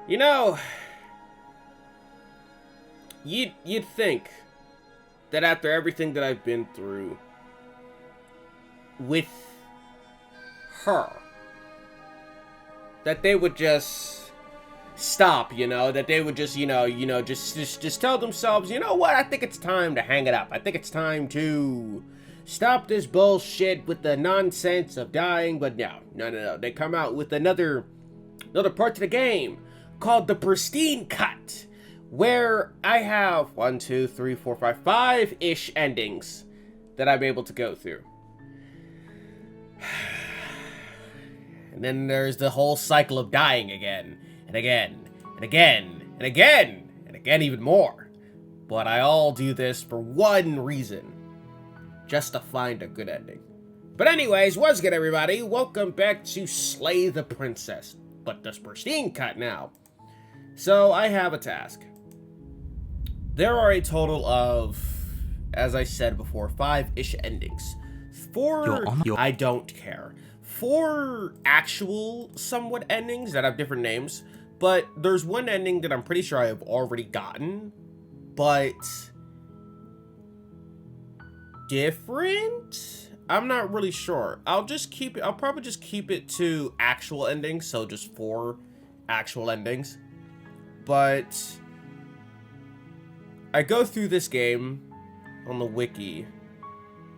You know, you'd think that after everything that I've been through with her, that they would just stop, that they would just, just tell themselves, you know what, I think it's time to hang it up. I think it's time to stop this bullshit with the nonsense of dying, but no. They come out with another part of the game called the Pristine Cut, where I have 1, 2, 3, 4, 5, 5-ish endings that I'm able to go through. And then there's the whole cycle of dying again, and again, and again, and again, and again even more. But I all do this for one reason. Just to find a good ending. But anyways, what's good everybody? Welcome back to Slay the Princess. But the Pristine Cut now. So, I have a task. There are a total of, as I said before, 5-ish endings. 4, I don't care. 4 actual somewhat endings that have different names. But there's one ending that I'm pretty sure I have already gotten. But different? I'm not really sure. I'll probably just keep it to actual endings, so just 4 actual endings. But I go through this game on the wiki,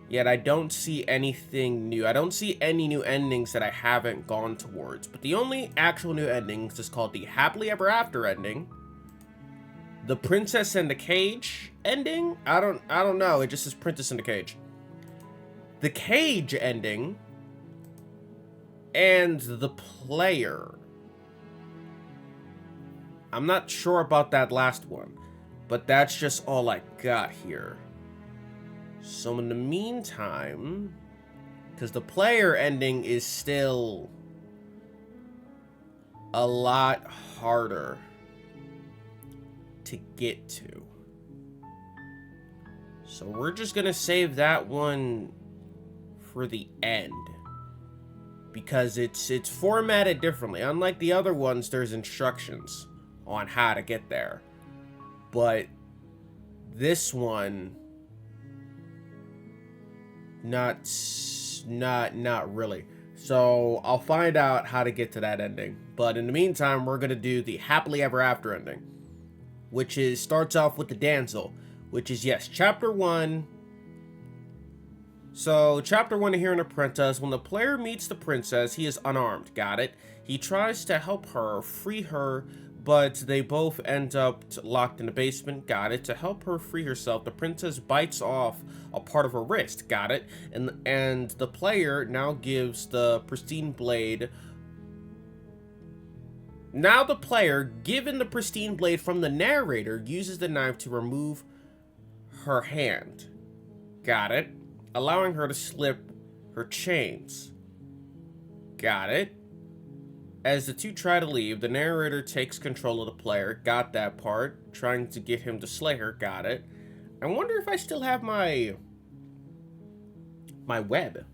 yet I don't see anything new. I don't see any new endings that I haven't gone towards. But the only actual new endings is called the Happily Ever After ending, the Princess in the Cage ending. I don't know. It just says Princess in the Cage. The Cage ending, and the Player. I'm not sure about that last one, but that's just all I got here. So in the meantime, because the Player ending is still a lot harder to get to. So we're just gonna save that one for the end, because it's formatted differently. Unlike the other ones, there's instructions on how to get there, but this one not really. So I'll find out how to get to that ending, but in the meantime we're gonna do the Happily Ever After ending, which starts off with the Damsel, which is, yes, chapter 1. So, chapter 1 of Hearing a Princess. When the player meets the princess, he is unarmed. Got it? He tries to help her, free her, but they both end up locked in the basement. Got it? To help her free herself, the princess bites off a part of her wrist. Got it? And the player now gives the pristine blade. Now the player, given the pristine blade from the narrator, uses the knife to remove her hand. Got it? Allowing her to slip her chains. Got it? As the two try to leave, the narrator takes control of the player. Got that part. Trying to get him to slay her. Got it. I wonder if I still have my web.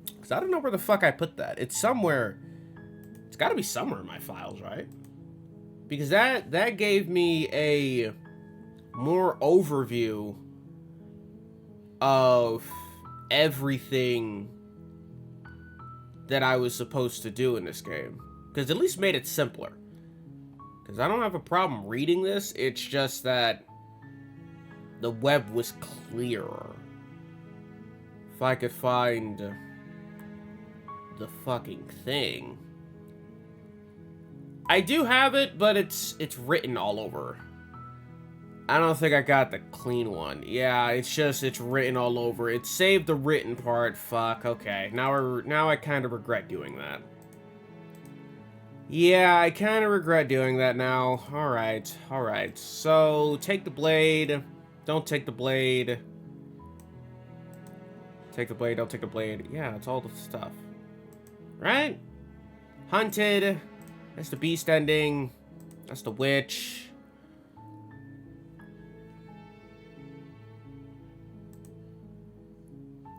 Because I don't know where the fuck I put that. It's somewhere. It's got to be somewhere in my files, right? Because that gave me a more overview of everything that I was supposed to do in this game. Because at least made it simpler. Because I don't have a problem reading this. It's just that the web was clearer. If I could find the fucking thing. I do have it, but it's written all over. I don't think I got the clean one. Yeah, it's written all over. It saved the written part. Fuck, okay. Now I kind of regret doing that. Yeah, I kind of regret doing that now. Alright. So, take the blade. Don't take the blade. Take the blade, don't take the blade. Yeah, it's all the stuff. Right? Hunted. That's the beast ending. That's the witch.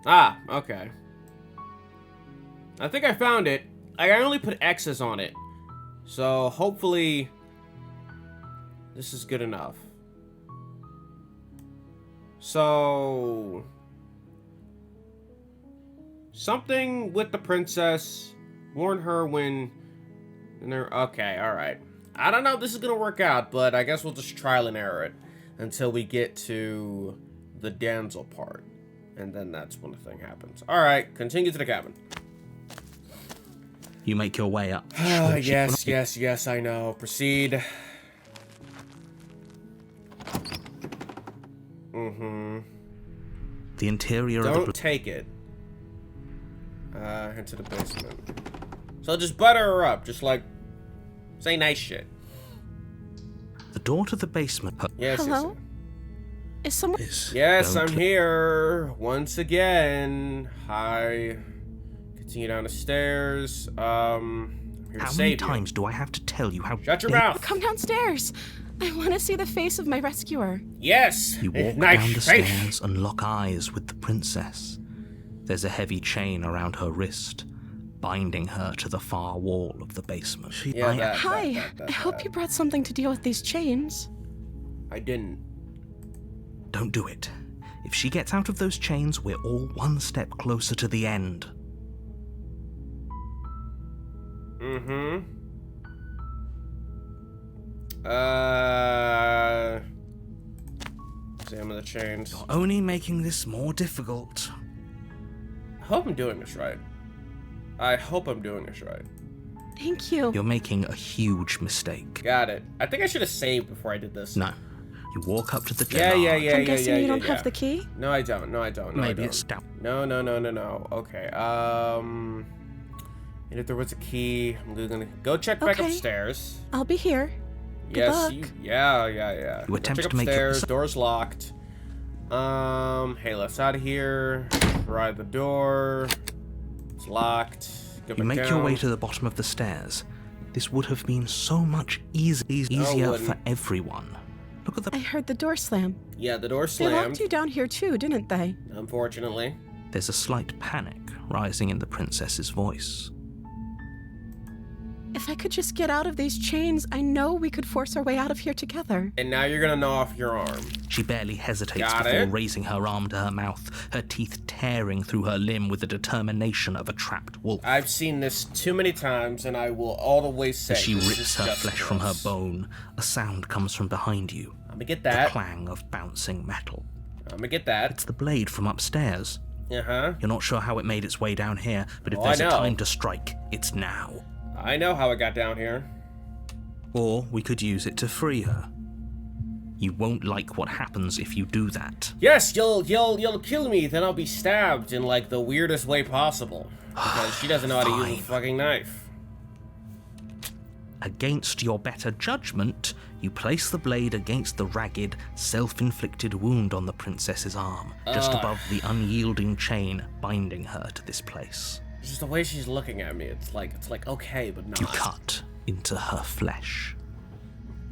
Ah, okay. I think I found it. I only put X's on it. So hopefully This is good enough. So... something with the princess. Warn her when... Okay, alright. I don't know if this is gonna work out, but I guess we'll just trial and error it until we get to the Damsel part. And then that's when the thing happens. Alright, continue to the cabin. You make your way up. Yes, I know. Proceed. The interior of the... Don't take it. Into the basement. So just butter her up. Just like, say nice shit. The door to the basement... Yes, Hello? Is someone... Yes, I'm here. Once again. Hi. Continue down the stairs. I'm here to How save many you. times do I have to tell you how... Shut your mouth. Come downstairs. I want to see the face of my rescuer. Yes. You walk nice down the face. stairs and lock eyes with the princess. There's a heavy chain around her wrist, binding her to the far wall of the basement. Hi. I hope you brought something to deal with these chains. I didn't. Don't do it. If she gets out of those chains, we're all one step closer to the end. Examine the chains. You're only making this more difficult. I hope I'm doing this right. I hope I'm doing this right. Thank you. You're making a huge mistake. Got it. I think I should have saved before I did this. No. You walk up to the Yeah. I'm guessing you don't have the key? No, I don't. Maybe it's down. No. Okay. And if there was a key, I'm gonna go check back upstairs. I'll be here. Good luck. Yeah. You attempt check to make it... upstairs. Door's locked. Hey, let's out of here. Try the door. It's locked. Go You back make your down. way to the bottom of the stairs. This would have been so much easier for everyone. Look at the... I heard the door slam. Yeah, the door They slammed. locked you down here too, didn't they? Unfortunately. There's a slight panic rising in the princess's voice. If I could just get out of these chains, I know we could force our way out of here together. And now you're gonna gnaw off your arm. She barely hesitates Got before it. raising her arm to her mouth, her teeth tearing through her limb with the determination of a trapped wolf. I've seen this too many times, and I will always say As she this rips is her just flesh from her gross. bone, a sound comes from behind you. I'm gonna get The that. clang of bouncing metal. I'm gonna get that. It's the blade from upstairs. Uh-huh. You're not sure how it made its way down here, but if Oh, there's I a know. time to strike, it's now. I know how it got down here. Or we could use it to free her. You won't like what happens if you do that. Yes, you'll kill me, then I'll be stabbed in like the weirdest way possible. Because she doesn't know how to use a fucking knife. Against your better judgment, you place the blade against the ragged, self-inflicted wound on the princess's arm, just above the unyielding chain binding her to this place. It's just the way she's looking at me. It's like okay, but not. You cut into her flesh.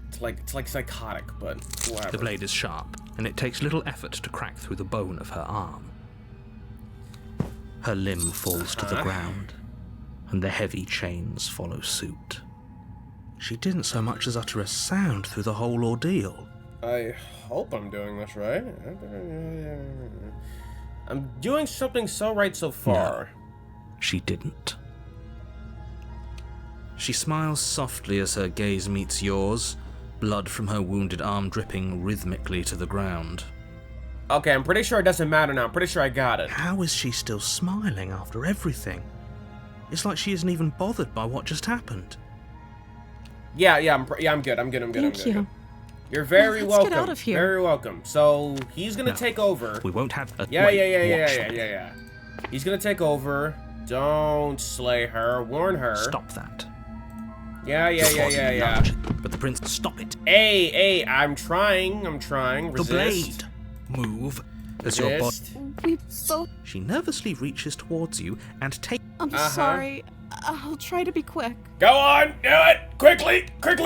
It's like psychotic, but whatever. The blade is sharp, and it takes little effort to crack through the bone of her arm. Her limb falls to the ground, and the heavy chains follow suit. She didn't so much as utter a sound through the whole ordeal. I hope I'm doing this right. I'm doing something so right so far. She didn't. She smiles softly as her gaze meets yours, blood from her wounded arm dripping rhythmically to the ground. Okay, I'm pretty sure it doesn't matter now. I'm pretty sure I got it. How is she still smiling after everything? It's like she isn't even bothered by what just happened. Yeah, I'm good. I'm good. Thank you. You're very Let's welcome. get out of here. Very welcome. So he's gonna No. take over. We won't have a... Yeah. Wait, watch. He's gonna take over. Don't slay her. Warn her. Stop that. Yeah. But the prince... Stop it. Hey, I'm trying. Resist. The blade. Move. As your body... Resist. We both... She nervously reaches towards you and takes... I'm sorry. I'll try to be quick. Go on, do it. Quickly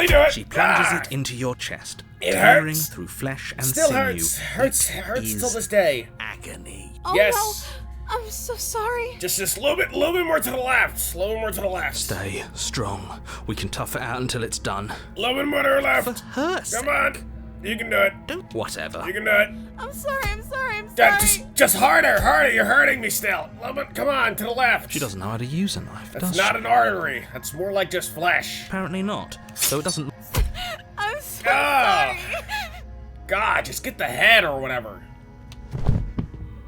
do it. She plunges it into your chest, It tearing hurts. through flesh and Still sinew. hurts. Hurts It till is this day. agony. Oh, Yes. I'm so sorry. Just a little bit more to the left. A little more to the left. Stay strong. We can tough it out until it's done. A little bit more to the left. For her Come sake. on. You can do it. Whatever. You can do it. I'm sorry. Yeah, just harder. You're hurting me still. A little bit. Come on, to the left. She doesn't know how to use a knife, That's does not she? an artery. That's more like just flesh. Apparently not. So it doesn't... I'm so Ah. sorry. God, just get the head or whatever.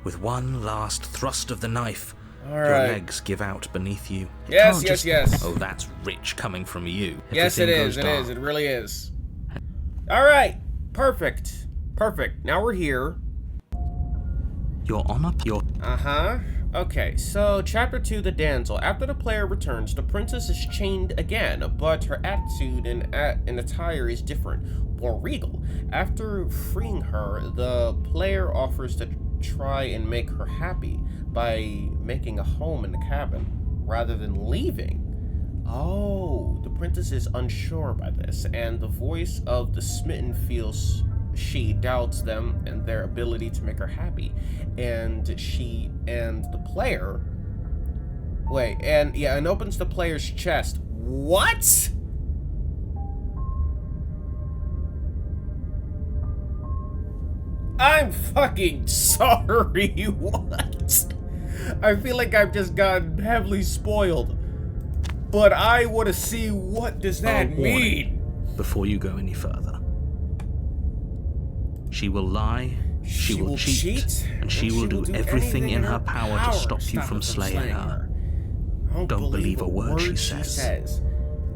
With one last thrust of the knife, All your right. legs give out beneath you. You Yes, can't yes, just- yes. Oh, that's rich coming from you. Yes, it Everything is. goes It dark. is. It really is. All right. Perfect. Now we're here. You're on a... You're... Uh-huh. Okay, so Chapter 2, The Damsel. After the player returns, the princess is chained again, but her attitude and attire is different, more regal. After freeing her, the player offers to try and make her happy by making a home in the cabin, rather than leaving. Oh, the princess is unsure by this, and the voice of the smitten feels she doubts them and their ability to make her happy. And she and the player... Wait, and opens the player's chest. What? I'm fucking sorry, what? I feel like I've just gotten heavily spoiled. But I want to see what does that mean? Before you go any further. She will lie, she will cheat, and she will do everything in her power to stop you from slaying her. Don't believe a word she says.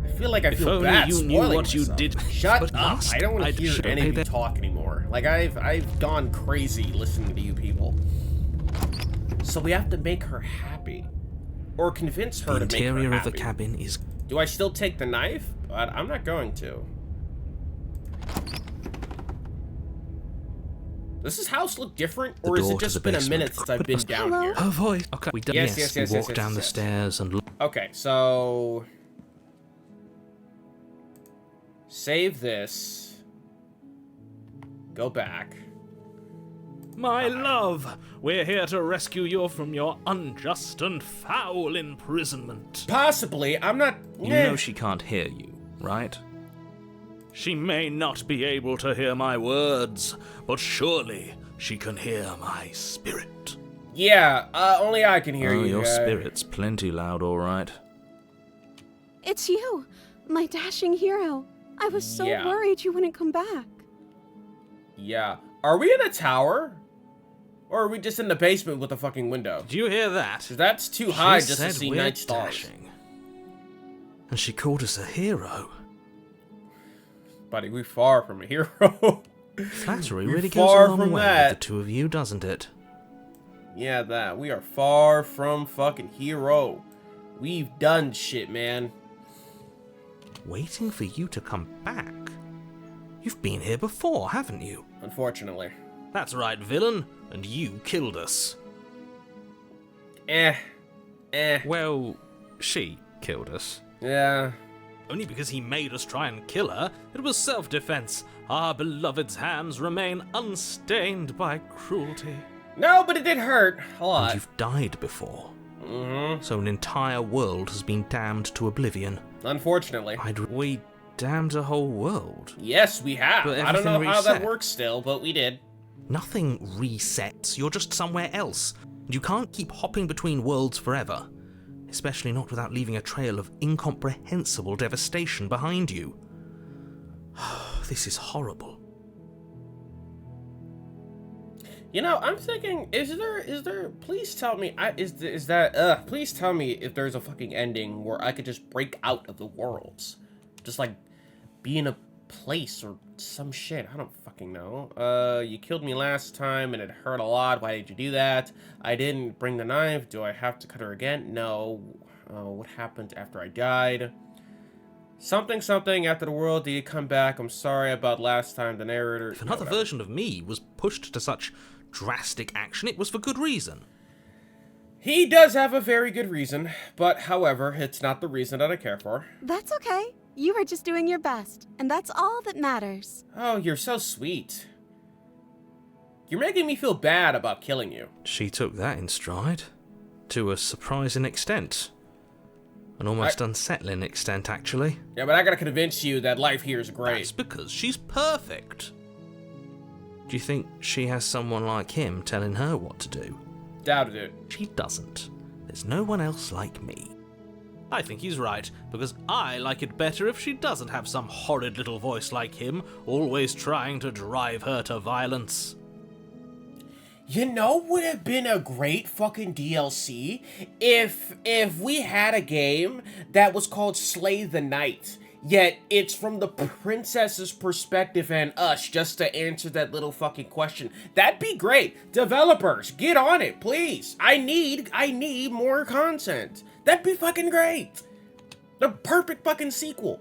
I feel like I feel only bad you knew spoiling what you myself. did. Shut But up! must. I don't want I to hear should any obey of you that. talk anymore. Like I've gone crazy listening to you people. So we have to make her happy, or convince her The to make her interior happy. of the cabin is... Do I still take the knife? But I'm not going to. Does this house look different, or has door it to just the been a basement. minute since I've been down Hello? here? Her voice. Okay, we done. Yes, Yes, yes, we yes, walk yes, down yes, the yes. stairs and look. Okay, so save this. Go back. My love, we're here to rescue you from your unjust and foul imprisonment. Possibly, I'm not. You know she can't hear you, right? She may not be able to hear my words, but surely she can hear my spirit. Yeah, only I can hear you. Your guy. spirit's plenty loud, all right. It's you, my dashing hero. I was so Yeah. worried you wouldn't come back. Yeah. Are we in a tower? Or are we just in the basement with a fucking window? Do you hear that? 'Cause that's too high She just to said see we're night stars. dashing. And she called us a hero. Buddy, we're far from a hero. Flattery We're really goes far a long from way that. with the two of you, doesn't it? Yeah, that. We are far from fucking hero. We've done shit, man. Waiting for you to come back? You've been here before, haven't you? Unfortunately. That's right, villain. And you killed us. Eh. Well, she killed us. Yeah. Only because he made us try and kill her. It was self-defense. Our beloved's hands remain unstained by cruelty. No, but it did hurt a And lot. you've died before. Mm-hmm. So an entire world has been damned to oblivion. Unfortunately. We damned a whole world. Yes, we have. But I don't know everything how that reset. works still, but we did. Nothing resets. You're just somewhere else. And you can't keep hopping between worlds forever. Especially not without leaving a trail of incomprehensible devastation behind you. This is horrible. You know, I'm thinking, is there, please tell me, please tell me if there's a fucking ending where I could just break out of the worlds. Just like, be in a place or some shit, I don't fucking know. You killed me last time and it hurt a lot, why did you do that? I didn't bring the knife, do I have to cut her again? No. What happened after I died? Something after the world, did you come back? I'm sorry about last time, the narrator... If another version of me was pushed to such drastic action, it was for good reason. He does have a very good reason, but however, it's not the reason that I care for. That's okay. You were just doing your best, and that's all that matters. Oh, you're so sweet. You're making me feel bad about killing you. She took that in stride. To a surprising extent. An almost unsettling extent, actually. Yeah, but I gotta convince you that life here is great. That's because she's perfect. Do you think she has someone like him telling her what to do? Doubted it. She doesn't. There's no one else like me. I think he's right, because I like it better if she doesn't have some horrid little voice like him, always trying to drive her to violence. You know, would have been a great fucking DLC if we had a game that was called Slay the Knight, yet it's from the princess's perspective and us, just to answer that little fucking question. That'd be great. Developers, get on it, please. I need more content. That'd be fucking great. The perfect fucking sequel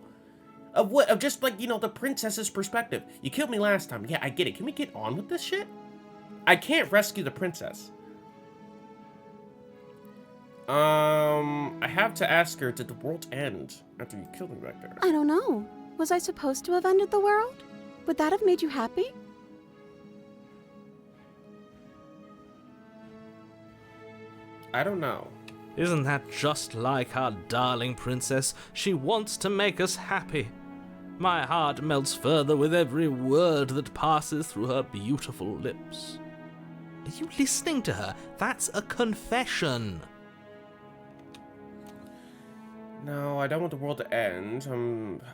of just like, you know, the princess's perspective. You killed me last time. Yeah, I get it. Can we get on with this shit? I can't rescue the princess. I have to ask her, did the world end after you killed me back there? I don't know. Was I supposed to have ended the world? Would that have made you happy? I don't know. Isn't that just like our darling princess? She wants to make us happy. My heart melts further with every word that passes through her beautiful lips. Are you listening to her? That's a confession. No, I don't want the world to end.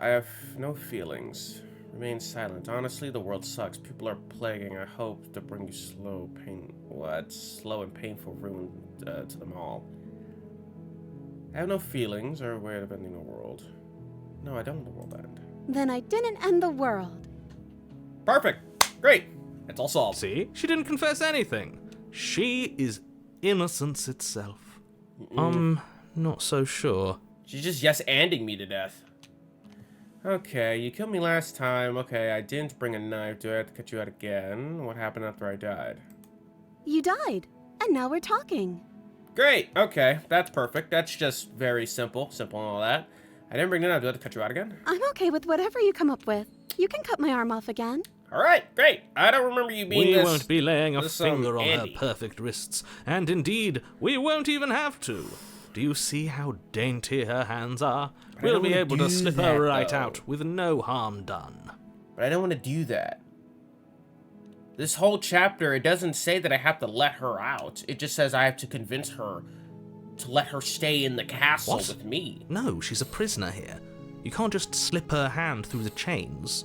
I have no feelings. Remain silent. Honestly, the world sucks. People are plaguing. I hope to bring you slow and painful ruin to them all. I have no feelings or way of ending the world. No, I don't want the world to end. Then I didn't end the world. Perfect. Great. It's all solved. See? She didn't confess anything. She is innocence itself. Not so sure. She's just yes-anding me to death. Okay, you killed me last time. Okay, I didn't bring a knife. Do I have to cut you out again? What happened after I died? You died, and now we're talking. Great. Okay, that's perfect. That's just very simple. Simple and all that. I didn't bring the knife. Do I have to cut you out again? I'm okay with whatever you come up with. You can cut my arm off again. All right, great. I don't remember you being We won't be laying a finger on her Andy. perfect wrists, and indeed, we won't even have to. Do you see how dainty her hands are? We'll be able to slip her right out with no harm done. But I don't want to do that. This whole chapter, it doesn't say that I have to let her out. It just says I have to convince her to let her stay in the castle with me. No, she's a prisoner here. You can't just slip her hand through the chains.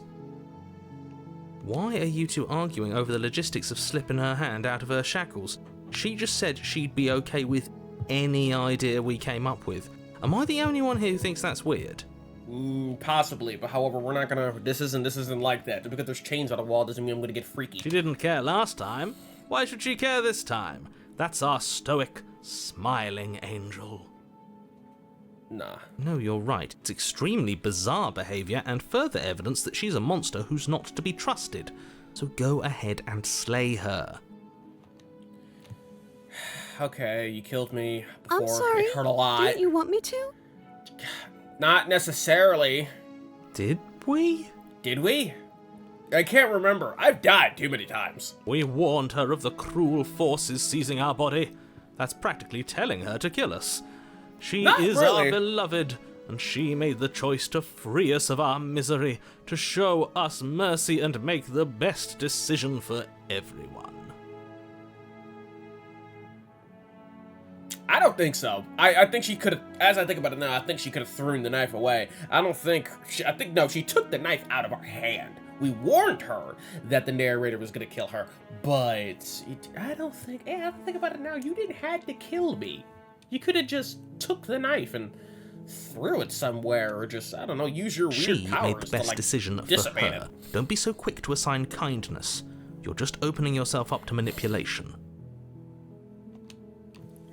Why are you two arguing over the logistics of slipping her hand out of her shackles? She just said she'd be okay with any idea we came up with. Am I the only one here who thinks that's weird? Possibly, but however, we're not gonna. This isn't like that. Just because there's chains on the wall doesn't mean I'm gonna get freaky. She didn't care last time. Why should she care this time? That's our stoic, smiling angel. Nah. No, you're right. It's extremely bizarre behavior and further evidence that she's a monster who's not to be trusted. So go ahead and slay her. Okay, you killed me before. I'm sorry. It hurt a lot. Didn't you want me to? Not necessarily. Did we? Did we? I can't remember. I've died too many times. We warned her of the cruel forces seizing our body. That's practically telling her to kill us. She Not is really. our beloved, and she made the choice to free us of our misery, to show us mercy and make the best decision for everyone. I don't think so. I think she could have, as I think about it now, I think she could have thrown the knife away. No, she took the knife out of our hand. We warned her that the narrator was going to kill her, but I don't think about it now, you didn't have to kill me. You could have just took the knife and threw it somewhere, or just, I don't know, use your weird powers She made the best to, decision for dissipate her. it. Don't be so quick to assign kindness. You're just opening yourself up to manipulation.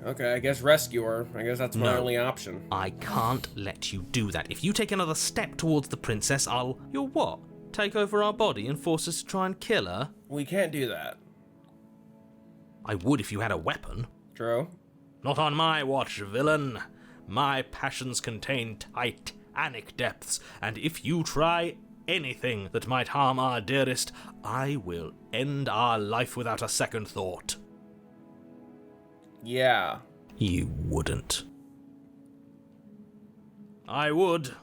Okay, I guess rescue her. I guess that's my No. only option. I can't let you do that. If you take another step towards the princess, You'll what? Take over our body and force us to try and kill her? We can't do that. I would if you had a weapon. True. Not on my watch, villain. My passions contain titanic depths, and if you try anything that might harm our dearest, I will end our life without a second thought. Yeah. You wouldn't. I would.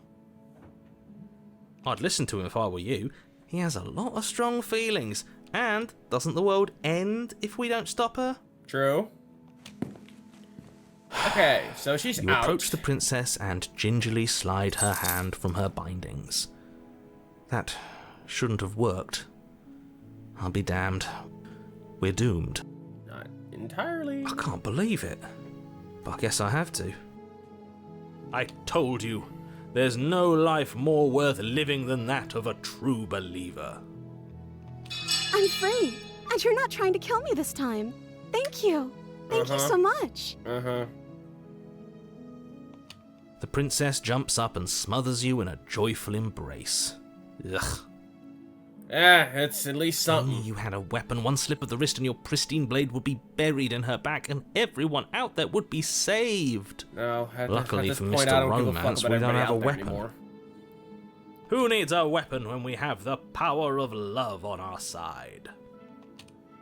I'd listen to him if I were you. He has a lot of strong feelings. And doesn't the world end if we don't stop her? True. Okay, so she's You out. approach the princess and gingerly slide her hand from her bindings. That shouldn't have worked. I'll be damned. We're doomed. Not entirely. I can't believe it. But I guess I have to. I told you, there's no life more worth living than that of a true believer. I'm free, and you're not trying to kill me this time. Thank you. Thank you so much. The princess jumps up and smothers you in a joyful embrace. Ugh. It's at least Only something. you had a weapon, one slip of the wrist and your pristine blade would be buried in her back and everyone out there would be saved. No, Luckily at this for point, Mr. I don't give a Romance, fuck we about don't everybody have a out there weapon. anymore. Who needs a weapon when we have the power of love on our side?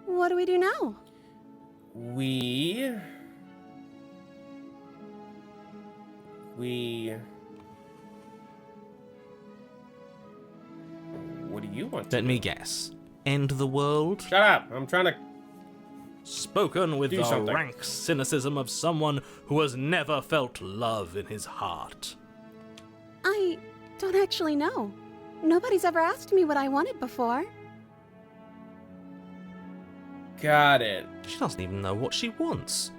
What do we do now? We... What do you want to Let me guess. End the world? Shut up! I'm trying to... Spoken with Do the something. rank cynicism of someone who has never felt love in his heart. I don't actually know. Nobody's ever asked me what I wanted before. Got it. She doesn't even know what she wants.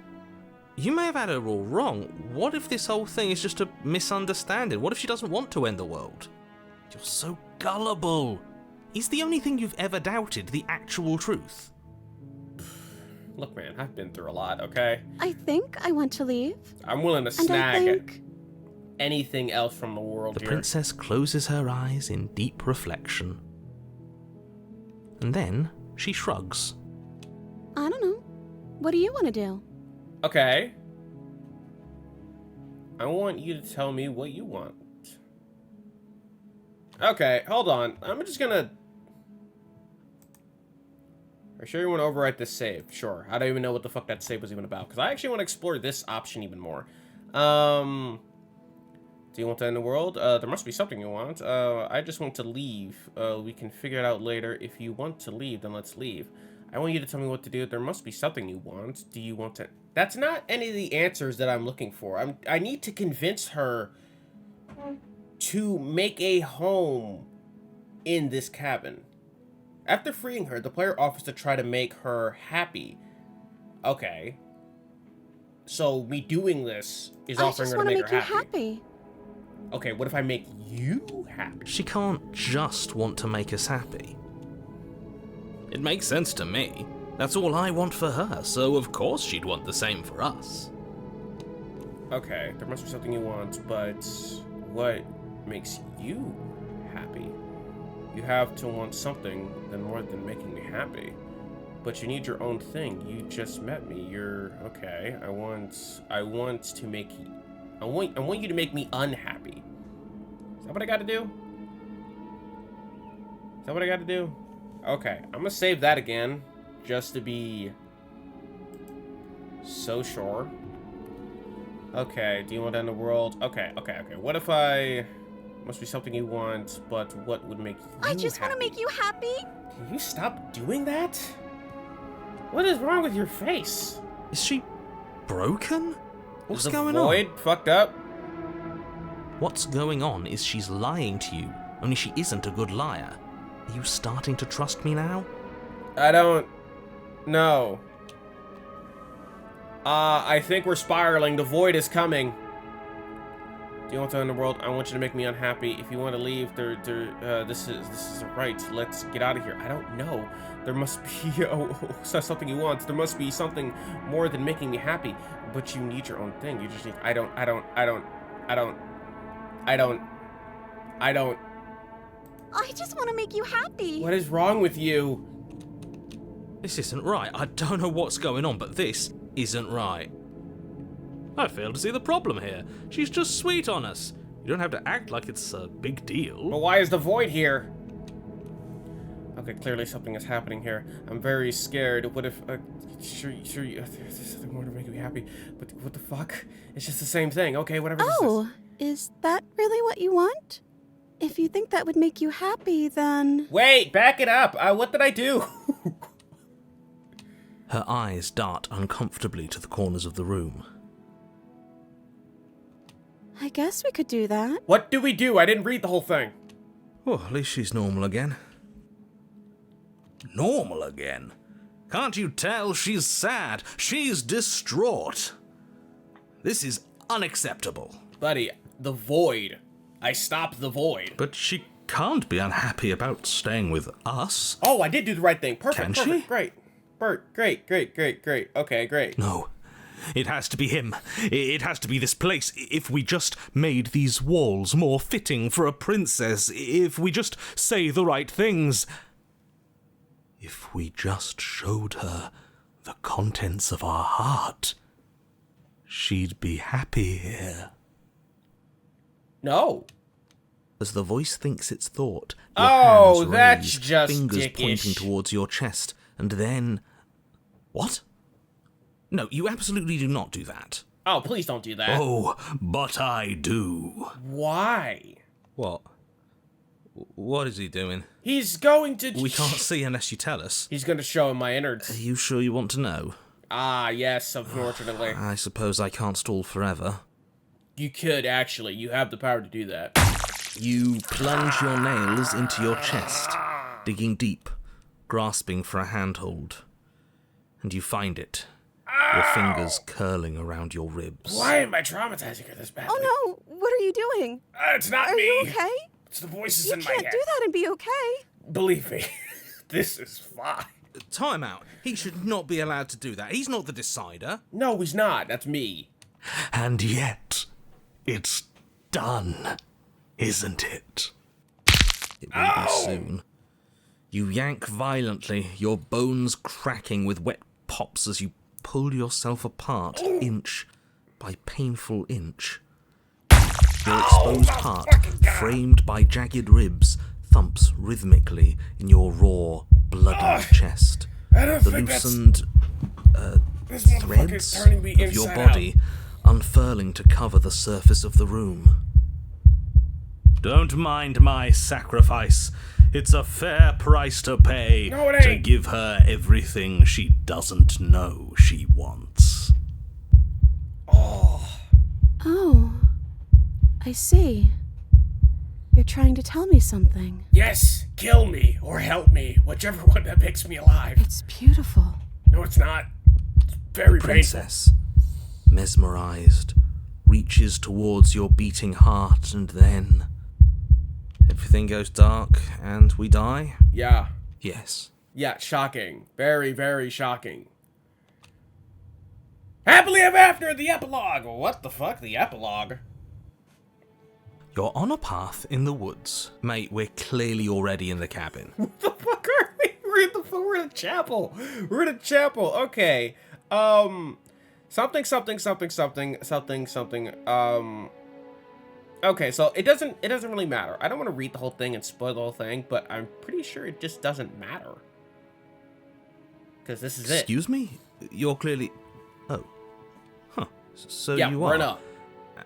You may have had her all wrong. What if this whole thing is just a misunderstanding? What if she doesn't want to end the world? You're so gullible. Is the only thing you've ever doubted the actual truth? Look, man, I've been through a lot, okay? I think I want to leave. I'm willing to And I snag think... anything else from the world The here. princess closes her eyes in deep reflection. And then she shrugs. I don't know. What do you want to do? Okay. I want you to tell me what you want. Okay, hold on. I'm just gonna... Are you sure you want to overwrite this save? Sure. I don't even know what the fuck that save was even about. Because I actually want to explore this option even more. Do you want to end the world? There must be something you want. I just want to leave. We can figure it out later. If you want to leave, then let's leave. I want you to tell me what to do. There must be something you want. Do you want to... That's not any of the answers that I'm looking for. I need to convince her to make a home in this cabin. After freeing her, the player offers to try to make her happy. Okay. So me doing this is offering her to make her happy. I just want to make you happy. Okay, what if I make you happy? She can't just want to make us happy. It makes sense to me. That's all I want for her, so of course she'd want the same for us. Okay, there must be something you want, but what makes you happy? You have to want something more than making me happy. But you need your own thing. You just met me. You're okay. I want to make you... I want you to make me unhappy. Is that what I gotta do? Is that what I gotta do? Okay, I'm gonna save that again, just to be so sure. Okay, do you want to end the world? Okay. What if I... Must be something you want, but what would make you I just want to happy? make you happy. Can you stop doing that? What is wrong with your face? Is she broken? What's Is the going on? void fucked up? What's going on is she's lying to you, only she isn't a good liar. Are you starting to trust me now? I don't know. I think we're spiraling. The void is coming. Do you want to end the world? I want you to make me unhappy. If you want to leave, this is right. Let's get out of here. I don't know. There must be something you want. There must be something more than making me happy. But you need your own thing. You just need... I don't... I just want to make you happy. What is wrong with you? This isn't right. I don't know what's going on, but this isn't right. I fail to see the problem here. She's just sweet on us. You don't have to act like it's a big deal. But why is the void here? Okay, clearly something is happening here. I'm very scared. What if... sure, there's something more to make me happy. But what the fuck? It's just the same thing. Okay, whatever this is. Oh, is that really what you want? If you think that would make you happy, then... Wait, back it up. What did I do? Her eyes dart uncomfortably to the corners of the room. I guess we could do that. What do we do? I didn't read the whole thing. Oh, at least she's normal again. Normal again? Can't you tell she's sad? She's distraught. This is unacceptable. Buddy, the void. I stopped the void. But she can't be unhappy about staying with us. Oh, I did do the right thing. Perfect, Can perfect, she? great. Bert, great. Okay, great. No. It has to be him. It has to be this place. If we just made these walls more fitting for a princess, if we just say the right things, if we just showed her the contents of our heart, she'd be happy here. No. As the voice thinks its thought, your Oh, hands that's raised, just fingers dickish. pointing towards your chest, and then... What? No, you absolutely do not do that. Oh, please don't do that. Oh, but I do. Why? What? What is he doing? He's going to... We can't see unless you tell us. He's going to show him my Are innards. you sure you want to know? Ah, yes, unfortunately. I suppose I can't stall forever. You could, actually. You have the power to do that. You plunge your nails into your chest, digging deep, grasping for a handhold. And you find it. Your fingers curling around your ribs. Why am I traumatizing her this badly? Oh no, what are you doing? It's not Are me. you okay? It's the voices You in my can't head. do that and be okay. Believe me, this is fine. Time out. He should not be allowed to do that. He's not the decider. No, he's not. That's me. And yet, it's done, isn't it? It will be soon. You yank violently, your bones cracking with wet pops as you pull yourself apart, inch by painful inch. Your exposed heart, framed by jagged ribs, thumps rhythmically in your raw, bloody chest. I don't The think loosened this motherfucker is threads turning me of your inside body unfurling to cover the surface of the room. Don't mind my sacrifice. It's a fair price to pay No, it to ain't. give her everything she doesn't know she wants. Oh, I see. You're trying to tell me something. Yes, kill me or help me, whichever one that makes me alive. It's beautiful. No, it's not. It's very painful. Princess, mesmerized, reaches towards your beating heart, and then everything goes dark and we die? Yeah. Yes. Yeah, shocking. Very, very shocking. Happily ever after, the epilogue! What the fuck, the epilogue? You're on a path in the woods. Mate, we're clearly already in the cabin. What the fuck are we? We're in a chapel. We're in a chapel. Okay. Something. Okay, so it doesn't really matter. I don't want to read the whole thing and spoil the whole thing, but I'm pretty sure it just doesn't matter. Because this is it. Excuse me? You're clearly... Oh. Huh. So Yeah, you we're are. up.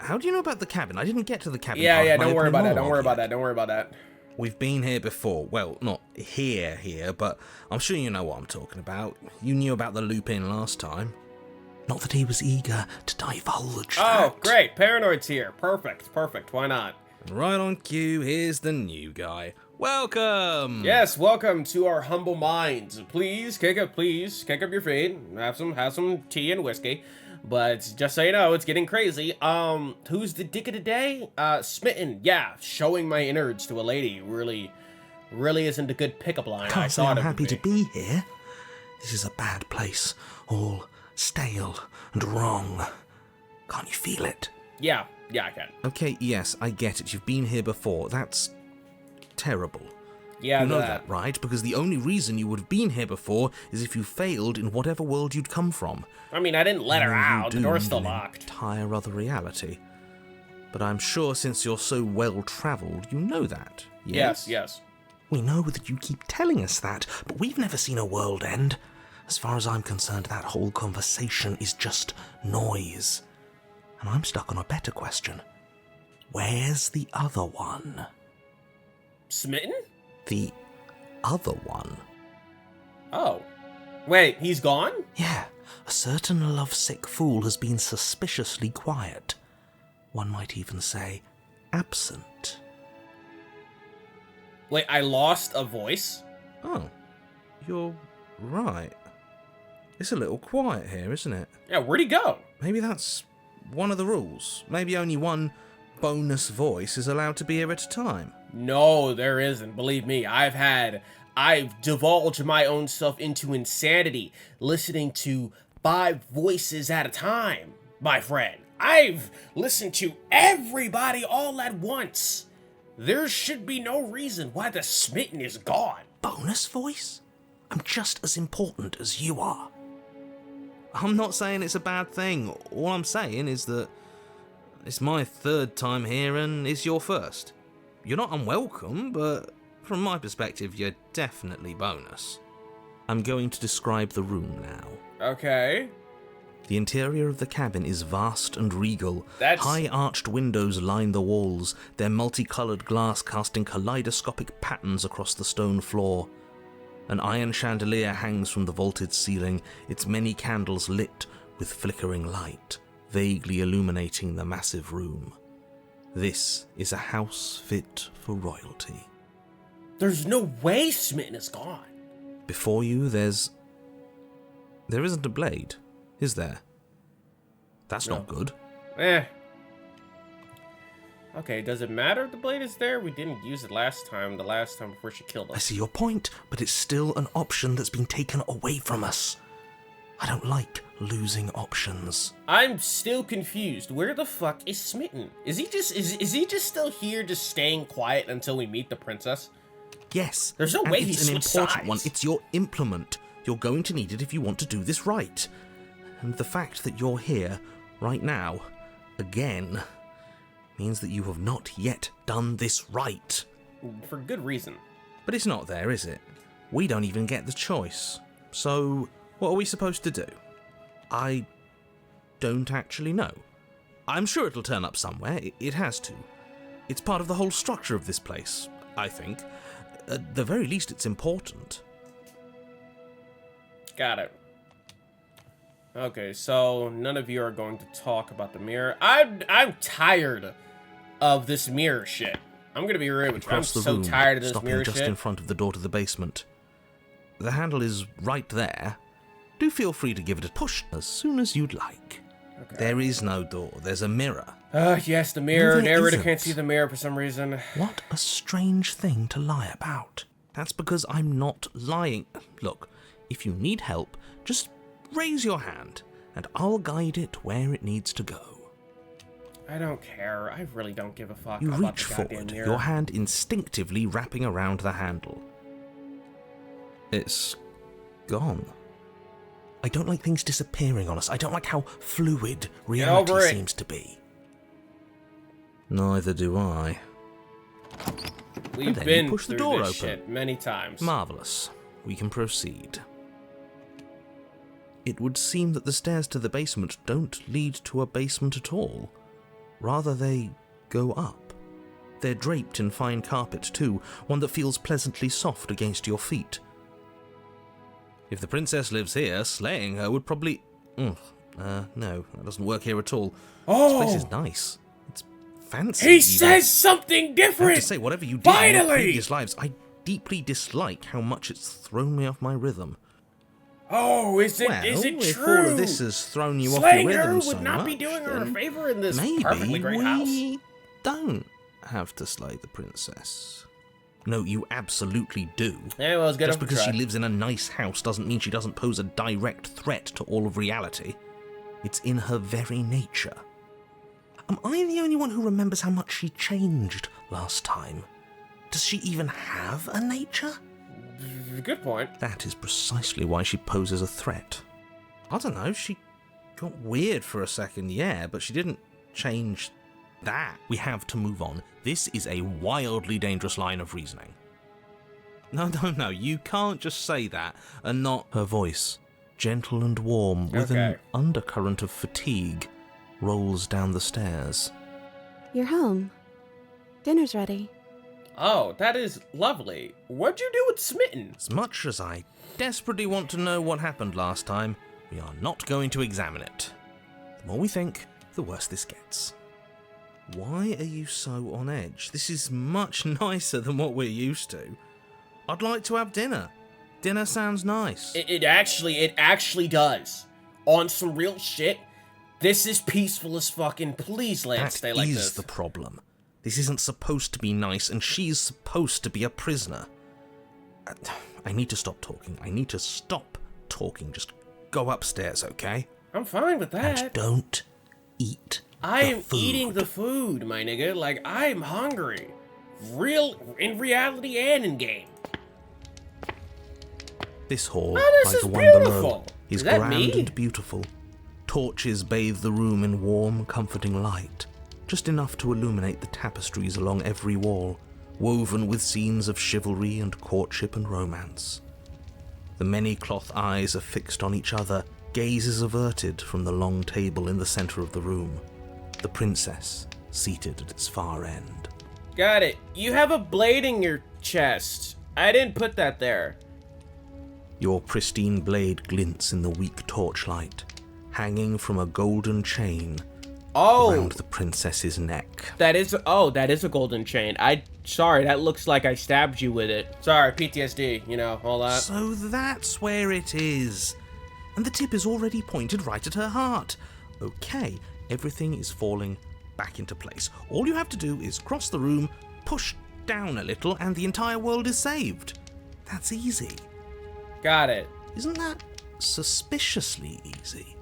How do you know about the cabin? I didn't get to the cabin. Yeah, part of my don't worry opening about that. Don't monologue worry about yet. that. Don't worry about that. We've been here before. Well, not here, but I'm sure you know what I'm talking about. You knew about the Lupin last time. Not that he was eager to divulge Oh, that. great. Paranoid's here. Perfect. Why not? Right on cue, here's the new guy. Welcome! Yes, welcome to our humble minds. Please kick up your feet. Have some tea and whiskey. But just so you know, it's getting crazy. Who's the dick of the day? Smitten. Yeah, showing my innards to a lady really isn't a good pickup line. I Can't say thought I'm it would happy to be. be here. This is a bad place. All stale and wrong. Can't you feel it? Yeah, I can. Okay, yes, I get it. You've been here before. That's terrible. Yeah, You know that, right? Because the only reason you would have been here before is if you failed in whatever world you'd come from. I mean, I didn't let her Or you out. The door's still doomed an locked. entire other reality. But I'm sure since you're so well-travelled, you know that. Yes. We know that you keep telling us that, but we've never seen a world end. As far as I'm concerned, that whole conversation is just noise. And I'm stuck on a better question. Where's the other one? Smitten? The other one? Oh. Wait, he's gone? Yeah, a certain lovesick fool has been suspiciously quiet. One might even say, absent. Wait, I lost a voice? Oh, you're right. It's a little quiet here, isn't it? Yeah, where'd he go? Maybe that's one of the rules. Maybe only one bonus voice is allowed to be here at a time. No, there isn't. Believe me, I've divulged my own self into insanity, listening to 5 voices at a time, my friend. I've listened to everybody all at once. There should be no reason why the smitten is gone. Bonus voice? I'm just as important as you are. I'm not saying it's a bad thing. All I'm saying is that it's my 3rd time here and it's your 1st. You're not unwelcome, but from my perspective, you're definitely bonus. I'm going to describe the room now. Okay. The interior of the cabin is vast and regal. That's... High arched windows line the walls, their multicolored glass casting kaleidoscopic patterns across the stone floor. An iron chandelier hangs from the vaulted ceiling, its many candles lit with flickering light, vaguely illuminating the massive room. This is a house fit for royalty. There's no way Smitten is gone. Before you, there isn't a blade, is there? That's No. not good. Okay, does it matter if the blade is there? We didn't use it last time before she killed I us. see your point, but it's still an option that's been taken away from us. I don't like losing options. I'm still confused. Where the fuck is Smitten? Is he just still here, just staying quiet until we meet the princess? Yes. There's no and way he it's an switched important one. sides. It's your implement. You're going to need it if you want to do this right. And the fact that you're here, right now, again, means that you have not yet done this right. For good reason. But it's not there, is it? We don't even get the choice. So, what are we supposed to do? I don't actually know. I'm sure it'll turn up somewhere. It has to. It's part of the whole structure of this place, I think. At the very least, it's important. Got it. Okay, so none of you are going to talk about the mirror. I'm tired of this mirror shit. I'm gonna be real with you. I'm Across the so room, tired of this stopping mirror just shit. in front of the door to the basement. The handle is right there. Do feel free to give it a push as soon as you'd like. Okay. There is no door. There's a mirror. Yes, the mirror. No, there Narrator isn't. can't see the mirror for some reason. What a strange thing to lie about. That's because I'm not lying. Look, if you need help, just raise your hand, and I'll guide it where it needs to go. I don't care. I really don't give a fuck You about reach the goddamn forward, mirror. your hand instinctively wrapping around the handle. It's gone. I don't like things disappearing on us. I don't like how fluid reality over it. seems to be. Neither do I. We've And then been you push the through door this open. shit many times. Marvellous. We can proceed. It would seem that the stairs to the basement don't lead to a basement at all. Rather, they go up. They're draped in fine carpet, too, one that feels pleasantly soft against your feet. If the princess lives here, slaying her would probably... no, that doesn't work here at all. This place is nice. It's fancy. He even. says something I have different! to say, whatever you did in your Finally! previous lives, I deeply dislike how much it's thrown me off my rhythm. Oh, is it if true? all of this has thrown you Slaying off your her rhythm would so not much, be doing her a then favor in this maybe perfectly great house. we don't have to slay the princess. No, you absolutely do. Yeah, well, it's good Just enough to because she try. lives in a nice house doesn't mean she doesn't pose a direct threat to all of reality. It's in her very nature. Am I the only one who remembers how much she changed last time? Does she even have a nature? Good point. That is precisely why she poses a threat. I don't know, she got weird for a second, yeah, but she didn't change that. We have to move on. This is a wildly dangerous line of reasoning. No, you can't just say that and not... Her voice, gentle and warm, with an undercurrent of fatigue, rolls down the stairs. You're home. Dinner's ready. Oh, that is lovely. What'd you do with Smitten? As much as I desperately want to know what happened last time, we are not going to examine it. The more we think, the worse this gets. Why are you so on edge? This is much nicer than what we're used to. I'd like to have dinner. Dinner sounds nice. It actually does. On some real shit, this is peaceful as fucking. Please let it stay like this. That is the problem. This isn't supposed to be nice, and she's supposed to be a prisoner. I need to stop talking. Just go upstairs, okay? I'm fine with that. And don't eat I am the food. eating the food, my nigga. Like, I'm hungry. In reality and in game. This hall, Oh, this like is the one beautiful. below, is Is that grand me? and beautiful. Torches bathe the room in warm, comforting light, just enough to illuminate the tapestries along every wall, woven with scenes of chivalry and courtship and romance. The many cloth eyes are fixed on each other, gazes averted from the long table in the center of the room, the princess seated at its far end. Got it. You have a blade in your chest. I didn't put that there. Your pristine blade glints in the weak torchlight, hanging from a golden chain around the princess's neck. That is a golden chain. Sorry, that looks like I stabbed you with it. Sorry, PTSD, all that. So that's where it is. And the tip is already pointed right at her heart. Okay, everything is falling back into place. All you have to do is cross the room, push down a little, and the entire world is saved. That's easy. Got it. Isn't that suspiciously easy?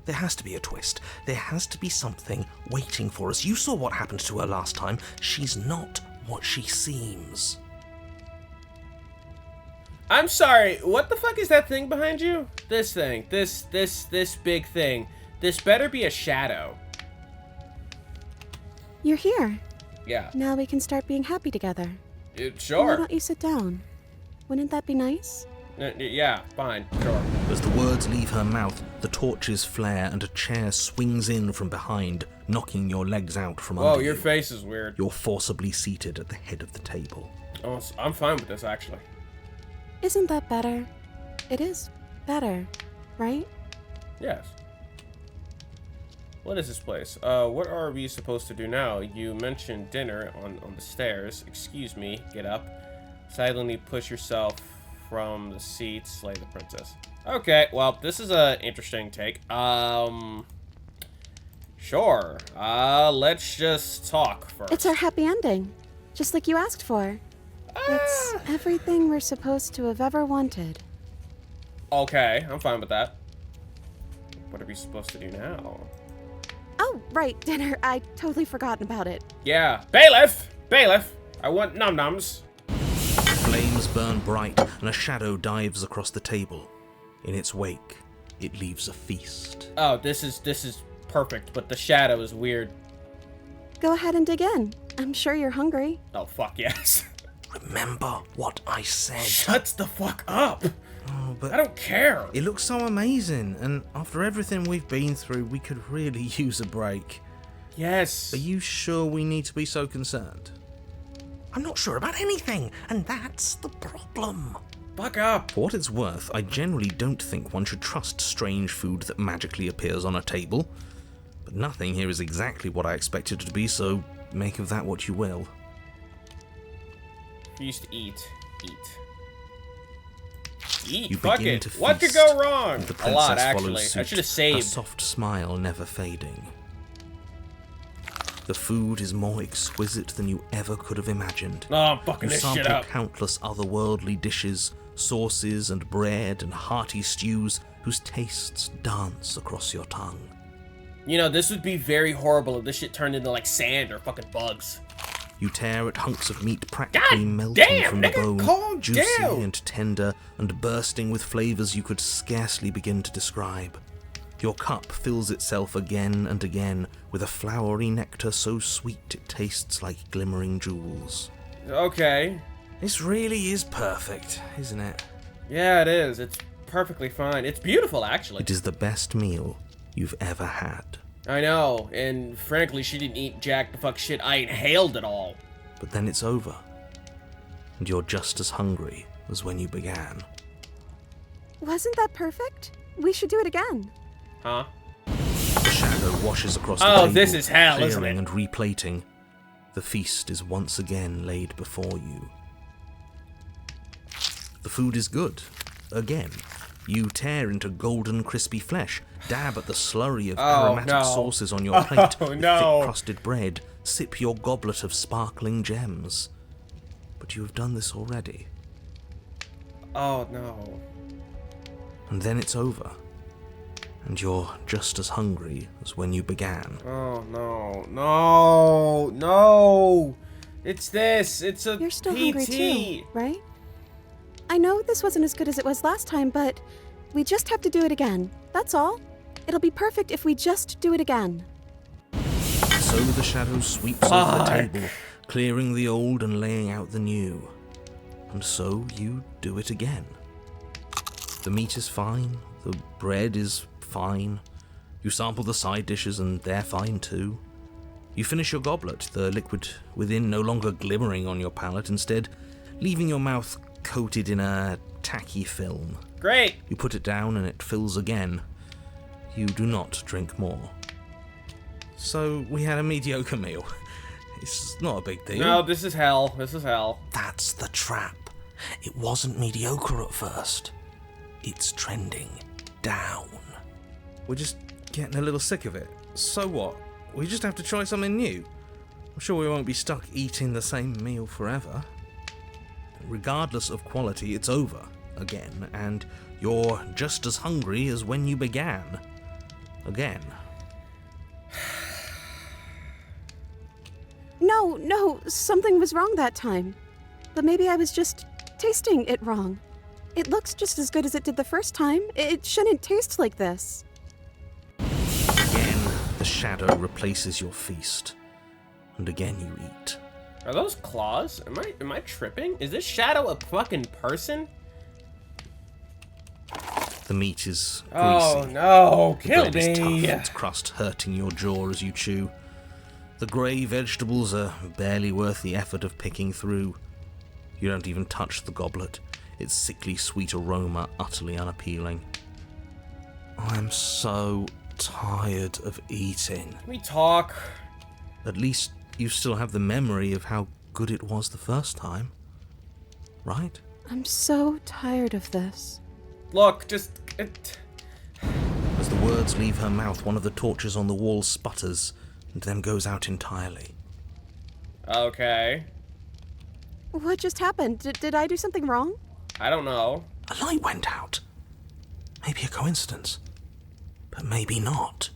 There has to be a twist. There has to be something waiting for us. You saw what happened to her last time. She's not what she seems. I'm sorry, what the fuck is that thing behind you? This thing. This big thing. This better be a shadow. You're here. Yeah. Now we can start being happy together. Why Sure. don't you sit down? Wouldn't that be nice? Yeah, fine. Sure. As the words leave her mouth, the torches flare and a chair swings in from behind, knocking your legs out from under Whoa, you. your face is weird. You're forcibly seated at the head of the table. Oh, I'm fine with this, actually. Isn't that better? It is better, right? Yes. What is this place? What are we supposed to do now? You mentioned dinner on the stairs. Excuse me. Get up. Silently push yourself from the seat. Slay the princess. Okay, well, this is a interesting take. Sure. Let's just talk first. It's our happy ending, just like you asked for. It's everything we're supposed to have ever wanted. Okay, I'm fine with that. What are we supposed to do now? Oh, right, dinner. I totally forgotten about it. Yeah. Bailiff! Bailiff! I want num-nums. Flames burn bright, and a shadow dives across the table. In its wake, it leaves a feast. Oh, this is perfect, but the shadow is weird. Go ahead and dig in. I'm sure you're hungry. Oh, fuck yes. Remember what I said. Shut the fuck up. Oh, but I don't care. it looks so amazing, and after everything we've been through, we could really use a break. Yes. Are you sure we need to be so concerned? I'm not sure about anything, and that's the problem. Fuck up. For what it's worth, I generally don't think one should trust strange food that magically appears on a table. But nothing here is exactly what I expected it to be, so make of that what you will. We used to eat. Eat. You Fuck begin it. to What could feast, go wrong? and the A lot, princess actually. follows I suit, should have a saved. soft smile never fading. The food is more exquisite than you ever could have imagined. Oh, I'm fucking You this shit sample up. countless otherworldly dishes, sauces and bread and hearty stews whose tastes dance across your tongue. This would be very horrible if this shit turned into like sand or fucking bugs. You tear at hunks of meat practically God melting damn, from the nigga, bone, calm juicy down. and tender and bursting with flavors you could scarcely begin to describe. Your cup fills itself again and again with a flowery nectar so sweet it tastes like glimmering jewels. Okay. This really is perfect, isn't it? Yeah, it is. It's perfectly fine. It's beautiful, actually. It is the best meal you've ever had. I know, and frankly, she didn't eat jack the fuck shit. I inhaled it all. But then it's over. And you're just as hungry as when you began. Wasn't that perfect? We should do it again. Huh? The shadow washes across the Oh, table, this is hell, isn't clearing it? and replating. The feast is once again laid before you. The food is good. Again. You tear into golden, crispy flesh, dab at the slurry of aromatic sauces on your plate with thick crusted bread, sip your goblet of sparkling gems. But you have done this already. Oh, no. And then it's over. And you're just as hungry as when you began. Oh, no. No. No. It's this. It's a You're still PT. hungry too, right? I know this wasn't as good as it was last time, but we just have to do it again. That's all. It'll be perfect if we just do it again. So the shadow sweeps over the table, clearing the old and laying out the new. And so you do it again. The meat is fine, the bread is fine. You sample the side dishes and they're fine too. You finish your goblet, the liquid within no longer glimmering on your palate, instead leaving your mouth coated in a tacky film. Great. You put it down and it fills again. You do not drink more. So we had a mediocre meal. It's not a big deal. No, this is hell. This is hell. That's the trap. It wasn't mediocre at first. It's trending down. We're just getting a little sick of it. So what? We just have to try something new. I'm sure we won't be stuck eating the same meal forever. Regardless of quality, it's over again, and you're just as hungry as when you began. Again. No, something was wrong that time. But maybe I was just tasting it wrong. It looks just as good as it did the first time. It shouldn't taste like this. Again, the shadow replaces your feast. And again you eat. Are those claws? Am I tripping? Is this shadow a fucking person? The meat is greasy. Oh no, The kill bread is tough, me. its crust hurting your jaw as you chew. The grey vegetables are barely worth the effort of picking through. You don't even touch the goblet, its sickly sweet aroma utterly unappealing. I'm so tired of eating. Can we talk? At least you still have the memory of how good it was the first time. Right? I'm so tired of this. Look, just... As the words leave her mouth, one of the torches on the wall sputters and then goes out entirely. Okay. What just happened? Did I do something wrong? I don't know. A light went out. Maybe a coincidence, but maybe not.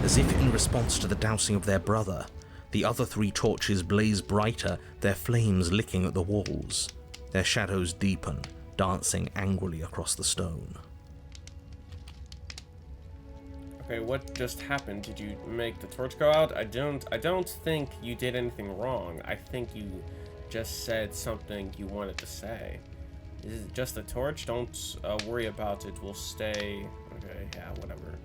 As if in response to the dousing of their brother, the other three torches blaze brighter, their flames licking at the walls. Their shadows deepen, dancing angrily across the stone. Okay, what just happened? Did you make the torch go out? I don't think you did anything wrong. I think you just said something you wanted to say. Is it just a torch? Don't worry about it. We'll stay. Okay, yeah, whatever.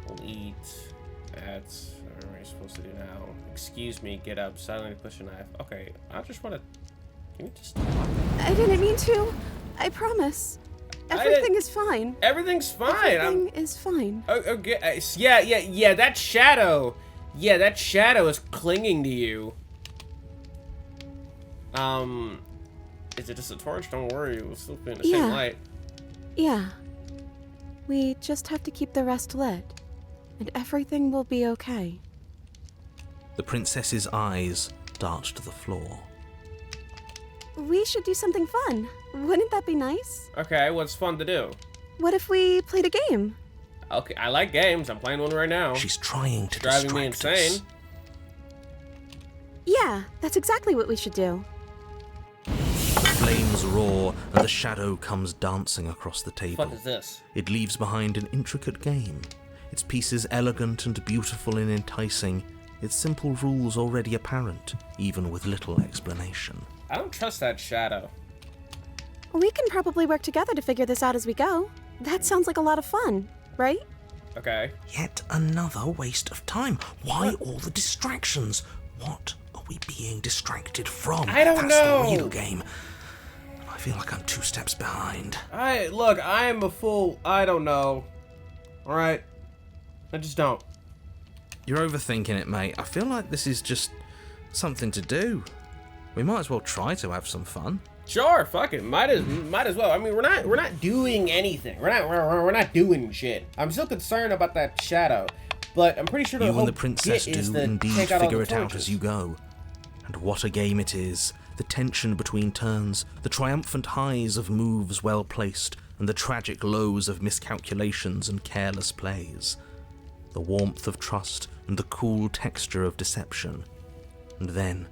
We'll eat at... What are we supposed to do now? Excuse me, get up, silently push a knife. Okay, I just want to... Can we just talk? I didn't mean to. I promise. Everything is fine. Everything's fine. Everything is fine. Okay, yeah, that shadow. Yeah, that shadow is clinging to you. Is it just a torch? Don't worry, we'll still be in the same light. Yeah. We just have to keep the rest lit, and everything will be okay. The princess's eyes dart to the floor. We should do something fun. Wouldn't that be nice? Okay, what's fun to do? What if we played a game? Okay, I like games. I'm playing one right now. She's trying to Driving me distract us. insane. Yeah, that's exactly what we should do. The flames roar, and the shadow comes dancing across the table. What is this? It leaves behind an intricate game. Its pieces elegant and beautiful and enticing, its simple rules already apparent, even with little explanation. I don't trust that shadow. We can probably work together to figure this out as we go. That sounds like a lot of fun, right? Okay. Yet another waste of time. Why all the distractions? What are we being distracted from? I don't That's know. the real game. I feel like I'm 2 steps behind. Look, I am a fool. I don't know. Alright? I just don't. You're overthinking it, mate. I feel like this is just something to do. We might as well try to have some fun. Sure, fuck it. Might as well. I mean, we're not doing anything. We're not doing shit. I'm still concerned about that shadow, but I'm pretty sure the You whole and the princess bit is do to indeed take out all figure the it out torches. as you go. And what a game it is. The tension between turns, the triumphant highs of moves well placed, and the tragic lows of miscalculations and careless plays. The warmth of trust and the cool texture of deception. And then,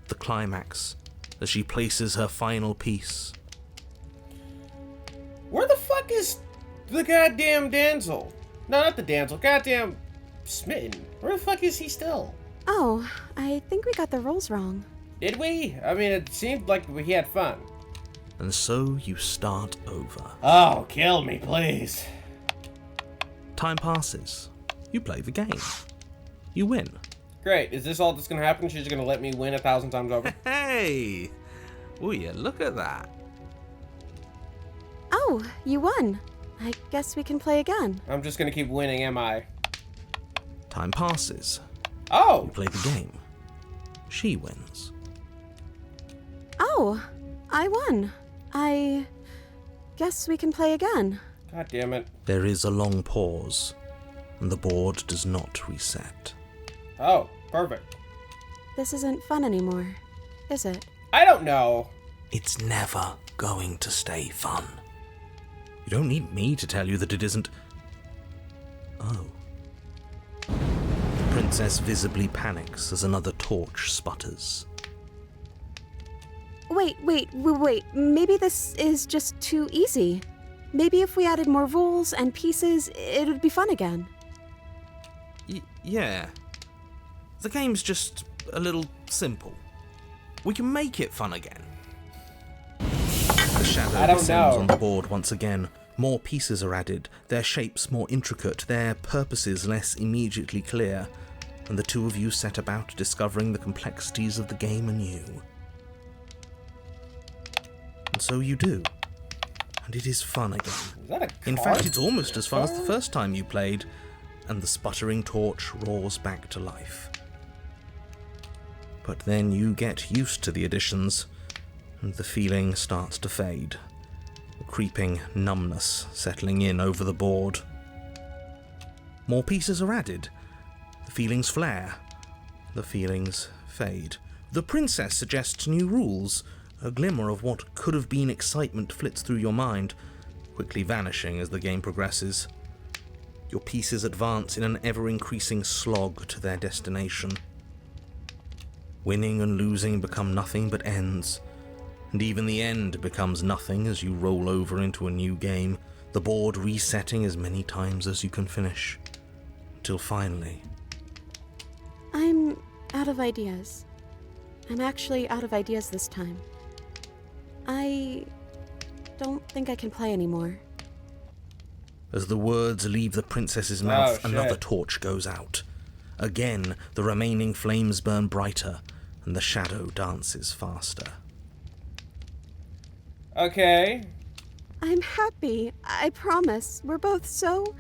the climax, as she places her final piece. Where the fuck is the goddamn Damsel? No, not the Damsel. Goddamn Smitten. Where the fuck is he still? Oh, I think we got the rules wrong. Did we? I mean, it seemed like he had fun. And so you start over. Oh, kill me, please. Time passes. You play the game. You win. Great. Is this all that's gonna happen? She's gonna let me win 1,000 times over? Hey! Will you look at that? Oh, you won. I guess we can play again. I'm just gonna keep winning, am I? Time passes. Oh! You play the game. She wins. Oh, I won. I guess we can play again. God damn it. There is a long pause, and the board does not reset. Oh, perfect. This isn't fun anymore, is it? I don't know. It's never going to stay fun. You don't need me to tell you that it isn't. Oh. The princess visibly panics as another torch sputters. Wait. Maybe this is just too easy. Maybe if we added more rules and pieces, it would be fun again. Yeah. The game's just a little simple. We can make it fun again. The shadow I don't descends know. on the board once again. More pieces are added, their shapes more intricate, their purposes less immediately clear, and the two of you set about discovering the complexities of the game anew. And so you do. And it is fun again. Is that a card? In fact, it's almost as fun as the first time you played, and the sputtering torch roars back to life. But then you get used to the additions, and the feeling starts to fade. A creeping numbness settling in over the board. More pieces are added. The feelings flare. The feelings fade. The princess suggests new rules. A glimmer of what could have been excitement flits through your mind, quickly vanishing as the game progresses. Your pieces advance in an ever-increasing slog to their destination. Winning and losing become nothing but ends, and even the end becomes nothing as you roll over into a new game, the board resetting as many times as you can finish, until finally... I'm out of ideas. I'm actually out of ideas this time. I don't think I can play anymore. As the words leave the princess's mouth, shit. another torch goes out. Again, the remaining flames burn brighter, and the shadow dances faster. Okay. I'm happy. I promise. We're both so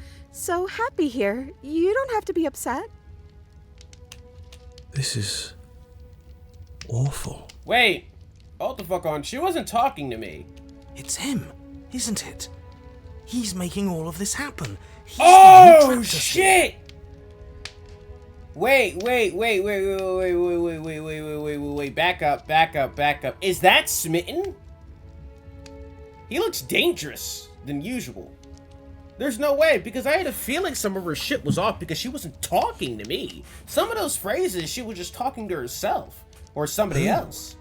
happy here. You don't have to be upset. This is... awful. Wait. Hold the fuck on. She wasn't talking to me. It's him, isn't it? He's making all of this happen. He's the one who Oh, trapped us here. shit! Wait. Back up. Is that Smitten? He looks dangerous than usual. There's no way, because I had a feeling some of her shit was off because she wasn't talking to me. Some of those phrases, she was just talking to herself. Or somebody else.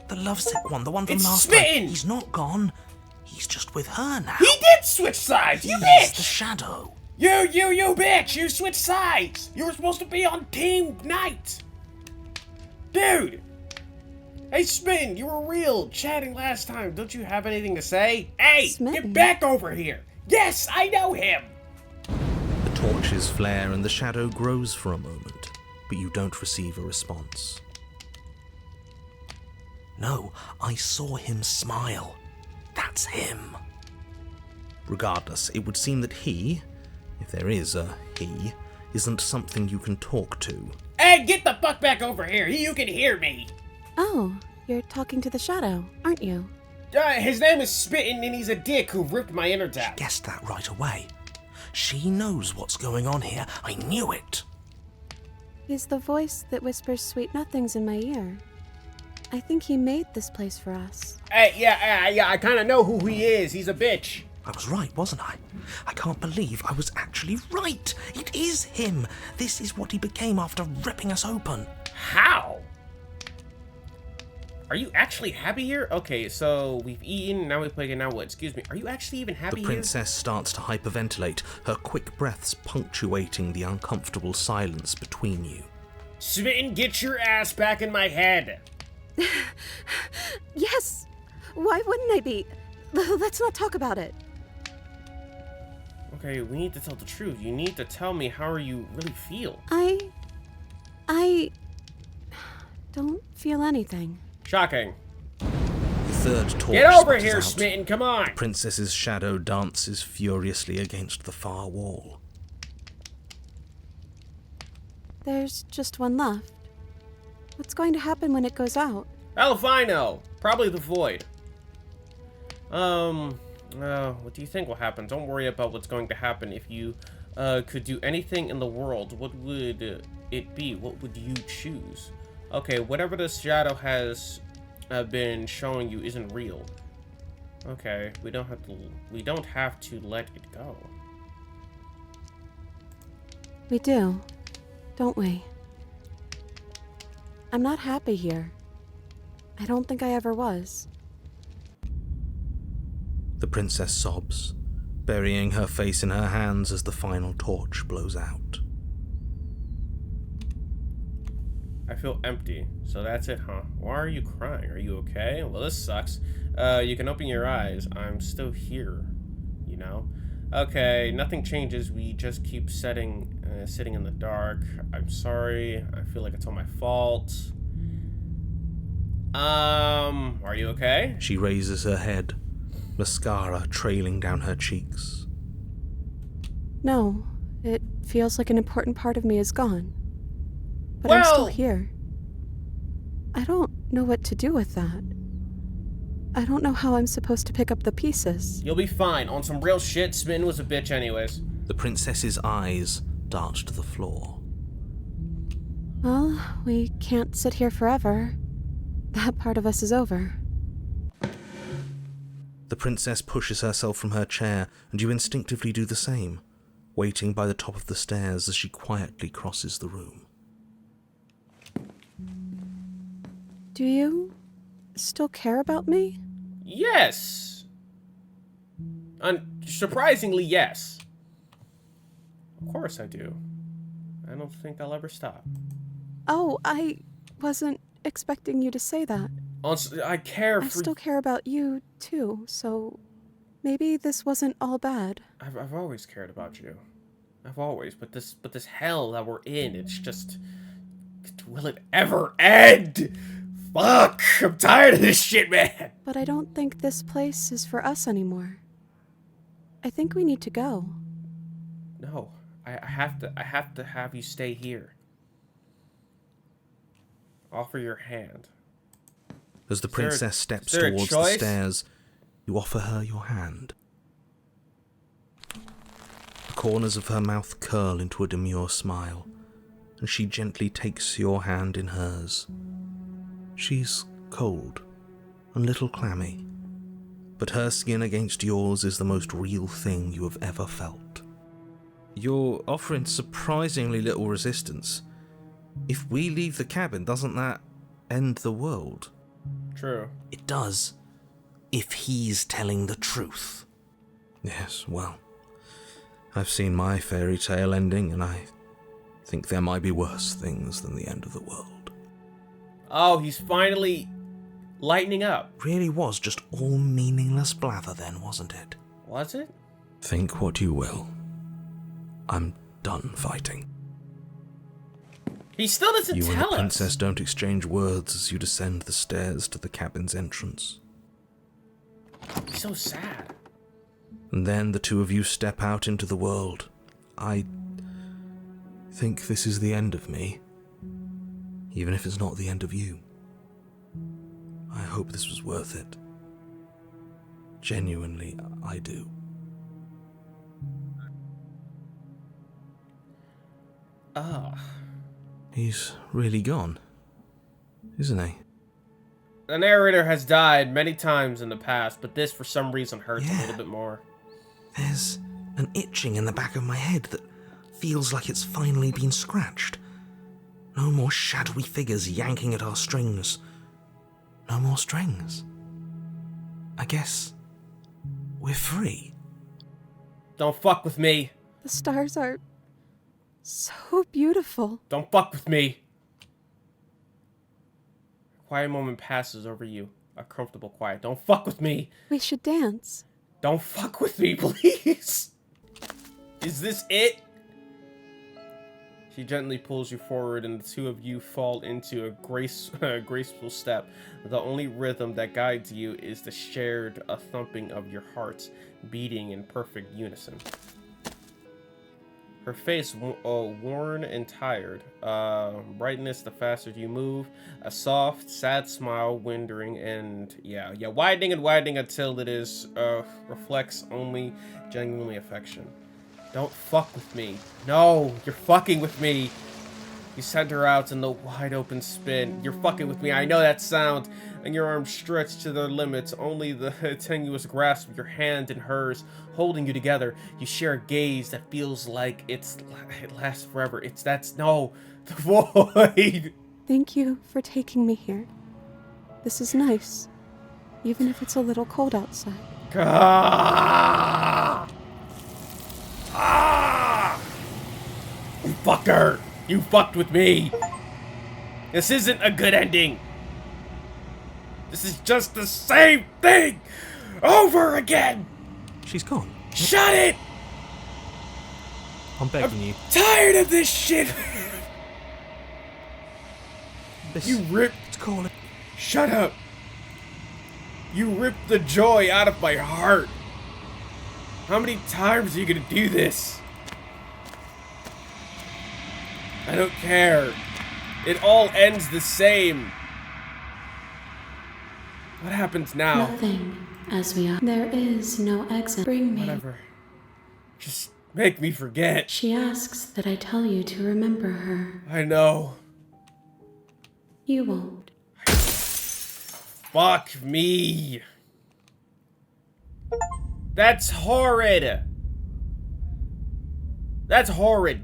The lovesick one, the one from It's last Smitten! time. He's not gone. He's just with her now. He did switch sides, you He's bitch! the shadow. You bitch! You switched sides! You were supposed to be on Team Knight! Dude! Hey, Smitten, you were real, chatting last time. Don't you have anything to say? Hey, Smitten? get back over here. Yes, I know him. The torches flare and the shadow grows for a moment, but you don't receive a response. No, I saw him smile. That's him. Regardless, it would seem that he, if there is a he, isn't something you can talk to. Hey, get the fuck back over here. You can hear me. Oh, you're talking to the shadow, aren't you? His name is Smitten, and he's a dick who ripped my innards out. Guessed that right away. She knows what's going on here. I knew it. He's the voice that whispers sweet nothings in my ear. I think he made this place for us. Hey, yeah, I kind of know who he is. He's a bitch. I was right, wasn't I? I can't believe I was actually right. It is him. This is what he became after ripping us open. How? Are you actually happy here? Okay, so we've eaten, now we play, now what? Excuse me, are you actually even happy The princess starts to hyperventilate, her quick breaths punctuating the uncomfortable silence between you. Smitten, get your ass back in my head. Yes! Why wouldn't I be? Let's not talk about it. Okay, we need to tell the truth. You need to tell me how you really feel. I don't feel anything. Shocking. The third torch Get over sputters here, out. Smitten, come on! The princess's shadow dances furiously against the far wall. There's just one left. What's going to happen when it goes out? Hell if I know. Probably the void. What do you think will happen? Don't worry about what's going to happen. If you, could do anything in the world, what would it be? What would you choose? Okay, whatever this shadow has been showing you isn't real. Okay, we don't have to let it go. We do, don't we? I'm not happy here. I don't think I ever was. The princess sobs, burying her face in her hands as the final torch blows out. I feel empty. So that's it, huh? Why are you crying? Are you okay? Well, this sucks. You can open your eyes. I'm still here, you know? Okay, nothing changes. We just keep sitting in the dark. I'm sorry. I feel like it's all my fault. Are you okay? She raises her head, mascara trailing down her cheeks. No, it feels like an important part of me is gone. But I'm still here. I don't know what to do with that. I don't know how I'm supposed to pick up the pieces. You'll be fine. On some real shit, Smitten was a bitch anyways. The princess's eyes dart to the floor. Well, we can't sit here forever. That part of us is over. The princess pushes herself from her chair, and you instinctively do the same, waiting by the top of the stairs as she quietly crosses the room. Do you still care about me? Yes. Surprisingly, yes. Of course I do. I don't think I'll ever stop. Oh, I wasn't expecting you to say that. I care for... I still care about you, too, so maybe this wasn't all bad. I've always cared about you. I've always, but this hell that we're in, it's just... Will it ever end? Fuck! I'm tired of this shit, man! But I don't think this place is for us anymore. I think we need to go. No, I have to have you stay here. Offer your hand. As the princess steps is there a towards the choice? stairs, you offer her your hand. The corners of her mouth curl into a demure smile, and she gently takes your hand in hers. She's cold, a little clammy, but her skin against yours is the most real thing you have ever felt. You're offering surprisingly little resistance. If we leave the cabin, doesn't that end the world? True. It does, if he's telling the truth. Yes, well, I've seen my fairy tale ending, and I think there might be worse things than the end of the world. Oh, he's finally lightening up. Really was just all meaningless blather then, wasn't it? Was it? Think what you will. I'm done fighting. He still doesn't You tell and the us. princess don't exchange words as you descend the stairs to the cabin's entrance. He's so sad. And then the two of you step out into the world. I think this is the end of me. Even if it's not the end of you. I hope this was worth it. Genuinely, I do. Oh. He's really gone, isn't he? The narrator has died many times in the past, but this for some reason hurts a little bit more. There's an itching in the back of my head that feels like it's finally been scratched. No more shadowy figures yanking at our strings. No more strings. I guess we're free. Don't fuck with me. The stars are so beautiful. Don't fuck with me. A quiet moment passes over you. A comfortable quiet. Don't fuck with me. We should dance. Don't fuck with me, please. Is this it? She gently pulls you forward, and the two of you fall into a graceful step. The only rhythm that guides you is the shared thumping of your hearts, beating in perfect unison. Her face worn and tired. Brightness the faster you move. A soft, sad smile widening and widening and widening until it is reflects only genuinely affection. Don't fuck with me. No, you're fucking with me. You send her out in the wide open spin. You're fucking with me. I know that sound. And your arms stretched to their limits. Only the tenuous grasp of your hand in hers, holding you together. You share a gaze that feels like it lasts forever. No, the void. Thank you for taking me here. This is nice, even if it's a little cold outside. You fucked her. You fucked with me. This isn't a good ending. This is just the same thing over again. She's gone. Shut it. I'm begging you. Tired of this shit. You ripped. Let's call it. Shut up. You ripped the joy out of my heart. How many times are you gonna do this? I don't care. It all ends the same. What happens now? Nothing, as we are. There is no exit. Bring me. Whatever. Just make me forget. She asks that I tell you to remember her. I know. You won't. Fuck me. That's horrid. That's horrid.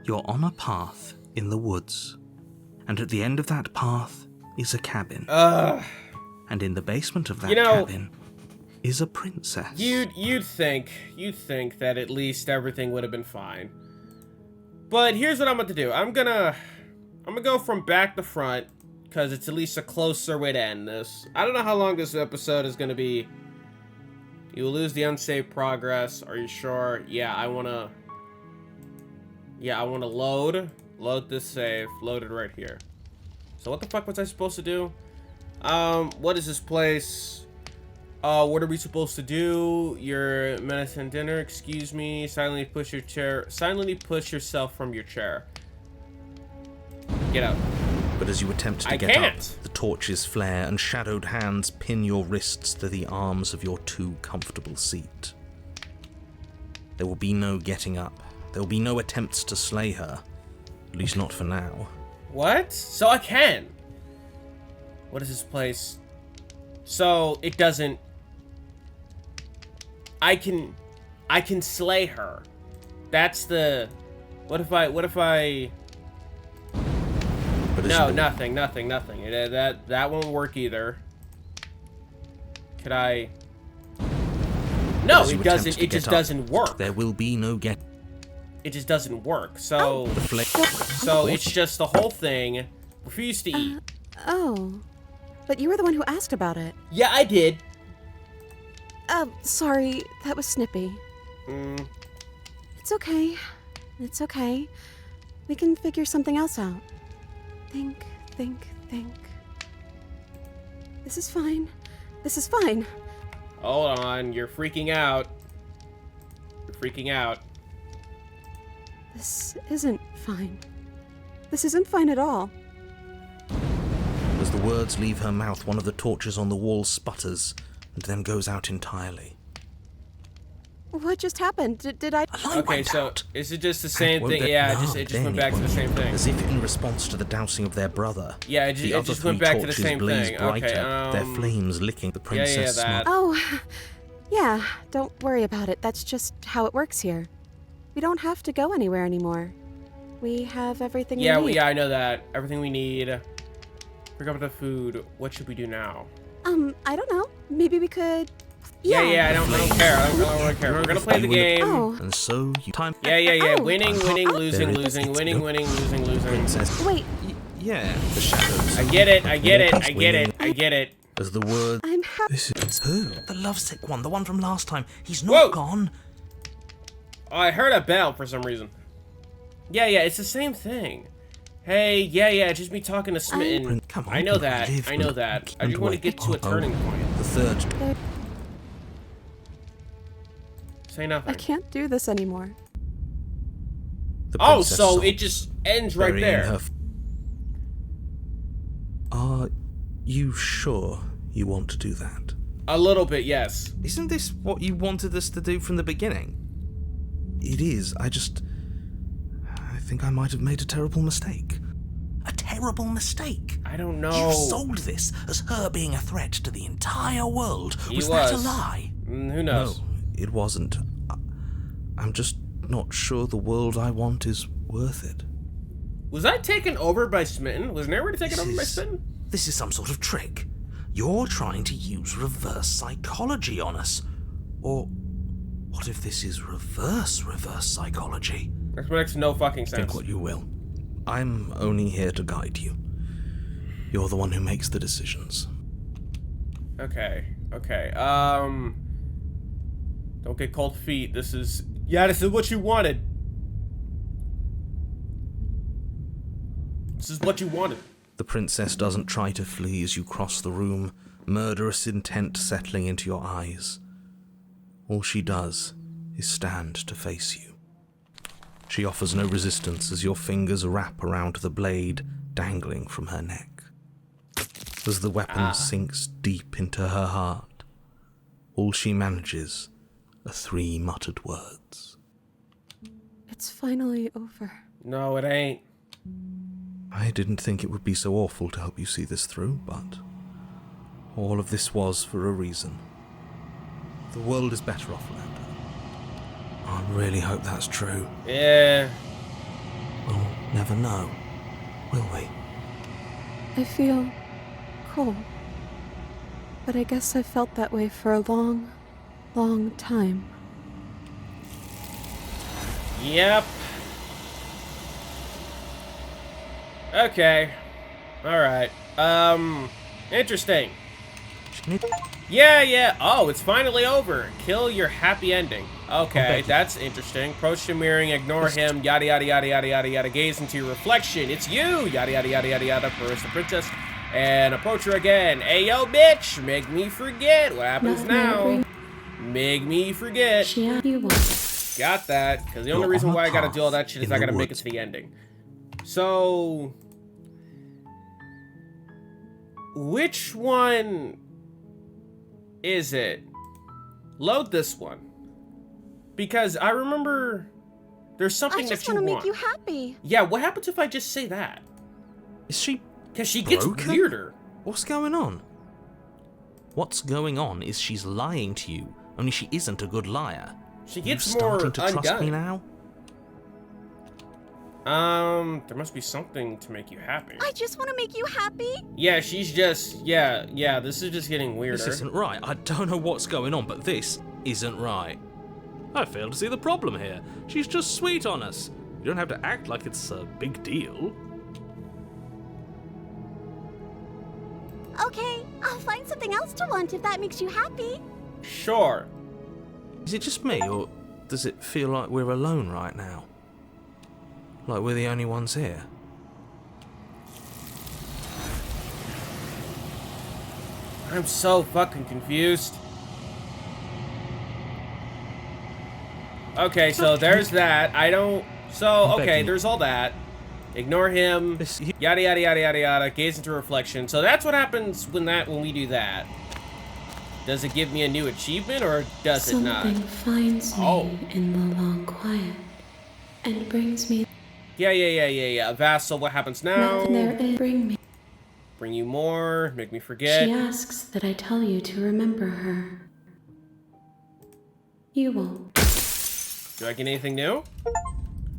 You're on a path in the woods, and at the end of that path is a cabin. And in the basement of that cabin is a princess. You'd think that at least everything would have been fine. But here's what I'm going to do. I'm gonna go from back to front, because it's at least a closer way to end this. I don't know how long this episode is gonna be. You will lose the unsaved progress. Are you sure? Yeah, I wanna load this save. Load it right here. So what the fuck was I supposed to do? What is this place? What are we supposed to do? Your medicine dinner, excuse me. Silently push yourself from your chair. Get out. But as you attempt to get up, the torches flare and shadowed hands pin your wrists to the arms of your too comfortable seat. There will be no getting up. There will be no attempts to slay her. At least not for now. What? So I can. What is this place? So it doesn't... I can slay her. That's the... What if I... No, nothing. That won't work either. Could I... No, it doesn't. It just doesn't work. There will be no get... It just doesn't work. So... So it's just the whole thing. Refuse to eat. Oh. but you were the one who asked about it. Yeah, I did. Sorry, that was snippy. It's okay. It's okay. We can figure something else out. Think. This is fine. This is fine. Hold on, you're freaking out. You're freaking out. This isn't fine. This isn't fine at all. As the words leave her mouth, one of the torches on the wall sputters and then goes out entirely. What just happened? Did I... Okay, so out. is it just the same Well, thing? Yeah, it just went back to the same thing. As if in response to the dousing of their brother. Yeah, it just went back to the same thing. Brighter, Okay, their flames licking the princess. that. Oh, yeah, don't worry about it. That's just how it works here. We don't have to go anywhere anymore. We have everything we need. Yeah, I know that. Everything we need. Pick up the food. What should we do now? I don't know. Maybe we could... Yeah, I don't care. I don't really care. We're gonna play the game. Oh. And so you time. Yeah. Oh. Winning, losing, winning, losing. Princess. Wait. Yeah, the shadows. I get it. As the word. I'm happy. This is who? The lovesick one, the one from last time. He's not gone. Oh, I heard a bell for some reason. Yeah, it's the same thing. Hey, yeah, just me talking to Smitten. Come on, I know that. live I just want to get to a turning point. The third. Say nothing. I can't do this anymore. The Oh, princess so sobbed, it just ends right burying there. her Are you sure you want to do that? A little bit, yes. Isn't this what you wanted us to do from the beginning? It is. I think I might have made a terrible mistake. A terrible mistake? I don't know. You sold this as her being a threat to the entire world. Was that a lie? Who knows? No, it wasn't. I'm just not sure the world I want is worth it. Was I taken over by Smitten? Was Narrator taken over by Smitten? This is some sort of trick. You're trying to use reverse psychology on us. Or what if this is reverse psychology? That makes no fucking sense. Think what you will. I'm only here to guide you. You're the one who makes the decisions. Okay. Don't get cold feet. This is what you wanted. This is what you wanted. The princess doesn't try to flee as you cross the room, murderous intent settling into your eyes. All she does is stand to face you. She offers no resistance as your fingers wrap around the blade dangling from her neck. As the weapon sinks deep into her heart, all she manages are 3 muttered words. It's finally over. No, it ain't. I didn't think it would be so awful to help you see this through, but all of this was for a reason. The world is better off, Lando. I really hope that's true. Yeah. We'll never know, will we? I feel cold. But I guess I've felt that way for a long, long time. Yep. Okay. Alright. Interesting. Yeah. Oh, it's finally over. Kill your happy ending. Okay, that's interesting. Approach the mirroring, ignore him, yada yada yada yada yada yada. Gaze into your reflection. It's you, yada yada yada yada yada. First the princess, and approach her again. Hey yo, bitch, make me forget. What happens now? Make me forget. Yeah, you want. Got that, because the only reason why I gotta do all that shit is I gotta make it to the ending. So, which one is it? Load this one. Because I remember there's something that you want. I just want to make you happy. Yeah, what happens if I just say that? Is she Because she gets broken? weirder. What's going on? What's going on is she's lying to you, only she isn't a good liar. She gets you more starting to trust me undone. now? There must be something to make you happy. I just want to make you happy. Yeah, she's just, yeah, this is just getting weirder. This isn't right. I don't know what's going on, but this isn't right. I fail to see the problem here. She's just sweet on us. You don't have to act like it's a big deal. Okay, I'll find something else to want if that makes you happy. Sure. Is it just me, or does it feel like we're alone right now? Like we're the only ones here? I'm so fucking confused. Okay, so there's that. I don't... So, okay, there's all that. Ignore him. Yada, yada, yada, yada, yada. Gaze into reflection. So that's what happens when we do that. Does it give me a new achievement, or does it not? Something finds me in the long quiet and brings me. Yeah. Vassal, what happens now? Nothing there is. Bring me. Bring you more. Make me forget. She asks that I tell you to remember her. You won't. Do I get anything new?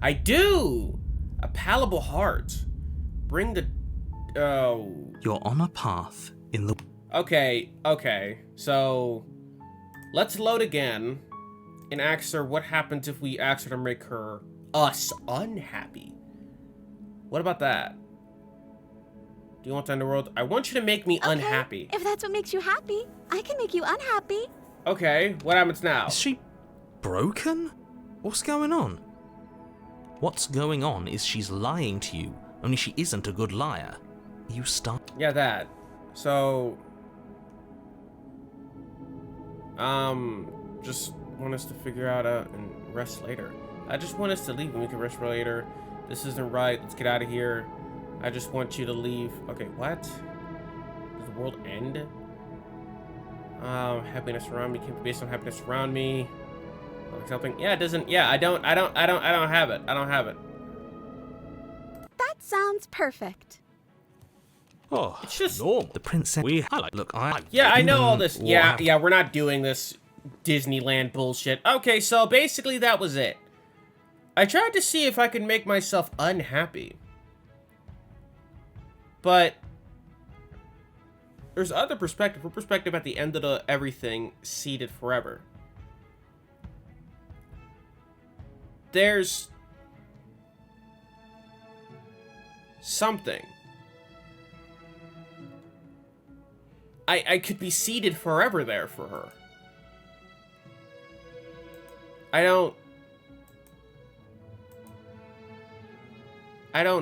I do! A palatable heart. Bring the... Oh... You're on a path in the... Okay. So... Let's load again. And ask her what happens if we ask her to make us unhappy. What about that? Do you want the underworld? I want you to make me unhappy. If that's what makes you happy, I can make you unhappy. Okay, what happens now? Is she broken? What's going on? What's going on is she's lying to you, only she isn't a good liar. You start... Yeah, that. So... Just want us to figure out and rest later. I just want us to leave and we can rest later. This isn't right. Let's get out of here. I just want you to leave. Okay, what? Does the world end? Happiness around me can't be based on happiness around me. Like something. Yeah, it doesn't. Yeah, I don't have it. I don't have it. That sounds perfect. Oh, It's just normal. The princess... Look, Yeah, I know all this. Yeah, we're not doing this Disneyland bullshit. Okay, so basically that was it. I tried to see if I could make myself unhappy. But there's other perspective. Her perspective at the end of everything seated forever. There's something. I could be seated forever there for her. I don't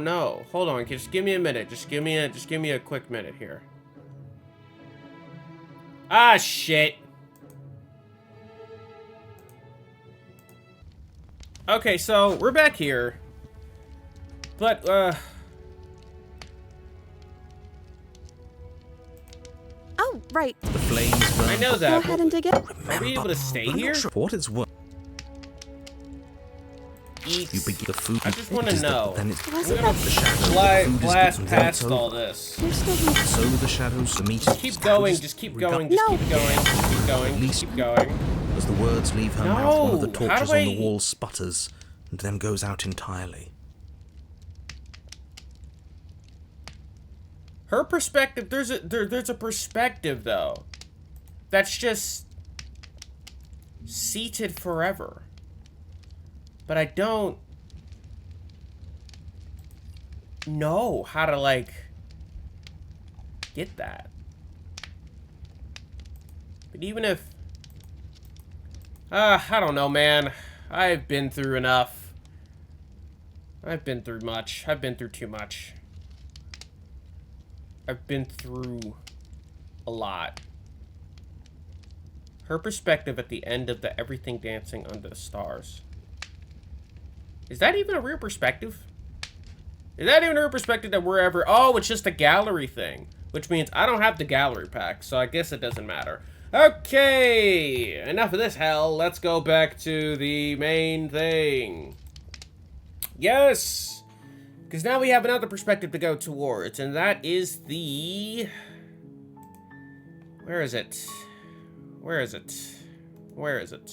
know. Hold on, just give me a minute. Just give me a quick minute here. Ah, shit. Okay, so we're back here. But Oh, right. The flames burn. I know Go that. ahead and dig it. Are we able to stay here? Sure what it's worth. Eat. You begin the food. I just want to know. Then it's Wasn't We're that the shadow. blast Food is past good, all this. You're still here? So the shadows, the meat. Keep going, just keep going, just No. keep going, just keep going, just keep going. As the words leave her mouth, one of the No, how torches do on the I- wall sputters and then goes out entirely. Her perspective, there's a perspective though. That's just seated forever. But I don't know how to like get that. But even if I don't know, man. I've been through enough. I've been through much. I've been through too much. I've been through a lot. Her perspective at the end of the everything dancing under the stars. Is that even a real perspective? Is that even a real perspective that we're ever... Oh, it's just a gallery thing. Which means I don't have the gallery pack, so I guess it doesn't matter. Okay, enough of this hell. Let's go back to the main thing. Yes! Because now we have another perspective to go towards, and that is the... Where is it? Where is it? Where is it?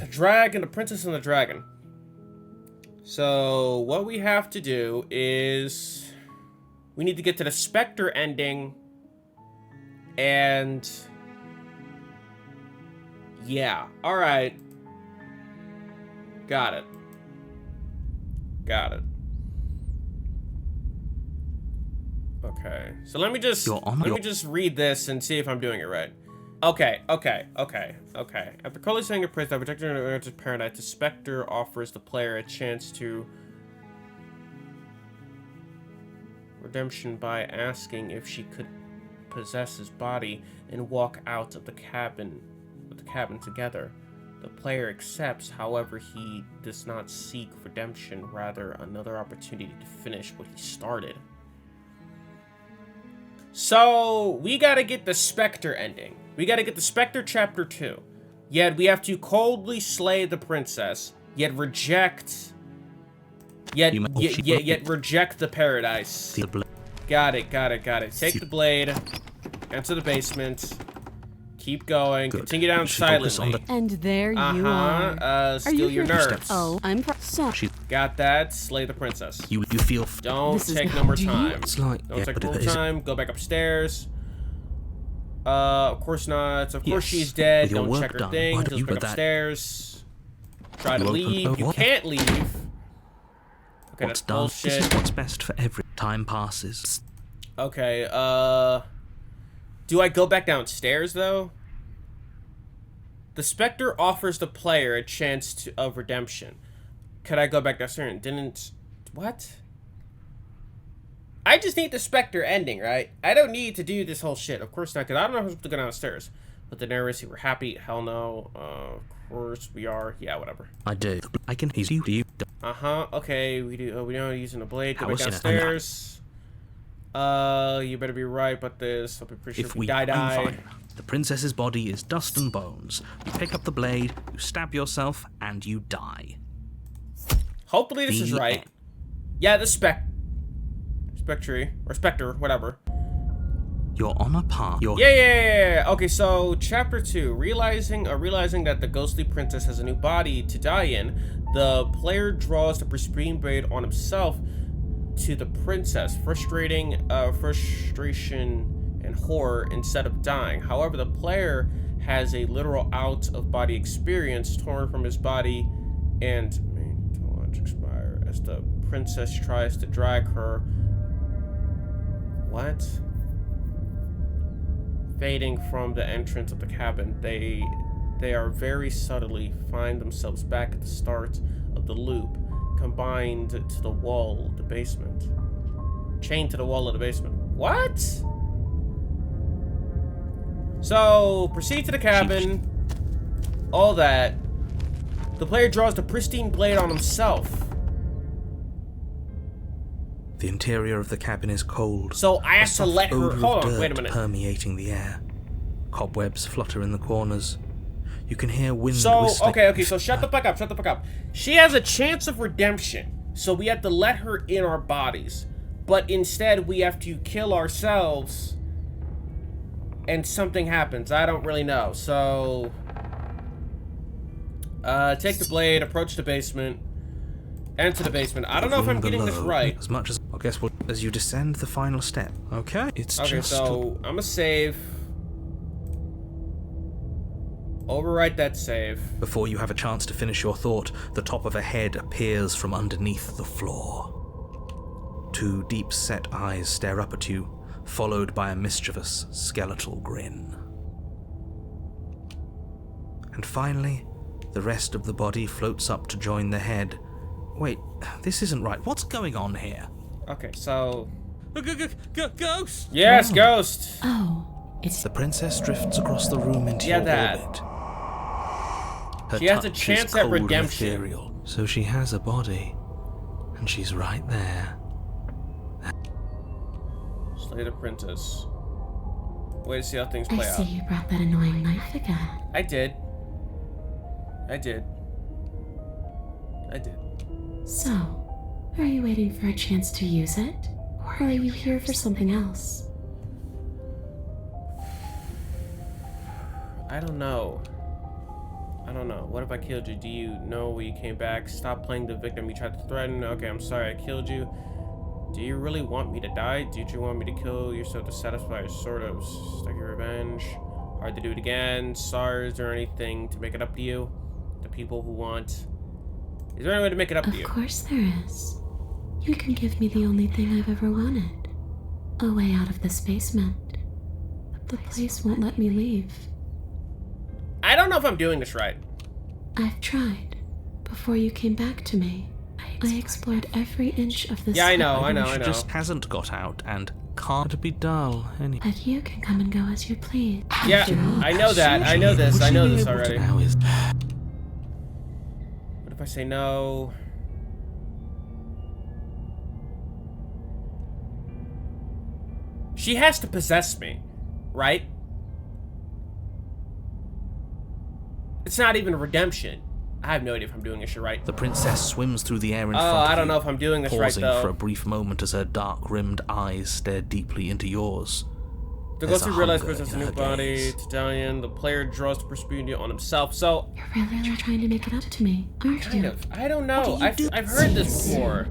The dragon, the princess and the dragon. So, what we have to do is... We need to get to the Spectre ending. And... Yeah, alright. Got it. Got it. Okay, so let me just read this and see if I'm doing it right. Okay. After Carly saying a prayer that protected her to paradise, the Spectre offers the player a chance to redemption by asking if she could possess his body and walk out of the cabin together. The player accepts, however, he does not seek redemption, rather another opportunity to finish what he started. So, we gotta get the Spectre ending. We gotta get the Spectre Chapter 2. Yet, we have to coldly slay the princess, yet reject... Yet reject the paradise. Got it. Take the blade, enter the basement, keep going, continue down silently. And there you are. Steal your nerves. Oh, I'm Got that, slay the princess. You feel... Don't take no more time. It's like... Don't take no more time, go back upstairs. Of course not. Of course she's dead. Don't check her things. Just back upstairs. Try to leave. You can't leave. Okay, that's bullshit. This is what's best for every time passes. Okay, do I go back downstairs, though? The Spectre offers the player a chance of redemption. Could I go back downstairs and didn't... What? I just need the Spectre ending, right? I don't need to do this whole shit. Of course not, because I don't know who's to go downstairs. But the narrators, we're happy. Hell no. Of course we are. Yeah, whatever. I do. I can hear you. Okay, we do. We know using a blade. Go back downstairs. You better be right about this. I'll be pretty sure if we die. The princess's body is dust and bones. You pick up the blade, you stab yourself, and you die. Hopefully this is right. Yeah, the Spectre, whatever. You're on a path. Yeah. Okay, so chapter 2, realizing that the ghostly princess has a new body to die in, the player draws the Pristine blade on himself to the princess, frustration and horror instead of dying. However, the player has a literal out-of-body experience torn from his body and expire as the princess tries to drag her. What? Fading from the entrance of the cabin, they are very subtly find themselves back at the start of the loop, combined to the wall of the basement. Chained to the wall of the basement. What? So, proceed to the cabin. All that. The player draws the Pristine blade on himself. The interior of the cabin is cold. So I have to let her... Hold on, wait a minute. Permeating the air. Cobwebs flutter in the corners. You can hear wind whistling. Okay, so shut the fuck up. She has a chance of redemption, so we have to let her in our bodies. But instead, we have to kill ourselves, and something happens. I don't really know, so... take the blade, approach the basement, enter the basement. I don't know if I'm getting this right. As much as... I guess as you descend the final step. Okay, so I'm gonna save... Overwrite that save. Before you have a chance to finish your thought, the top of a head appears from underneath the floor. Two deep-set eyes stare up at you, followed by a mischievous, skeletal grin. And finally, the rest of the body floats up to join the head. Wait, this isn't right. What's going on here? Okay, so... Ghost! Yes, ghost! Oh, it's... The princess drifts across the room into your orbit. She has a chance at redemption. Ethereal, so she has a body, and she's right there. Slay the princess. Wait to see how things play out. I see you brought that annoying knife again. I did. So, are you waiting for a chance to use it? Or are you here for something else? I don't know. What if I killed you? Do you know where you came back? Stop playing the victim you tried to threaten. Okay, I'm sorry I killed you. Do you really want me to die? Did you want me to kill yourself to satisfy sort of stuck your revenge? Hard to do it again. Sorry, is there anything to make it up to you? The people who want... Is there any way to make it up to you? Of course there is. You can give me the only thing I've ever wanted. A way out of this basement. The place won't let me leave. I don't know if I'm doing this right. I've tried. Before you came back to me, I explored every inch of this. Yeah, I know. She just hasn't got out and can't be dull anyway. But you can come and go as you please. Yeah, I know that. I know this. I know this already. What if I say no? She has to possess me, right? It's not even a redemption. I have no idea if I'm doing this shit right. The princess swims through the air in front of you. I don't know if I'm doing this right, though. Pausing for a brief moment as her dark-rimmed eyes stare deeply into yours. The ghost who realized possesses a new body, Italian. The player draws the Pristine on himself. So you're really trying to make it up to me, aren't you? Kind of. I don't know. I've heard this before.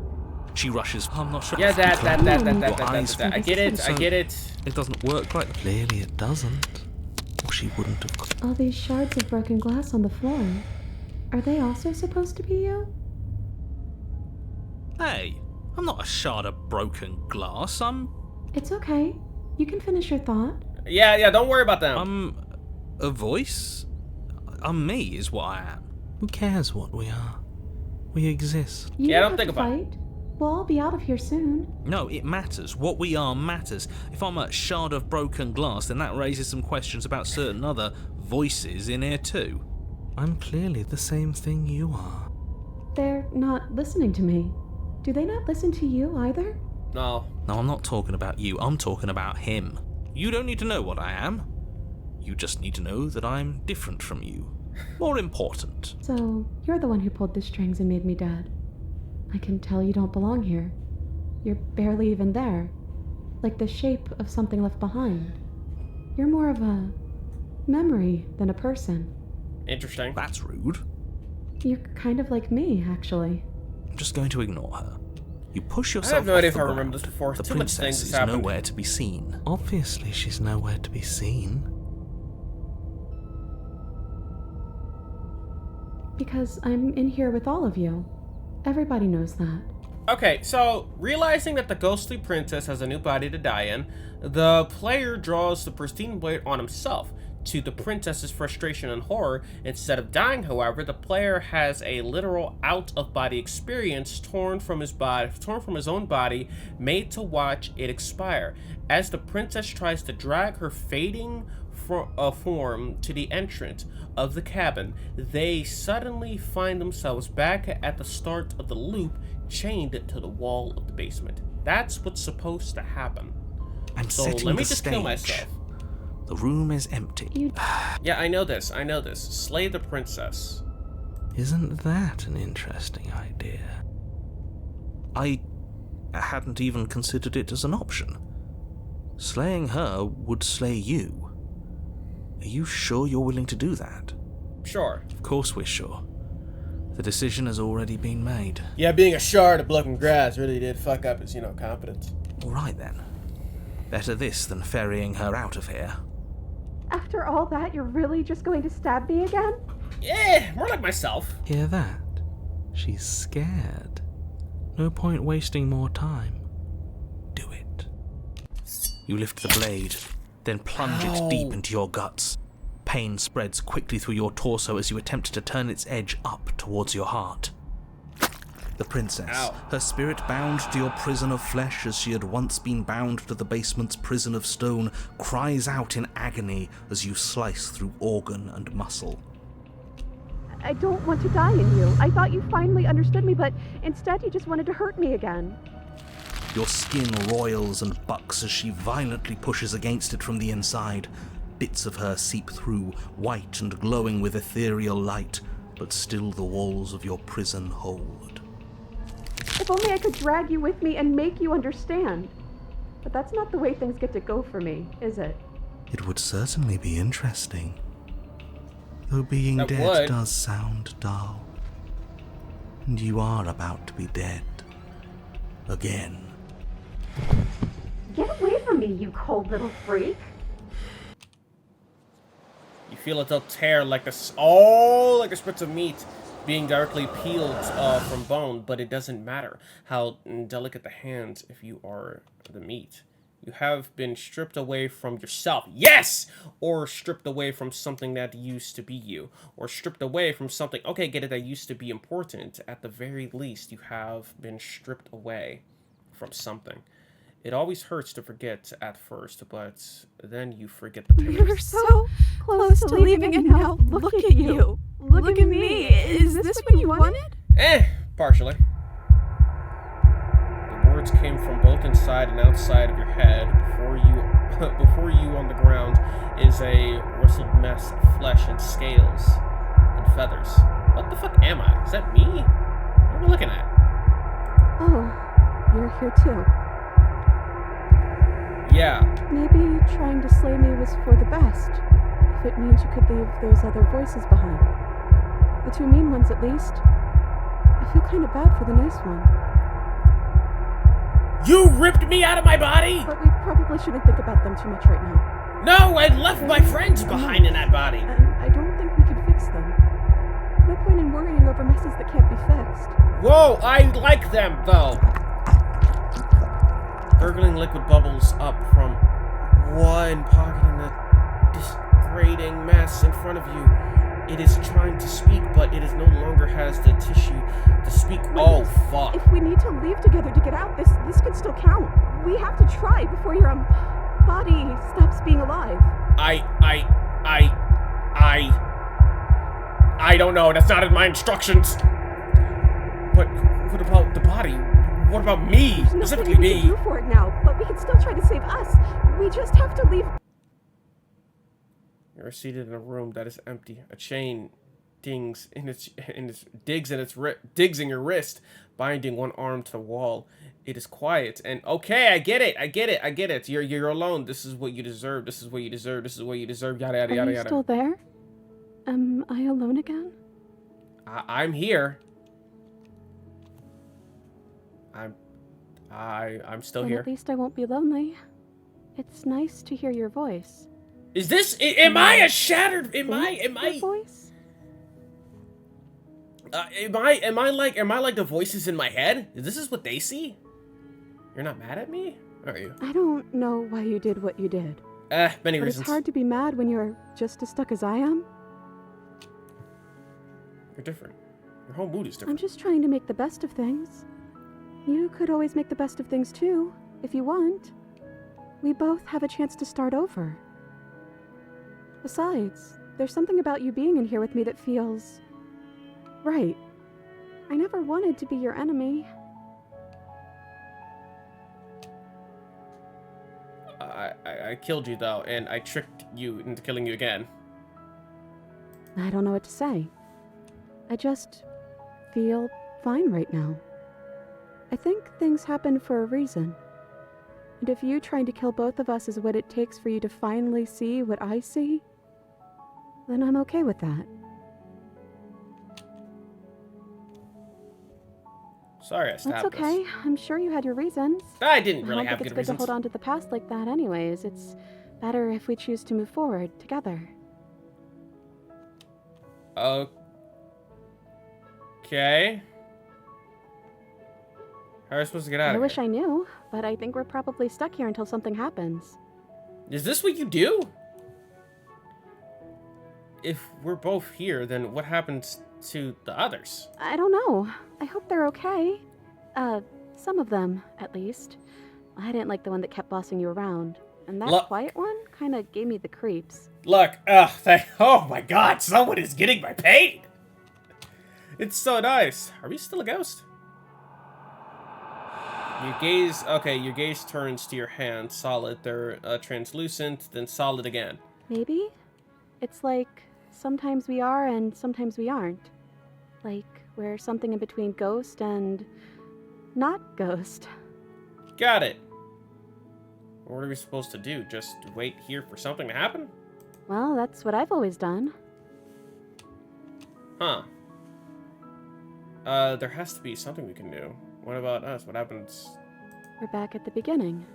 She rushes. I'm not sure. Yeah, that. I get it. I get it. It doesn't work like. Clearly, it doesn't. Or she wouldn't have. All these shards of broken glass on the floor. Are they also supposed to be you? Hey, I'm not a shard of broken glass. It's okay. You can finish your thought. Yeah, don't worry about them. I'm a voice. I'm me is what I am. Who cares what we are? We exist. You don't think about it. We'll all be out of here soon. No, it matters. What we are matters. If I'm a shard of broken glass, then that raises some questions about certain other voices in here too. I'm clearly the same thing you are. They're not listening to me. Do they not listen to you either? No. No, I'm not talking about you. I'm talking about him. You don't need to know what I am. You just need to know that I'm different from you. More important. So, you're the one who pulled the strings and made me dead. I can tell you don't belong here. You're barely even there. Like the shape of something left behind. You're more of a memory than a person. Interesting. That's rude. You're kind of like me, actually. I'm just going to ignore her. You push yourself. I have no off idea if the I remember ground. this before. The Too much princess things is happened. nowhere to be seen. Obviously, she's nowhere to be seen. Because I'm in here with all of you. Everybody knows that. Okay, so realizing that the ghostly princess has a new body to die in, the player draws the pristine blade on himself. To the princess's frustration and horror, instead of dying, however, the player has a literal out-of-body experience torn from his own body, made to watch it expire. As the princess tries to drag her fading form to the entrance of the cabin, they suddenly find themselves back at the start of the loop, chained to the wall of the basement. That's what's supposed to happen. I'm So setting let me the just stage. kill myself. The room is empty. Yeah, I know this. Slay the princess. Isn't that an interesting idea? I hadn't even considered it as an option. Slaying her would slay you. Are you sure you're willing to do that? Sure. Of course we're sure. The decision has already been made. Yeah, being a shard of broken grass really did fuck up his, confidence. All right then. Better this than ferrying her out of here. After all that, you're really just going to stab me again? Yeah, more like myself. Hear that? She's scared. No point wasting more time. Do it. You lift the blade, then plunge it deep into your guts. Pain spreads quickly through your torso as you attempt to turn its edge up towards your heart. The princess, her spirit bound to your prison of flesh as she had once been bound to the basement's prison of stone, cries out in agony as you slice through organ and muscle. I don't want to die in you. I thought you finally understood me, but instead you just wanted to hurt me again. Your skin roils and bucks as she violently pushes against it from the inside. Bits of her seep through, white and glowing with ethereal light, but still the walls of your prison hold. If only I could drag you with me and make you understand. But that's not the way things get to go for me, is it? It would certainly be interesting. Though being That dead would. does sound dull. And you are about to be dead. Again. Get away from me, you cold little freak. You feel it, they'll tear like a spit of meat being directly peeled from bone, but it doesn't matter how delicate the hands if you are the meat. You have been stripped away from yourself. Yes! Or stripped away from something that used to be you. Or stripped away from something, okay, get it, that used to be important. At the very least, you have been stripped away from something. It always hurts to forget at first, but then you forget the pain. We were so close to leaving and now look at you. Look at me. Is this what you wanted? Partially. The words came from both inside and outside of your head. Before you on the ground is a rustled mess of flesh and scales and feathers. What the fuck am I? Is that me? What am I looking at? Oh, you're here too. Yeah. Maybe trying to slay me was for the best, if it means you could leave those other voices behind. The two mean ones, at least. I feel kind of bad for the nice one. You ripped me out of my body? But we probably shouldn't think about them too much right now. No, I left my friends behind in that body. And I don't think we can fix them. No point in worrying over messes that can't be fixed. Whoa, I like them, though. Gurgling liquid bubbles up from one pocket in the degrading mess in front of you. It is trying to speak, but it is no longer has the tissue to speak. Wait, oh, fuck. If we need to leave together to get out, this could still count. We have to try before your body stops being alive. I don't know. That's not in my instructions. But what about the body? What about me? There's Specifically nothing we me. can do for it now, but we can still try to save us. We just have to leave. You're seated in a room that is empty. A chain digs in your wrist, binding one arm to the wall. It is quiet and okay. I get it. You're alone. This is what you deserve. This is what you deserve. This is what you deserve. Yada yada yada Are you yada. still there? Am I alone again? I'm here. I'm still Then here. at least I won't be lonely. It's nice to hear your voice. Is this? Am I a shattered? Am I? Your voice? Am I like the voices in my head? This is what they see? You're not mad at me? Are you? I don't know why you did what you did. Many But reasons. it's hard to be mad when you're just as stuck as I am. You're different. Your whole mood is I'm different. just trying to make the best of things. You could always make the best of things too, if you want. We both have a chance to start over. Besides, there's something about you being in here with me that feels right. I never wanted to be your enemy. I killed you though, and I tricked you into killing you again. I don't know what to say. I just feel fine right now. I think things happen for a reason. And if you trying to kill both of us is what it takes for you to finally see what I see, then I'm okay with that. Sorry I stabbed That's okay. us. I'm sure you had your reasons. I didn't really I have don't good think it's good to reasons. hold on to the past like that anyways. It's better if we choose to move forward together. Okay. How are we supposed to get out I of wish here? I knew, but I think we're probably stuck here until something happens. Is this what you do? If we're both here, then what happens to the others? I don't know. I hope they're okay. Some of them, at least. I didn't like the one that kept bossing you around. And that Look. quiet one kinda gave me the creeps. Look, oh my god, someone is getting my pain! It's so nice. Are we still a ghost? Your gaze turns to your hands, solid. They're translucent, then solid again. Maybe? It's like sometimes we are and sometimes we aren't. Like we're something in between ghost and not ghost. Got it. What are we supposed to do? Just wait here for something to happen? Well, that's what I've always done. Huh. There has to be something we can do. What about us? What happens? We're back at the beginning.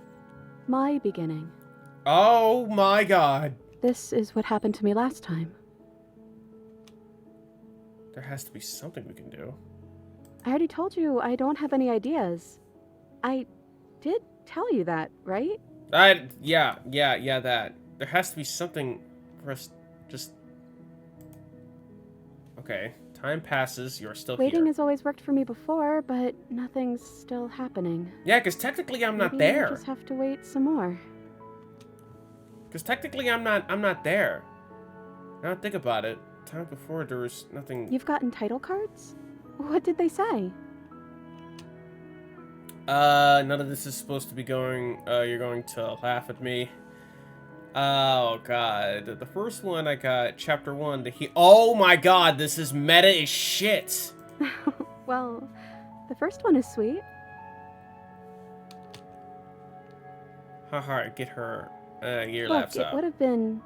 My beginning. Oh my god. This is what happened to me last time. There has to be something we can do. I already told you I don't have any ideas. I did tell you that, right? Yeah, that. There has to be something for us. Just. Okay. Time passes. You're still Waiting here. has always worked for me before, but nothing's still happening. Yeah, because technically I'm not Maybe there. I just have to wait some more. Because technically I'm not there. Now think about it. Time before there was nothing. You've gotten title cards? What did they say? None of this is supposed to be going. You're going to laugh at me. Oh god, the first one I got, chapter 1. Oh my god, this is meta as shit. Well, the first one is sweet. Haha, get her. Your Look, laughs it up. would have been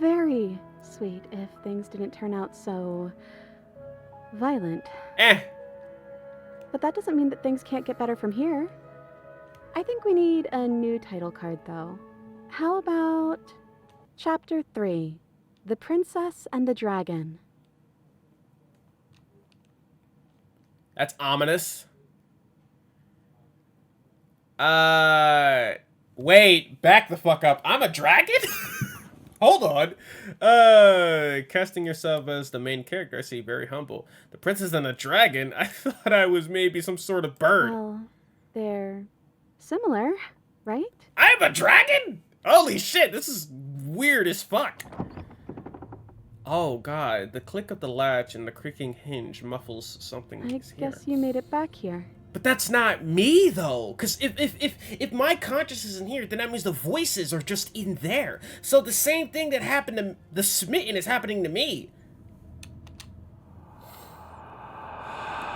very sweet if things didn't turn out so violent. But that doesn't mean that things can't get better from here. I think we need a new title card, though. How about Chapter 3, The Princess and the Dragon? That's ominous. Wait, back the fuck up. I'm a dragon? Hold on. Casting yourself as the main character, I see, very humble. The princess and the dragon? I thought I was maybe some sort of bird. Well, they're similar, right? I'm a dragon? Holy shit, this is weird as fuck. Oh god, the click of the latch and the creaking hinge muffles something I here. guess you made it back here. But that's not me, though. Because if my consciousness isn't here, then that means the voices are just in there. So the same thing that happened to the smitten is happening to me.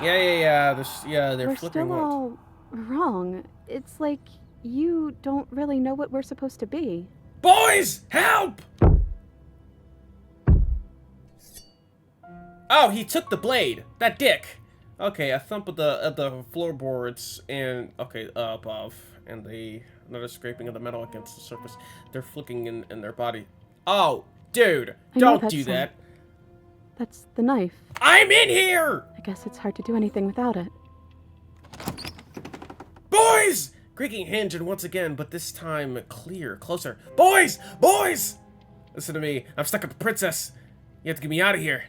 Yeah. They're We're flipping still out. all wrong. It's like you don't really know what we're supposed to be. Boys, help! Oh, he took the blade. That dick. Okay, a thump of the floorboards and above, and another scraping of the metal against the surface. They're flicking in their body. Oh, dude, don't do that. That's the knife. I'm in here! I guess it's hard to do anything without it. Boys! Creaking hinge, and once again, but this time clear, closer. Boys! Boys! Listen to me. I'm stuck with the princess. You have to get me out of here.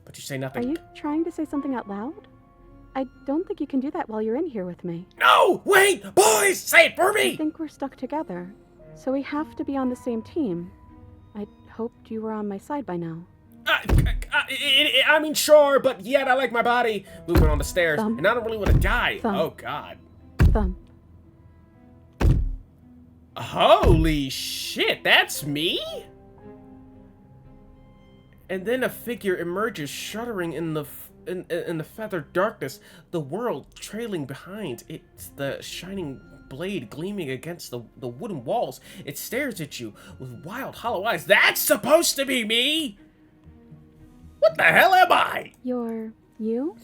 But you say nothing. Are you trying to say something out loud? I don't think you can do that while you're in here with me. No! Wait! Boys! Say it for I me! think we're stuck together, so we have to be on the same team. I hoped you were on my side by now. I mean, sure, but yet I like my body moving on the stairs, Thump. and I don't really want to die. Thump. Oh, God. Thump. Holy shit, that's me? And then a figure emerges, shuddering in the feathered darkness, the world trailing behind. It's the shining blade gleaming against the wooden walls. It stares at you with wild, hollow eyes. That's supposed to be me! What the hell am I? You're you?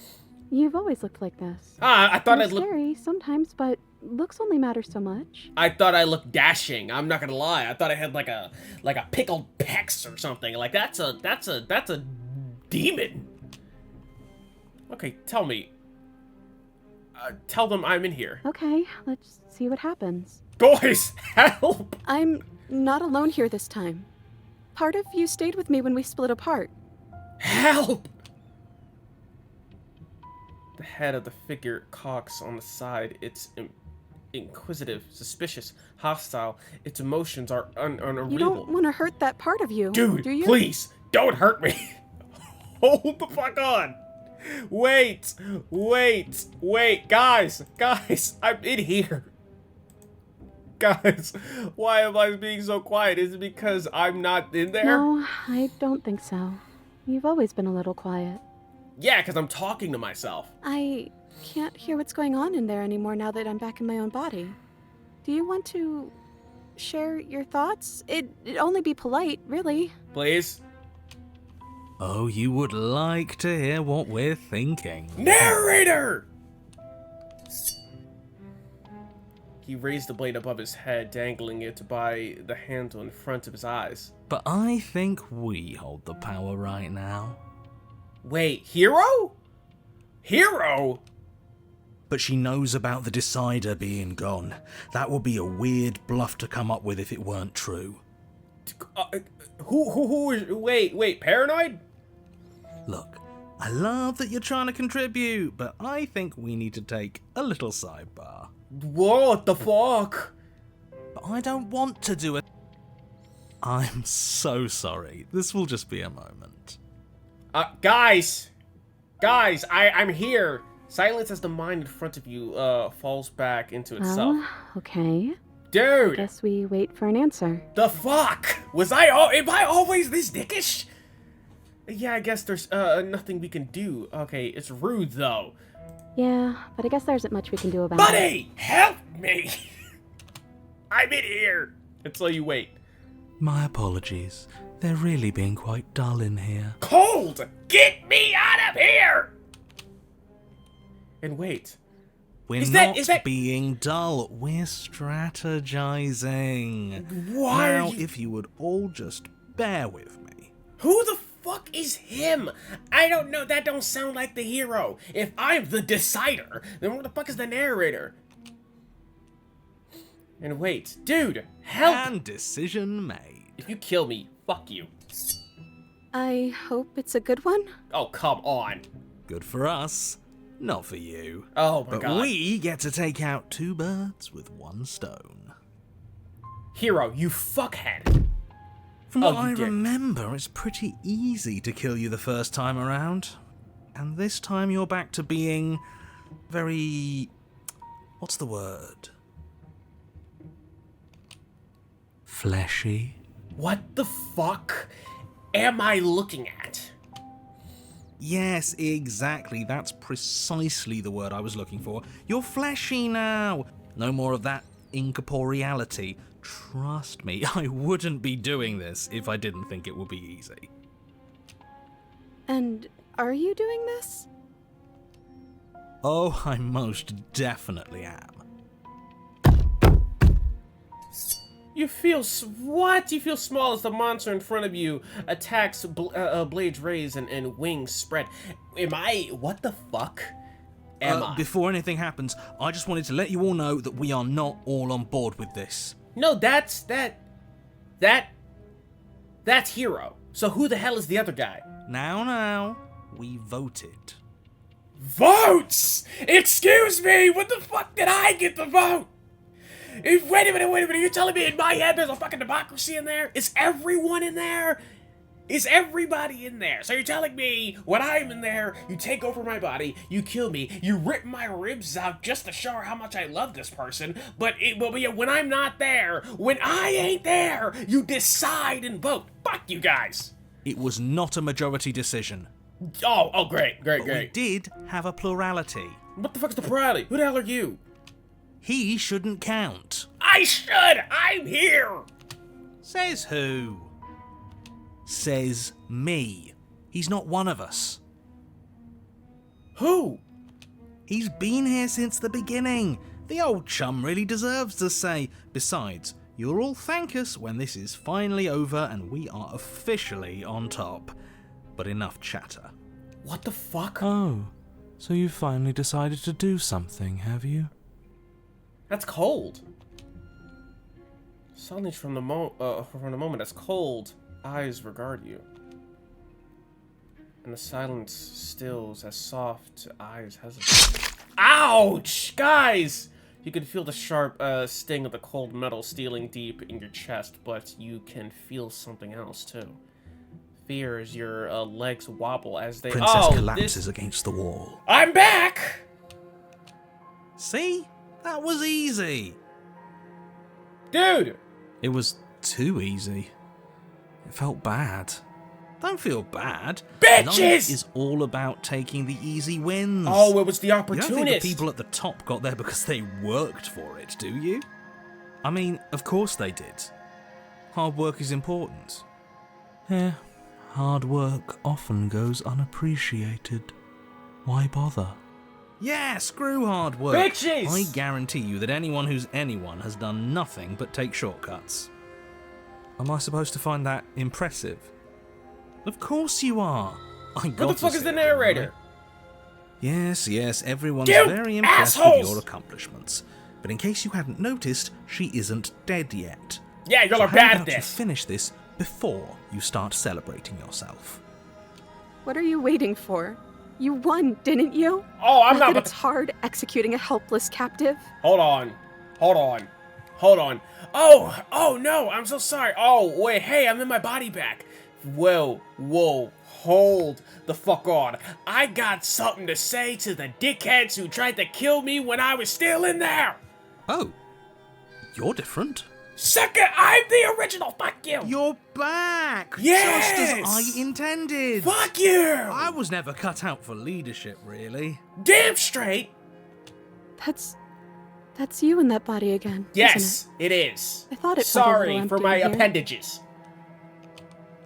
You've always looked like this. I thought You're I'd look... scary sometimes, but looks only matter so much. I thought I looked dashing. I'm not gonna lie. I thought I had like a pickled pecs or something. Like that's a demon. Okay, tell me. Tell them I'm in here. Okay, let's see what happens. Boys, help! I'm not alone here this time. Part of you stayed with me when we split apart. Help! The head of the figure cocks on the side. It's inquisitive, suspicious, hostile. Its emotions are unreadable. You don't want to hurt that part of you, Dude, do you? please, don't hurt me. Hold the fuck on. Wait, guys, I'm in here. Guys, why am I being so quiet? Is it because I'm not in there? No, I don't think so. You've always been a little quiet. Yeah, because I'm talking to myself. I can't hear what's going on in there anymore now that I'm back in my own body. Do you want to share your thoughts? It'd only be polite, really. Please? Oh, you would like to hear what we're thinking. Narrator! He raised the blade above his head, dangling it by the handle in front of his eyes. But I think we hold the power right now. Wait, hero? Hero? but she knows about the Decider being gone. That would be a weird bluff to come up with if it weren't true. Who is... Wait, paranoid? Look, I love that you're trying to contribute, but I think we need to take a little sidebar. What the fuck? But I don't want to do it. I'm so sorry. This will just be a moment. Guys, I'm here. Silence as the mind in front of you falls back into itself. Well, okay. Dude, Guess we wait for an answer. the fuck? Am I always this dickish? Yeah, I guess there's nothing we can do. Okay, it's rude though. Yeah, but I guess there isn't much we can do about it. Buddy, help me! I'm in here until you wait. My apologies. They're really being quite dull in here. Cold! Get me out of here! And wait. We're Is not that- being dull. We're strategizing. Why are Now, you- if you would all just bear with me. Who the fuck is him? I don't know. That don't sound like the hero. If I'm the decider, then what the fuck is the narrator? And wait, dude, help! And decision made. If you kill me, fuck you. I hope it's a good one. Oh, come on. Good for us, not for you. Oh my But god. we get to take out 2 birds with 1 stone. Hero, you fuckhead. From Oh, what you I dick. remember, it's pretty easy to kill you the first time around. And this time you're back to being very... what's the word? Fleshy? What the fuck am I looking at? Yes, exactly. That's precisely the word I was looking for. You're fleshy now. No more of that incorporeality. Trust me, I wouldn't be doing this if I didn't think it would be easy. And are you doing this? Oh, I most definitely am. You feel what? You feel small as the monster in front of you attacks blades raised and wings spread. Am I? What the fuck? Am I? Before anything happens, I just wanted to let you all know that we are not all on board with this. No, that's Hero. So who the hell is the other guy? Now, we voted. Votes? Excuse me. What the fuck did I get to vote? Wait a minute. You're telling me in my head there's a fucking democracy in there? Is everyone in there? Is everybody in there? So you're telling me when I'm in there, you take over my body, you kill me, you rip my ribs out just to show her how much I love this person, but when I'm not there, when I ain't there, you decide and vote. Fuck you guys. It was not a majority decision. Oh, great. But we did have a plurality. What the fuck's the plurality? Who the hell are you? He shouldn't count. I should! I'm here! Says who? Says me. He's not one of us. Who? He's been here since the beginning. The old chum really deserves the say. Besides, you'll all thank us when this is finally over and we are officially on top. But enough chatter. What the fuck? Oh, so you've finally decided to do something, have you? That's cold. Suddenly from the moment as cold eyes regard you. And the silence stills as soft eyes hesitate. Ouch! Guys! You can feel the sharp sting of the cold metal stealing deep in your chest, but you can feel something else too. Fear as your legs wobble as they... Princess oh, collapses against the wall. I'm back! See? That was easy. Dude! It was too easy. It felt bad. Don't feel bad. Bitches! Life is all about taking the easy wins. Oh, it was the You don't think opportunist. the people at the top got there because they worked for it, do you? I mean, of course they did. Hard work is important. Yeah, hard work often goes unappreciated. Why bother? Yeah, screw hard work. Bitches! I guarantee you that anyone who's anyone has done nothing but take shortcuts. Am I supposed to find that impressive? Of course you are. Who the fuck is the narrator? Yes, everyone's You very impressed assholes! with your accomplishments. But in case you hadn't noticed, she isn't dead yet. Yeah, y'all So are how bad at about you this. finish this before you start celebrating yourself? What are you waiting for? You won, didn't you? Oh, I'm not that about it's to... hard executing a helpless captive. Hold on. Oh no, I'm so sorry. Oh, wait, hey, I'm in my body back. Whoa, hold the fuck on. I got something to say to the dickheads who tried to kill me when I was still in there. Oh, you're different. Second, I'm the original, fuck you. You're back! Yes! Just as I intended! Fuck you. I was never cut out for leadership, really. Damn straight. That's you in that body again. Yes, isn't it is. I thought it felt a Sorry little for empty my in here. appendages.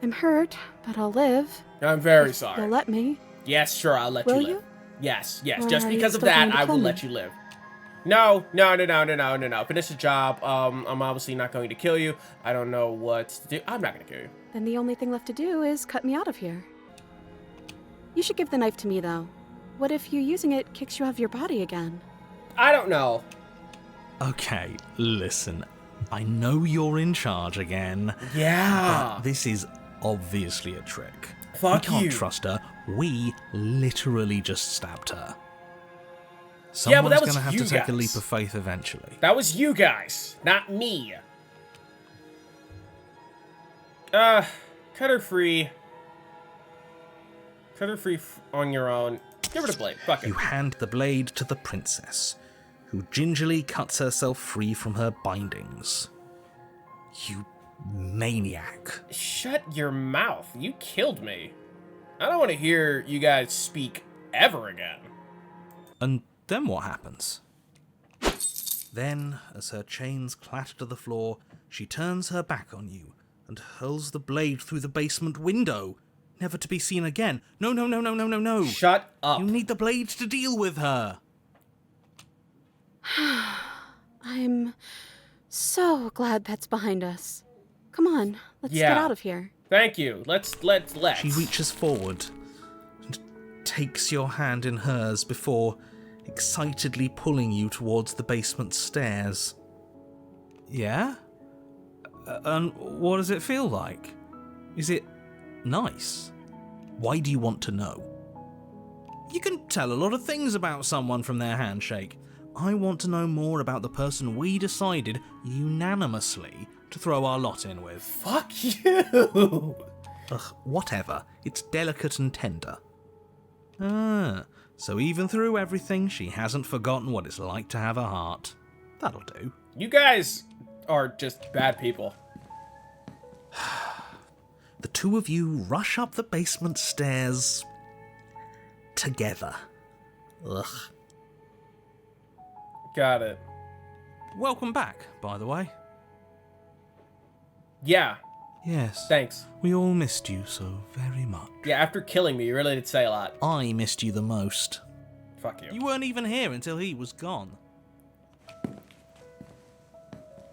I'm hurt, but I'll live. I'm very You'll sorry. let me. Yes, sure, I'll let Will you live. you? Yes. Or Just are you because of still going that, to I kill will me? let you live. No. Finish the job. I'm obviously not going to kill you. I don't know what to do. I'm not going to kill you. Then the only thing left to do is cut me out of here. You should give the knife to me, though. What if you using it kicks you out of your body again? I don't know. Okay, listen. I know you're in charge again. Yeah. But this is obviously a trick. Fuck we can't you. trust her. We literally just stabbed her. Yeah, but Someone's that was gonna have you to take a guys. leap of faith eventually. That was you guys, not me. Cut her free. Cut her free on your own. Give her the blade. Fuck it. You hand the blade to the princess, who gingerly cuts herself free from her bindings. You maniac. Shut your mouth. You killed me. I don't want to hear you guys speak ever again. And then what happens? Then, as her chains clatter to the floor, she turns her back on you and hurls the blade through the basement window, never to be seen again. No. Shut up. You need the blade to deal with her. I'm so glad that's behind us. Come on, let's get out of here. Thank you. Let's. She reaches forward and takes your hand in hers before excitedly pulling you towards the basement stairs. Yeah? And what does it feel like? Is it nice? Why do you want to know? You can tell a lot of things about someone from their handshake. I want to know more about the person we decided unanimously to throw our lot in with. Fuck you. Ugh, whatever. It's delicate and tender. Ah, so even through everything, she hasn't forgotten what it's like to have a heart. That'll do. You guys are just bad people. The two of you rush up the basement stairs together. Ugh. Got it. Welcome back, by the way. Yeah. Yes. Thanks. We all missed you so very much. Yeah, after killing me, you really did say a lot. I missed you the most. Fuck you. You weren't even here until he was gone.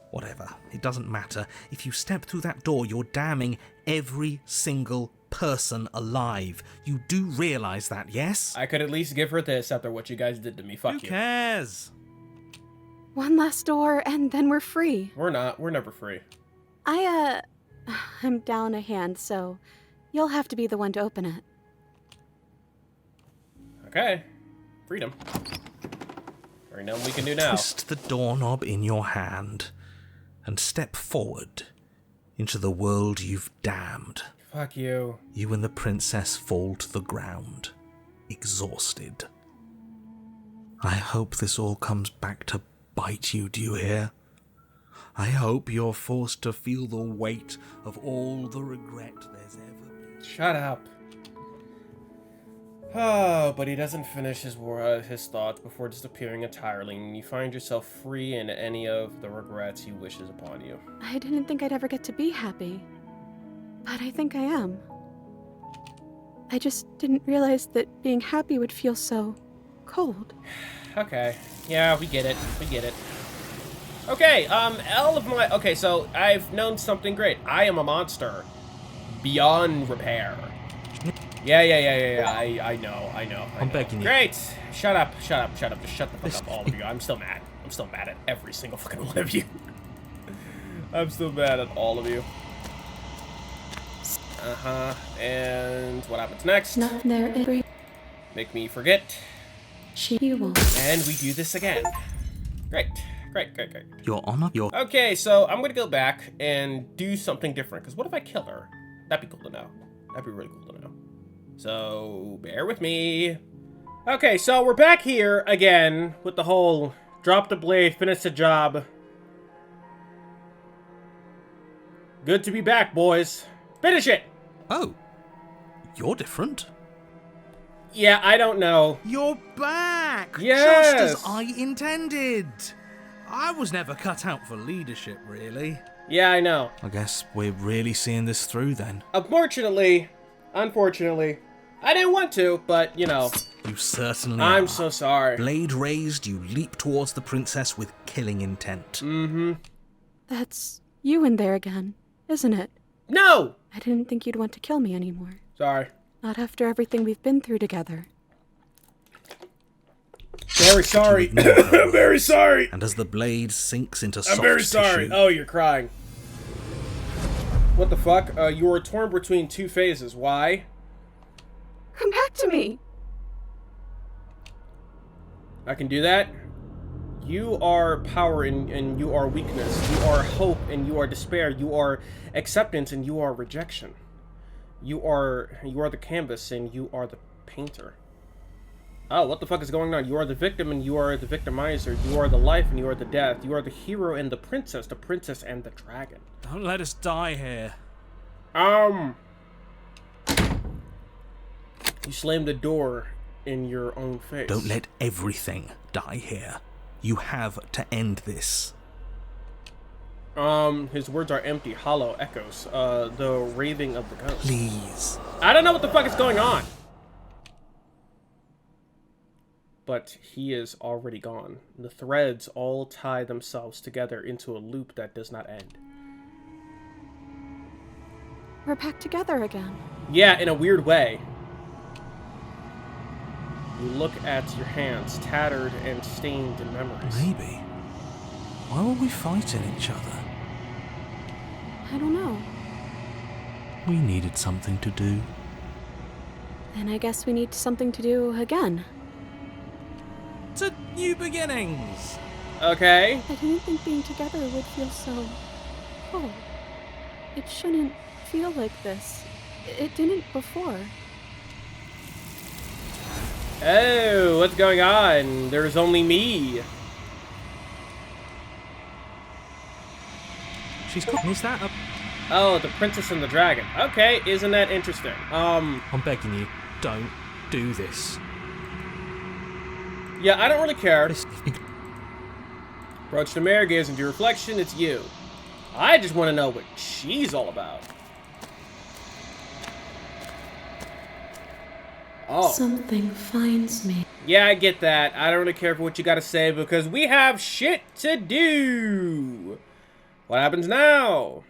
Whatever. It doesn't matter. If you step through that door, you're damning every single person alive. You do realize that, yes? I could at least give her this after what you guys did to me. Fuck Who you. cares? One last door, and then we're free. We're not. We're never free. I'm down a hand, so you'll have to be the one to open it. Okay. Freedom. There ain't nothing we can do now. Twist the doorknob in your hand and step forward into the world you've damned. Fuck you. You and the princess fall to the ground, exhausted. I hope this all comes back to bite you, do you hear? I hope you're forced to feel the weight of all the regret there's ever been. Shut up. Oh, but he doesn't finish his thoughts before disappearing entirely, and you find yourself free in any of the regrets he wishes upon you. I didn't think I'd ever get to be happy, but I think I am. I just didn't realize that being happy would feel so cold. Okay. Yeah, we get it. We get it. Okay, okay, so I've known something great. I am a monster. Beyond repair. Yeah. I know. I'm begging you. Great. Shut up. Just shut the fuck up, all of you. I'm still mad. I'm still mad at every single fucking one of you. I'm still mad at all of you. And what happens next? Not there. Make me forget. You won't. And we do this again. Great. Your Honor, Okay, so I'm gonna go back and do something different. Because what if I kill her? That'd be cool to know. That'd be really cool to know. So, bear with me. Okay, so we're back here again with the whole drop the blade, finish the job. Good to be back, boys. Finish it! Oh, you're different. Yeah, I don't know. You're back! Yes! Just as I intended. I was never cut out for leadership, really. Yeah, I know. I guess we're really seeing this through then. Unfortunately, I didn't want to, but, you know. You certainly are. I'm so sorry. Blade raised, you leap towards the princess with killing intent. Mm-hmm. That's you in there again, isn't it? No! I didn't think you'd want to kill me anymore. Sorry. Not after everything we've been through together. Very sorry. I'm very sorry. And as the blade sinks into soft I'm very sorry. tissue, Oh, you're crying. What the fuck? You were torn between two phases. Why? Come back to me! I can do that. You are power and you are weakness. You are hope and you are despair. You are acceptance and you are rejection. You are the canvas and you are the painter. Oh, what the fuck is going on? You are the victim and you are the victimizer. You are the life and you are the death. You are the hero and the princess and the dragon. Don't let us die here. You slammed the door in your own face. Don't let everything die here. You have to end this. His words are empty, hollow echoes. The raving of the ghost. Please. I don't know what the fuck is going on. But he is already gone. The threads all tie themselves together into a loop that does not end. We're back together again. Yeah, in a weird way. You look at your hands, tattered and stained in memories. Maybe. Why were we fighting each other? I don't know. We needed something to do. Then I guess we need something to do again. To new beginnings. Okay. I didn't think being together would feel so cold. It shouldn't feel like this. It didn't before. Oh, what's going on? There's only me. She's got. Is that a... Oh, the princess and the dragon. Okay, isn't that interesting? I'm begging you, don't do this. Yeah, I don't really care. Approach the mirror, gaze into your reflection, it's you. I just want to know what she's all about. Oh. Something finds me. Yeah, I get that. I don't really care for what you gotta say because we have shit to do. What happens now?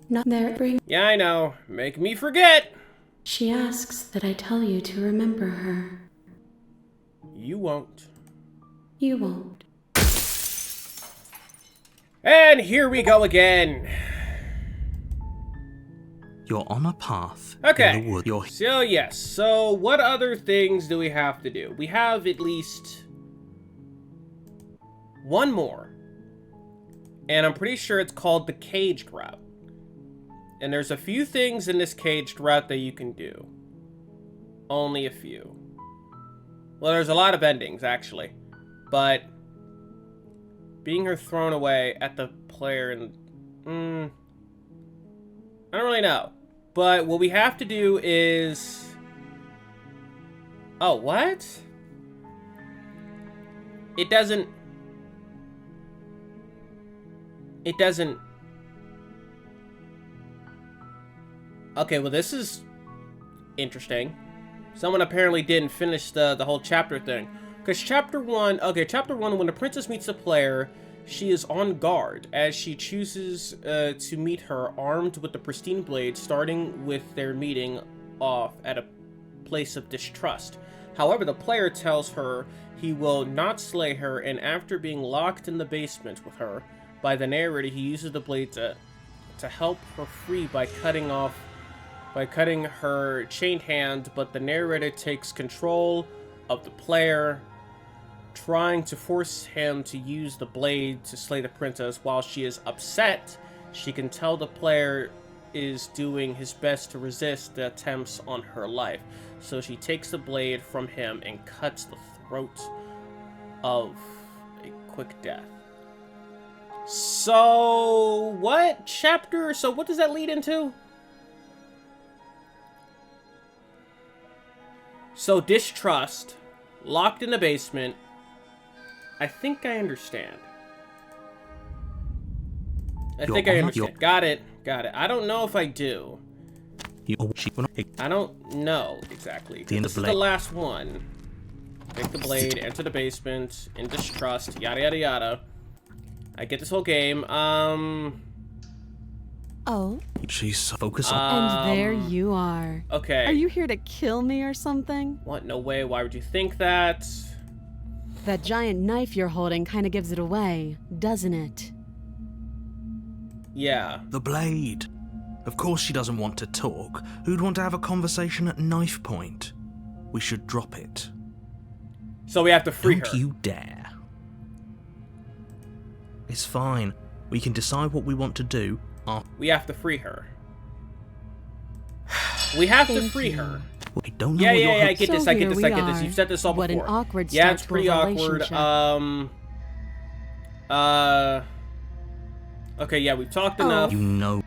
Not there. Yeah, I know. Make me forget. She asks that I tell you to remember her. You won't. You won't. And here we go again. You're on a path Okay. in the wood. You're... So, yes. So, what other things do we have to do? We have at least one more. And I'm pretty sure it's called the caged route. And there's a few things in this caged route that you can do. Only a few. Well, there's a lot of endings, actually. But being her thrown away at the player and... I don't really know. But what we have to do is... Oh, what? It doesn't... Okay, well this is interesting. Someone apparently didn't finish the whole chapter thing. Because chapter 1, when the princess meets the player, she is on guard as she chooses to meet her armed with the Pristine blade, starting with their meeting off at a place of distrust. However, the player tells her he will not slay her, and after being locked in the basement with her by the narrator, he uses the blade to help her free by cutting her chained hand, but the narrator takes control of the player, trying to force him to use the blade to slay the princess. While she is upset, she can tell the player is doing his best to resist the attempts on her life. So she takes the blade from him and cuts the throat of a quick death. So, what chapter? So, what does that lead into? So, distrust, locked in the basement. I think I understand. I understand. Got it. I don't know if I do. I don't know exactly. This is the last one. Take the blade, enter the basement, in distrust, yada yada yada. I get this whole game. Oh. She's focused on. And there you are. Okay. Are you here to kill me or something? What? No way. Why would you think that? That giant knife you're holding kind of gives it away, doesn't it? Yeah. The blade. Of course she doesn't want to talk. Who'd want to have a conversation at knife point? We should drop it. So we have to free her. Don't you dare. It's fine. We can decide what we want to do. We have to free her. We have to free her. I don't know Yeah, I get this. You've said this all before. What an awkward yeah, start it's to a pretty awkward. relationship. Okay, yeah, we've talked enough. You know.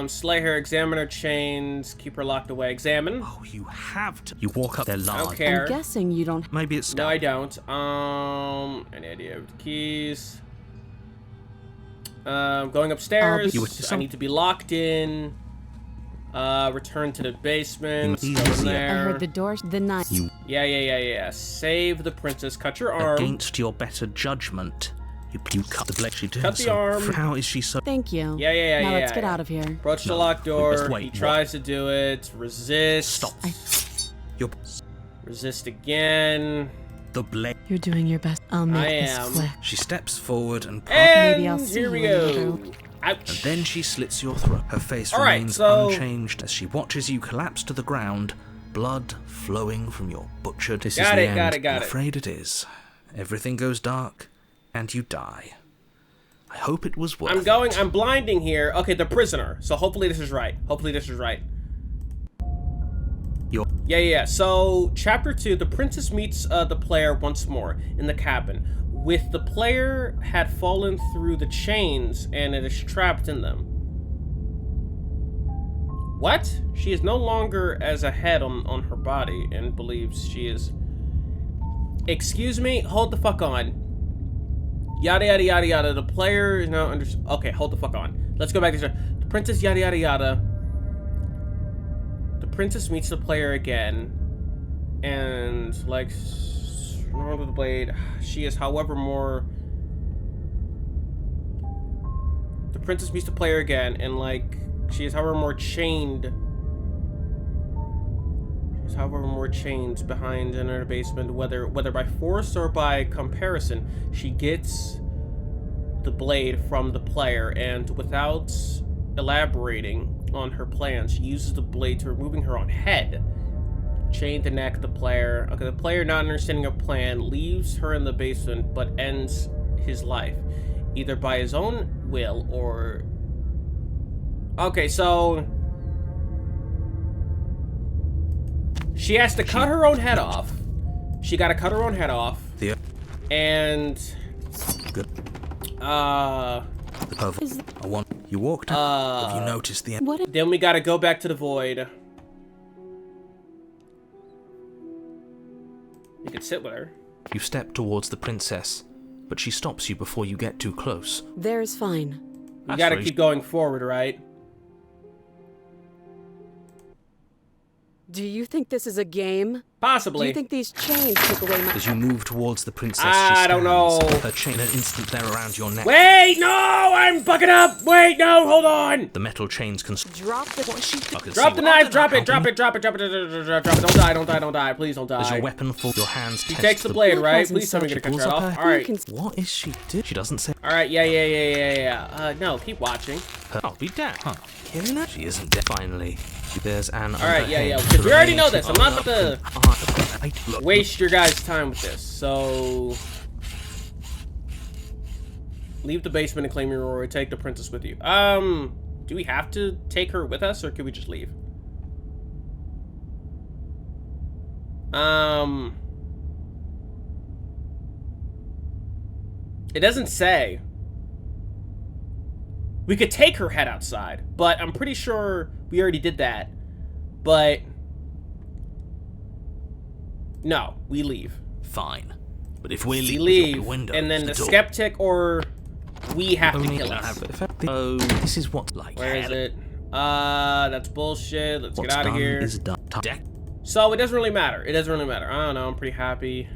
Slay her, examine her chains, keep her locked away. Examine. Oh, you have to. You walk up their I large. don't care. I'm guessing you don't. Maybe it's. No, I don't. Any idea of the keys? Going upstairs. I need to be locked in. Return to the basement. Go in I there. heard the door. The knife. Yeah. Save the princess. Cut your arm. Against your better judgment, you cut the blade. She did. Cut the arm. How is she so? Thank you. Yeah. Now let's get out of here. Approach the No, locked we door. must wait. He tries to do it. Resist. Stop. You're Resist again. the blade. You're doing your best. I'll make I this am. quick. She steps forward and. And Maybe I'll see here we you go. later. Ouch. And then she slits your throat. Her face All right, remains so- unchanged as she watches you collapse to the ground, blood flowing from your butchered. This is Got the it, end. got it. I'm afraid it is. Everything goes dark, and you die. I hope it was worth it. I'm blinding here. Okay, the prisoner. So hopefully this is right. Yeah. So, chapter 2, the princess meets the player once more in the cabin. With the player had fallen through the chains and it is trapped in them. What? She is no longer as a head on her body and believes she is... Excuse me? Hold the fuck on. Yada yada yada yada. The player is now under... Okay, hold the fuck on. Let's go back to the princess yada yada yada. The princess meets the player again. And, like... with the blade. She is, however, more... The princess meets the player again, and, like, she is, however, more chained. She is, however, more chained behind in her basement, whether by force or by comparison. She gets the blade from the player, and without elaborating on her plans, she uses the blade to removing her own head. Chain to neck the player. Okay, the player, not understanding her plan, leaves her in the basement, but ends his life. Either by his own will or... Okay, so... She has to cut her own head off. She gotta cut her own head off. Yeah. And... Good. You walked up. Have you noticed the... What? Then we gotta go back to the void. You could sit with her. You step towards the princess, but she stops you before you get too close. There's fine. You gotta keep going forward, right? Do you think this is a game? Possibly. Do you think these chains took away my... As you move towards the princess, I don't know. Her chain in an instant there around your neck. Wait, no! I'm fucking up! Wait, no, hold on! The metal chains Drop the... What is she doing? Drop the knife, drop it. Don't die. Please don't die. As your weapon falls, your hands She takes the blade, right? Please tell me you're gonna cut her off. Alright. What is she doing? She doesn't say. Alright, yeah. No, keep watching. I'll be damned. Huh. Killing her? She isn't dead. Finally. There's an Alright, yeah. overhead Because we already know to this. I'm not about to Look, waste your guys' time with this. So... leave the basement and claim your reward. Take the princess with you. Do we have to take her with us, or can we just leave? It doesn't say. We could take her head outside, but I'm pretty sure we already did that. But no, we leave. fine. But if we leave, window, and then the skeptic or we have to kill us. Oh, this is what like. Where is it? That's bullshit. Let's get out of here. Is done. So it doesn't really matter. It doesn't really matter. I don't know. I'm pretty happy.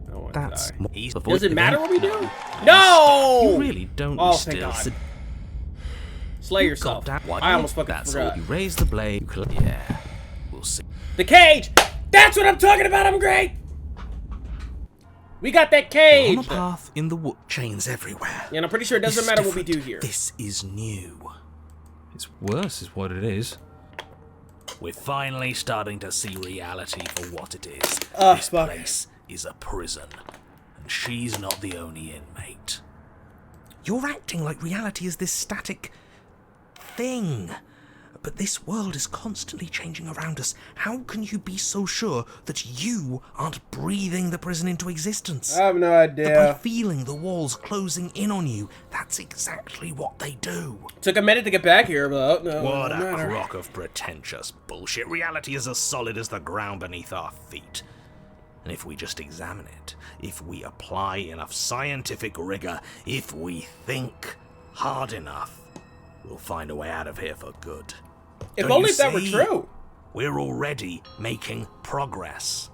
I don't want That's to die. easy. Does it matter what we do? No! You really don't. Oh, thank God. Slay yourself. I almost fucking forgot. You raise the blade. Yeah, we'll see. The cage! That's what I'm talking about! I'm great! We got that cage! On a path in the wood, chains everywhere. Yeah, and I'm pretty sure it doesn't matter what we do here. This is new. It's worse is what it is. We're finally starting to see reality for what it is. This place is a prison, and she's not the only inmate. You're acting like reality is this static thing. But this world is constantly changing around us. How can you be so sure that you aren't breathing the prison into existence? I have no idea. That by feeling the walls closing in on you, that's exactly what they do. Took a minute to get back here, but no. What a crock of pretentious bullshit. Reality is as solid as the ground beneath our feet. And if we just examine it, if we apply enough scientific rigor, if we think hard enough, we'll find a way out of here for good. If only that were true. We're already making progress.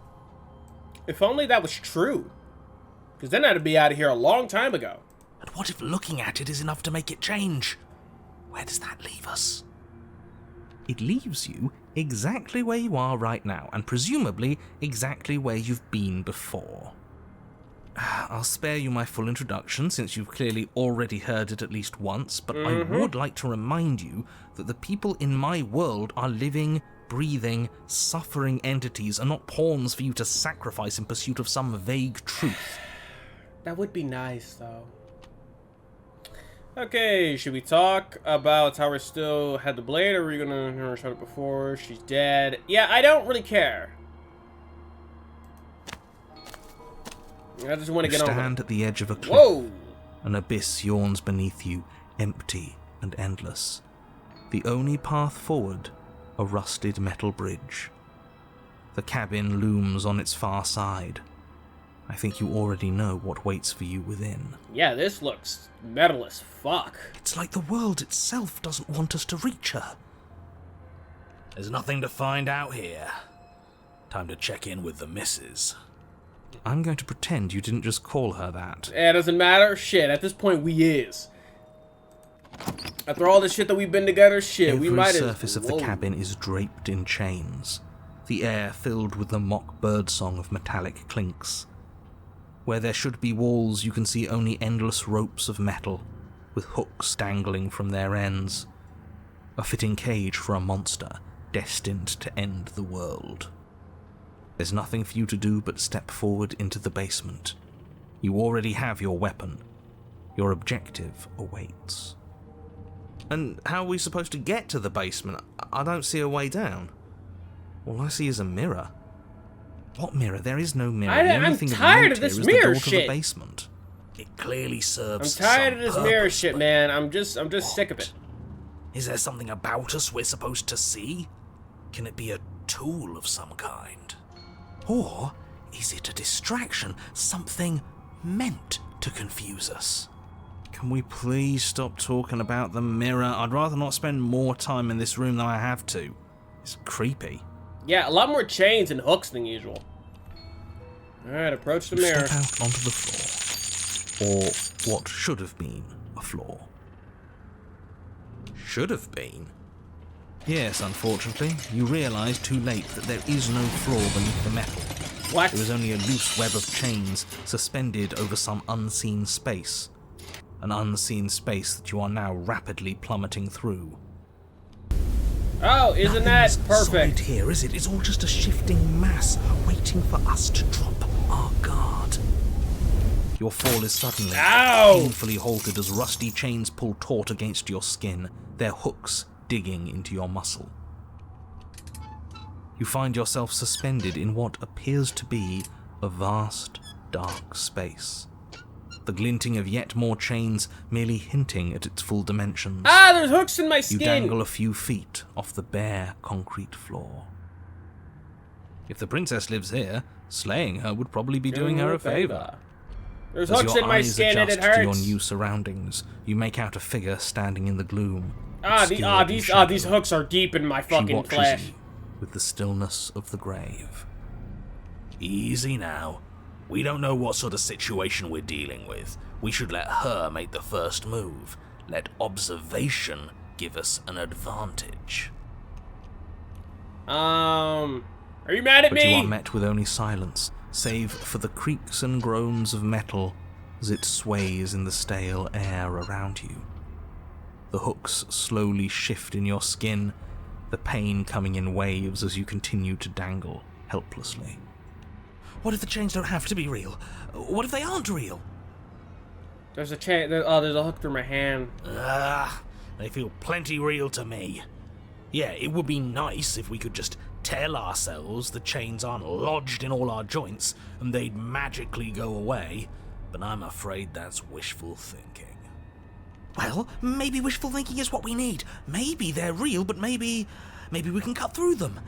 If only that was true. Because then I'd be out of here a long time ago. And what if looking at it is enough to make it change? Where does that leave us? It leaves you exactly where you are right now, and presumably exactly where you've been before. I'll spare you my full introduction, since you've clearly already heard it at least once, but I would like to remind you that the people in my world are living, breathing, suffering entities, and not pawns for you to sacrifice in pursuit of some vague truth. That would be nice, though. Okay, should we talk about how we still had the blade, or are we gonna shut it before? She's dead. Yeah, I don't really care. I just want to get on. Stand at the edge of a cliff. Whoa! An abyss yawns beneath you, empty and endless. The only path forward, a rusted metal bridge. The cabin looms on its far side. I think you already know what waits for you within. Yeah, this looks metal as fuck. It's like the world itself doesn't want us to reach her. There's nothing to find out here. Time to check in with the missus. I'm going to pretend you didn't just call her that. Yeah, it doesn't matter. Shit, at this point, we is. After all the shit that we've been together, shit, we might as... Every surface of the cabin is draped in chains. The air filled with the mock birdsong of metallic clinks. Where there should be walls, you can see only endless ropes of metal, with hooks dangling from their ends. A fitting cage for a monster, destined to end the world. There's nothing for you to do but step forward into the basement. You already have your weapon. Your objective awaits. And how are we supposed to get to the basement? I don't see a way down. All I see is a mirror. What mirror? There is no mirror. I'm tired of this mirror shit. To the basement. It clearly serves. I'm tired of this purpose, mirror shit, man. I'm just sick of it. Is there something about us we're supposed to see? Can it be a tool of some kind? Or is it a distraction? Something meant to confuse us? Can we please stop talking about the mirror? I'd rather not spend more time in this room than I have to. It's creepy. Yeah, a lot more chains and hooks than usual. Alright, approach the You mirror. step out onto the floor. Or what should have been a floor. Should have been? Yes, unfortunately, you realise too late that there is no floor beneath the metal. What? There is only a loose web of chains suspended over some unseen space. An unseen space that you are now rapidly plummeting through. Oh, isn't that Nothing's perfect? solid here, is it? It's all just a shifting mass waiting for us to drop our guard. Your fall is suddenly painfully halted as rusty chains pull taut against your skin, their hooks digging into your muscle. You find yourself suspended in what appears to be a vast, dark space. The glinting of yet more chains merely hinting at its full dimensions. Ah, there's hooks in my You skin! dangle a few feet off the bare concrete floor. If the princess lives here, slaying her would probably be doing her a favour. There's As hooks your in my eyes skin and it adjust to your hurts. new surroundings, you make out a figure standing in the gloom. These hooks are deep in my She fucking watches flesh. you with the stillness of the grave. Easy now. We don't know what sort of situation we're dealing with. We should let her make the first move. Let observation give us an advantage. Are you mad at But you me? are met with only silence, save for the creaks and groans of metal as it sways in the stale air around you. The hooks slowly shift in your skin, the pain coming in waves as you continue to dangle helplessly. What if the chains don't have to be real? What if they aren't real? There's a chain. There's a hook through my hand. They feel plenty real to me. Yeah, it would be nice if we could just tell ourselves the chains aren't lodged in all our joints and they'd magically go away, but I'm afraid that's wishful thinking. Well, maybe wishful thinking is what we need. Maybe they're real, but maybe we can cut through them.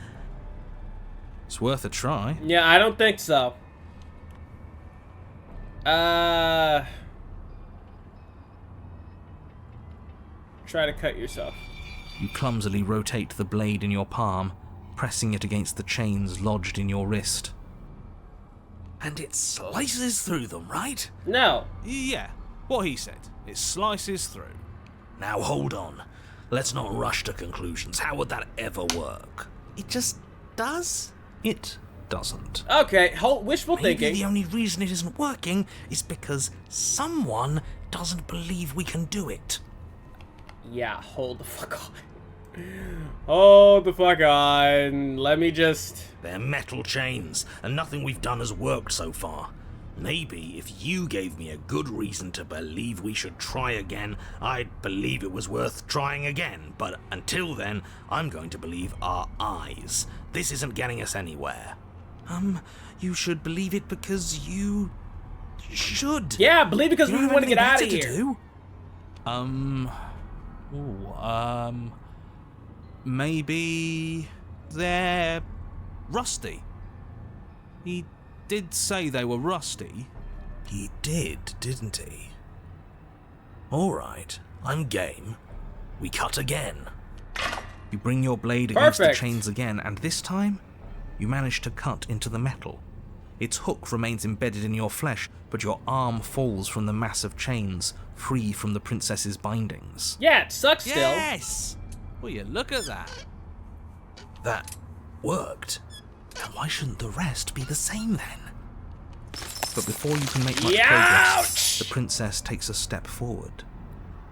It's worth a try. Yeah, I don't think so. Try to cut yourself. You clumsily rotate the blade in your palm, pressing it against the chains lodged in your wrist. And it slices through them, right? No. Yeah, what he said. It slices through. Now hold on. Let's not rush to conclusions. How would that ever work? It just does? It doesn't. Okay, wishful Maybe thinking. the only reason it isn't working is because someone doesn't believe we can do it. Yeah, hold the fuck on. Hold the fuck on. Let me just... They're metal chains, and nothing we've done has worked so far. Maybe if you gave me a good reason to believe we should try again, I'd believe it was worth trying again. But until then, I'm going to believe our eyes. This isn't getting us anywhere. You should believe it because you should. Yeah, believe because You we don't want to have get out of anything here. better to do? Maybe they're rusty. He did say they were rusty. He did, didn't he? Alright, I'm game. We cut again. You bring your blade against the Perfect. chains again, and this time, you manage to cut into the metal. Its hook remains embedded in your flesh, but your arm falls from the mass of chains, free from the princess's bindings. Yeah, it sucks still. Yes! Will you look at that? That worked. And why shouldn't the rest be the same then? But before you can make much Ouch! progress, the princess takes a step forward.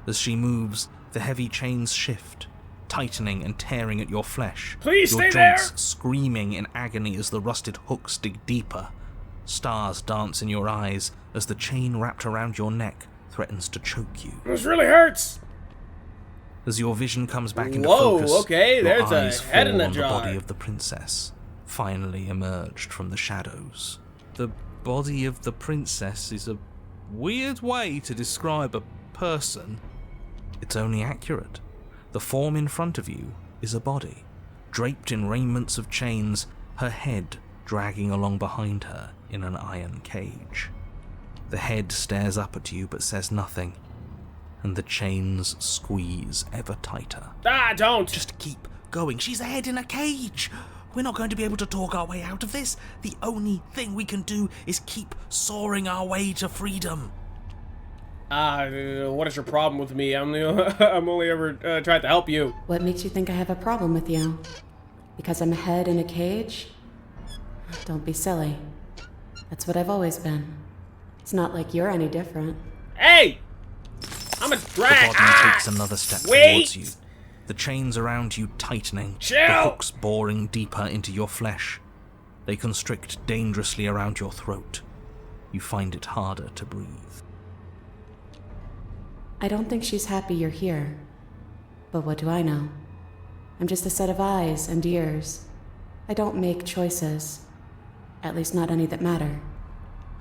As she moves, the heavy chains shift, tightening and tearing at your flesh. Please your stay joints there! screaming in agony as the rusted hooks dig deeper. Stars dance in your eyes as the chain wrapped around your neck threatens to choke you. This really hurts. As your vision comes back into Whoa, focus, okay, your there's a eyes head fall in a on jar. the body of the princess, finally emerged from the shadows. The body of the princess is a weird way to describe a person. It's only accurate. The form in front of you is a body, draped in raiments of chains, her head dragging along behind her in an iron cage. The head stares up at you but says nothing, and the chains squeeze ever tighter. Ah, don't. Just keep going. She's a head in a cage. We're not going to be able to talk our way out of this. The only thing we can do is keep soaring our way to freedom. What is your problem with me? I'm only ever tried to help you. What makes you think I have a problem with you? Because I'm a head in a cage? Don't be silly. That's what I've always been. It's not like you're any different. Hey! I'm a drag. The body takes another step towards you. The chains around you tightening, the hooks boring deeper into your flesh. They constrict dangerously around your throat. You find it harder to breathe. I don't think she's happy you're here. But what do I know? I'm just a set of eyes and ears. I don't make choices. At least not any that matter.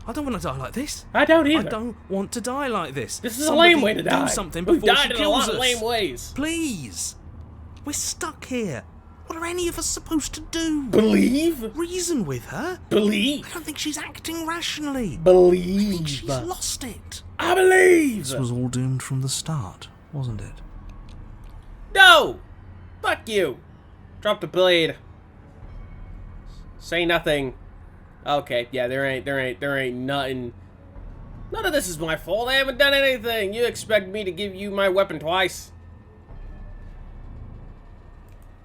I don't want to die like this. I don't either. I don't want to die like this. This is a lame way to die. Do something We've before died she in a kills lot us. of lame ways. Please. We're stuck here. What are any of us supposed to do? Believe? Reason with her? Believe? I don't think she's acting rationally. I Believe? think she's lost it. I believe! This was all doomed from the start, wasn't it? No! Fuck you! Drop the blade. Say nothing. Okay, yeah, there ain't nothing. None of this is my fault. I haven't done anything. You expect me to give you my weapon twice?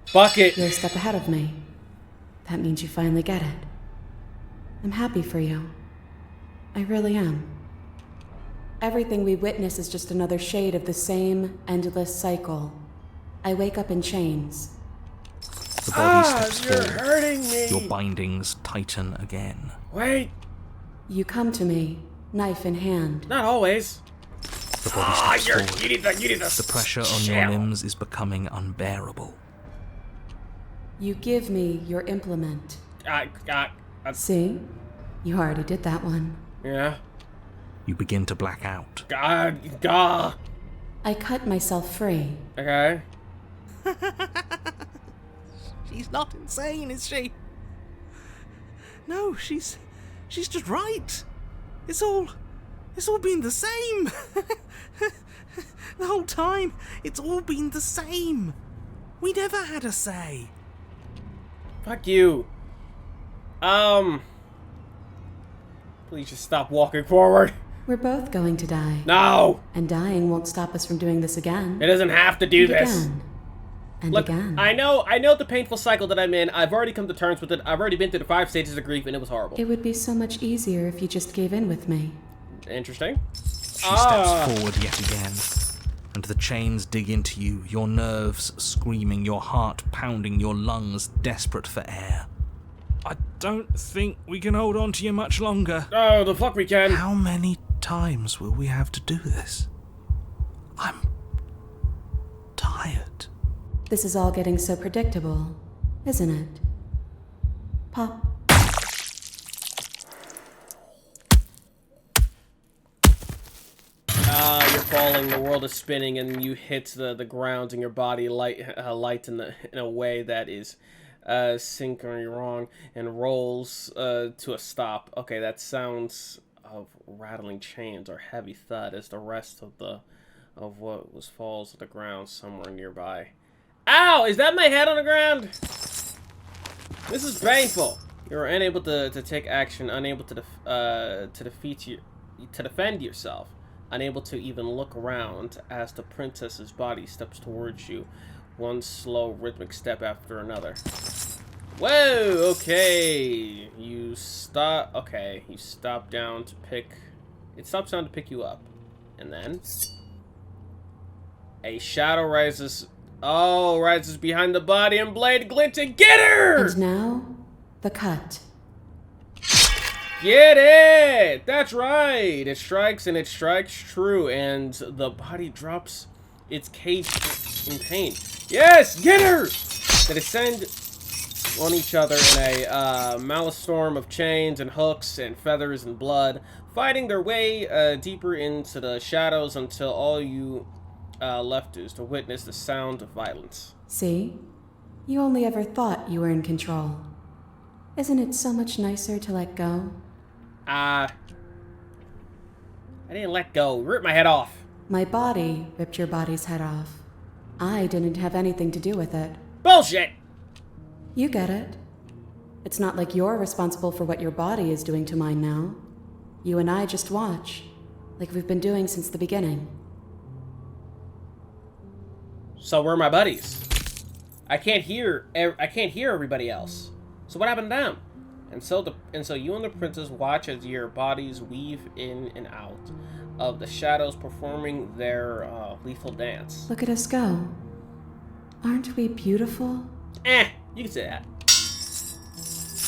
Fuck it. You're a step ahead of me. That means you finally get it. I'm happy for you. I really am. Everything we witness is just another shade of the same endless cycle. I wake up in chains. The body steps you're forward. hurting me. Your bindings tighten again. Wait, You come to me, knife in hand. not always. The body steps forward. You need to The pressure on your limbs is becoming unbearable. You give me your implement. See? See? You already did that one. Yeah. You begin to black out. God. I cut myself free. Okay. She's not insane, is she? No, she's just right. It's all been the same. The whole time, it's all been the same. We never had a say. Fuck you. Please just stop walking forward. We're both going to die. No! And dying won't stop us from doing this again. It doesn't have to do And this. again. And Look, again. I know the painful cycle that I'm in. I've already come to terms with it. I've already been through the 5 stages of grief, and it was horrible. It would be so much easier if you just gave in with me. Interesting. She steps forward yet again, and the chains dig into you, your nerves screaming, your heart pounding, your lungs desperate for air. I don't think we can hold on to you much longer. Oh, the fuck we can. How many times will we have to do this? I'm tired. This is all getting so predictable, isn't it? Pop. You're falling, the world is spinning, and you hit the ground, and your body light in a way that is synchronously wrong, and rolls to a stop. Okay, that sounds of rattling chains or heavy thud as the rest of what falls to the ground somewhere nearby. Ow! Is that my head on the ground? This is painful. You're unable to take action, unable to defend yourself, unable to even look around as the princess's body steps towards you, one slow rhythmic step after another. Whoa! Okay, you stop. Okay, you stop down to pick. It stops down to pick you up, and then a shadow rises. Oh, rises behind the body and blade glinting. Get her! And now, the cut. Get it! That's right! It strikes and it strikes true, and the body drops its cage in pain. Yes! Get her! They descend on each other in a maelstrom of chains and hooks and feathers and blood, fighting their way deeper into the shadows until all you left is to witness the sound of violence. See? You only ever thought you were in control. Isn't it so much nicer to let go? I didn't let go. You ripped my head off. My body ripped your body's head off. I didn't have anything to do with it. Bullshit! You get it. It's not like you're responsible for what your body is doing to mine now. You and I just watch, like we've been doing since the beginning. So we're my buddies. I can't hear everybody else. So what happened to them? And so you and the princess watch as your bodies weave in and out of the shadows, performing their lethal dance. Look at us go. Aren't we beautiful? You can say that.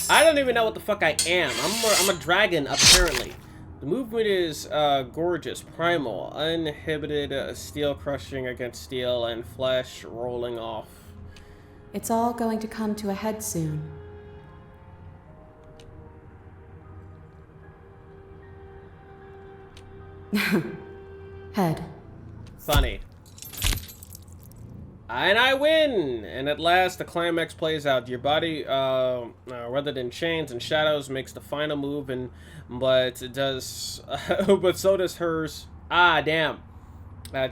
I don't even know what the fuck I am. I'm a dragon, apparently. The movement is gorgeous, primal, uninhibited, steel crushing against steel, and flesh rolling off. It's all going to come to a head soon. Head. Funny. And I win! And at last, the climax plays out. Your body, rather than chains and shadows, makes the final move, but it does, but so does hers. Ah, damn.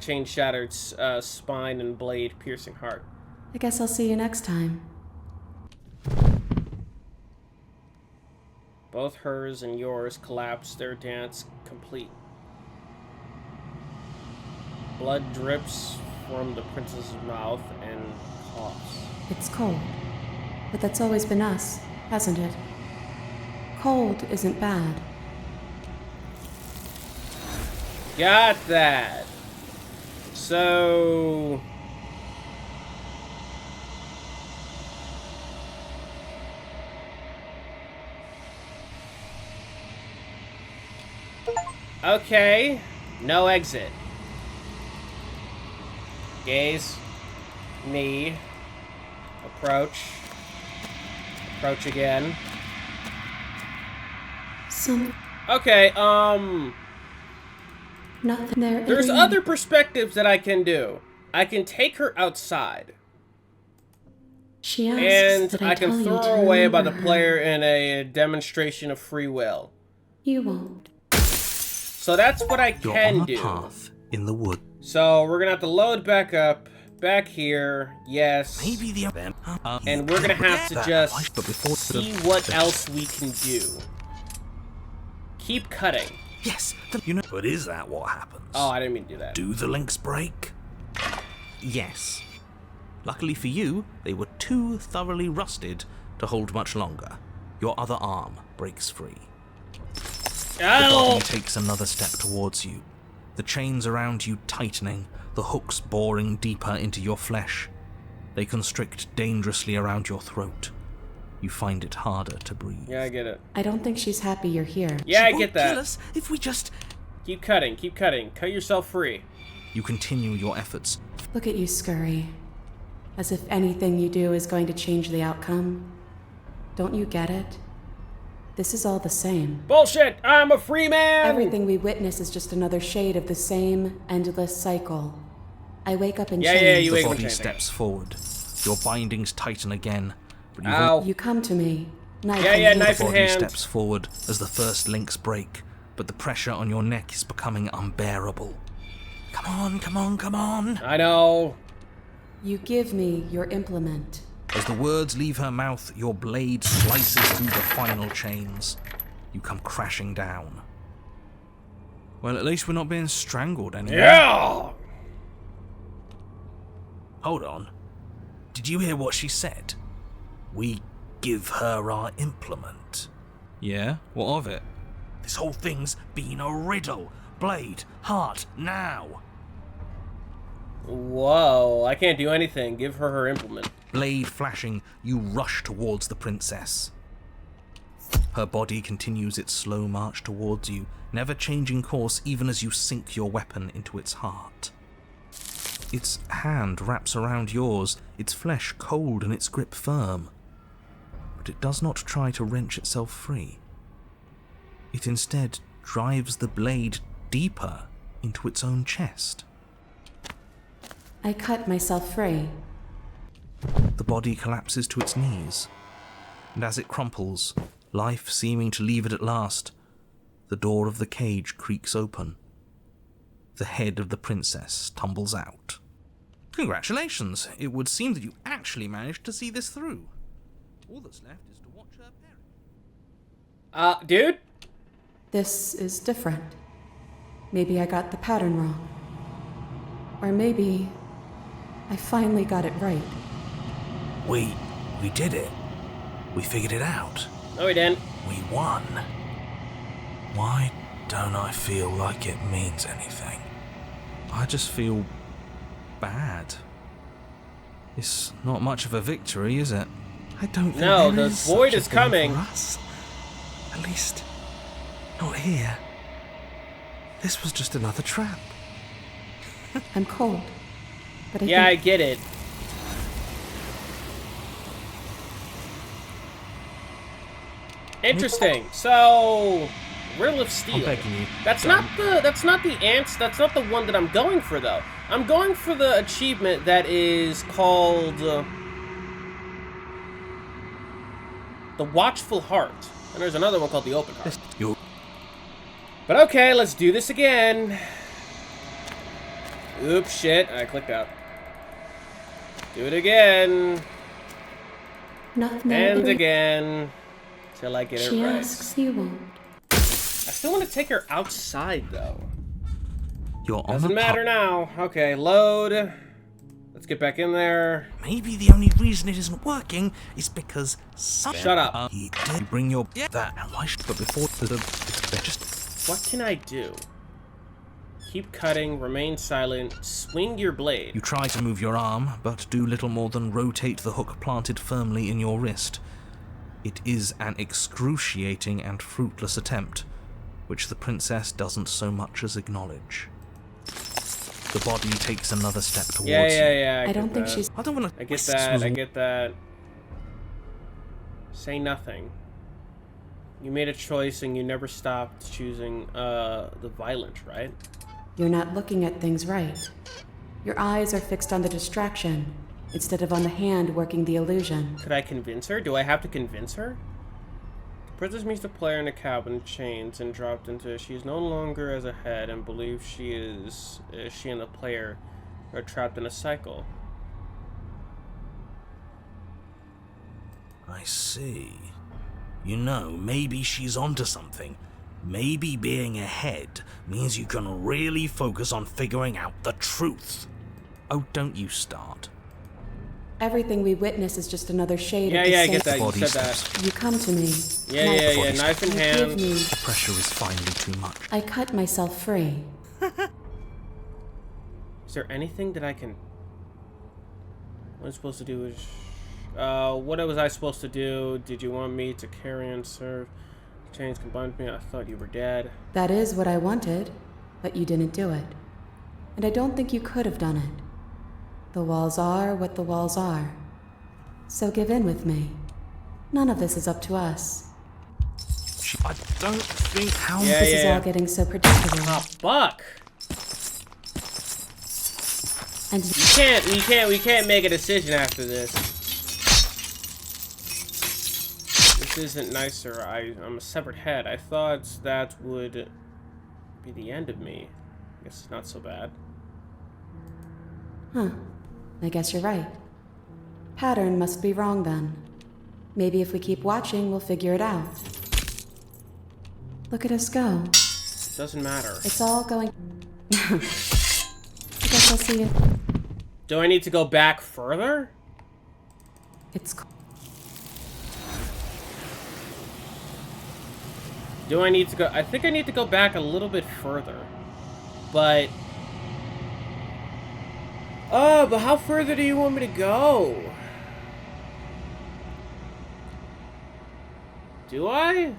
Chain shattered spine and blade, piercing heart. I guess I'll see you next time. Both hers and yours collapse, their dance complete. Blood drips from the princess's mouth and coughs. It's cold. But that's always been us, hasn't it? Cold isn't bad. Got that. So... okay. No exit. Gaze. Knee. Approach. Approach again. Okay, nothing there. there's other perspectives that I can do. I can take her outside. She asks And that I tell can you throw to her away by the remember her. player in a demonstration of free will. You won't. So that's what I You're can on a do. path in the wood. So we're gonna have to load back up, back here, yes. Maybe the And we're gonna have to just but before see what else we can do. Keep cutting. Yes, But is that what happens? Oh, I didn't mean to do that. Do the links break? yes. Luckily for you, they were too thoroughly rusted to hold much longer. Your other arm breaks free. The Ow! body takes another step towards you. The chains around you tightening, the hooks boring deeper into your flesh. They constrict dangerously around your throat. You find it harder to breathe. Yeah, I get it. I don't think she's happy you're here. Yeah, I She get won't kill that. us if we just... Keep cutting, keep cutting. Cut yourself free. You continue your efforts. Look at you scurry. As if anything you do is going to change the outcome. Don't you get it? This is all the same. Bullshit! I'm a free man! Everything we witness is just another shade of the same endless cycle. I wake up in Yeah, chains. yeah, you The wake up body changing. steps forward. Your bindings tighten again. But you've Ow. You come to me, knife Yeah, in yeah, hand. knife The in body hand. steps forward as the first links break, but the pressure on your neck is becoming unbearable. Come on, come on, come on! I know. You give me your implement. As the words leave her mouth, your blade slices through the final chains. You come crashing down. Well, at least we're not being strangled anymore. Yeah! Hold on. Did you hear what she said? We give her our implement. Yeah? What of it? This whole thing's been a riddle. Blade, heart, now. Whoa, I can't do anything. Give her her implement. Blade flashing, you rush towards the princess. Her body continues its slow march towards you, never changing course even as you sink your weapon into its heart. Its hand wraps around yours, its flesh cold and its grip firm. But it does not try to wrench itself free. It instead drives the blade deeper into its own chest. I cut myself free. The body collapses to its knees, and as it crumples, life seeming to leave it at last, the door of the cage creaks open. The head of the princess tumbles out. Congratulations! It would seem that you actually managed to see this through. All that's left is to watch her perish. Dude? This is different. Maybe I got the pattern wrong. Or maybe I finally got it right. We did it. We figured it out. No, we didn't. We won. Why don't I feel like it means anything? I just feel bad. It's not much of a victory, is it? I don't think No, there the is void such a is thing coming. for us. At least, not here. This was just another trap. I'm cold. But I Yeah, I think get it. Interesting. So, Riddle of Steel. I'm begging you. That's don't. not the ants. That's not the one that I'm going for though. I'm going for the achievement that is called the Watchful Heart. And there's another one called the Open Heart. You- But okay, let's do this again. Oops, shit. I clicked out. Do it again. nothing. And again. Till I get it She right. asks, you won't. I still want to take her outside, though. You're on Doesn't the matter now. Okay, load. Let's get back in there. Maybe the only reason it isn't working is because Shut up. he did bring your that. Why should But before the just What can I do? Keep cutting, remain silent, swing your blade. you try to move your arm, but do little more than rotate the hook planted firmly in your wrist. It is an excruciating and fruitless attempt, which the princess doesn't so much as acknowledge. The body takes another step towards you. Yeah. I don't get think that. she's. I don't want to. I get that. I get that. Say nothing. You made a choice and you never stopped choosing the violent, right? You're not looking at things right. Your eyes are fixed on the distraction instead of on the hand working the illusion. Could I convince her? Do I have to convince her? The princess meets the player in a cabin in chains and dropped into. She is no longer as a head and believes she and the player are trapped in a cycle. I see. You know, maybe she's onto something. Maybe being ahead means you can really focus on figuring out the truth. Oh, don't you start. Everything we witness is just another shade Yeah, of the I same. get that. You Body said steps. that. You come to me. Yeah. Knife in You hand. give me. The pressure is finally too much. I cut myself free. Is there anything that I can... What I'm supposed to do is... what was I supposed to do? Did you want me to carry and serve? Chains combined with me. I thought you were dead. That is what I wanted, but you didn't do it. And I don't think you could have done it. The walls are what the walls are. So give in with me. None of this is up to us. I don't think how Yeah, This is yeah. all getting so predictable. Ah, fuck! And We can't make a decision after this. This isn't nicer. I'm a severed head. I thought that would be the end of me. I guess it's not so bad. Huh. I guess you're right. Pattern must be wrong then. Maybe if we keep watching, we'll figure it out. Look at us go. Doesn't matter. It's all going... I guess I'll see you. Do I need to go back further? It's... Do I need to go... I think I need to go back a little bit further. But... Oh, but how further do you want me to go? Do I?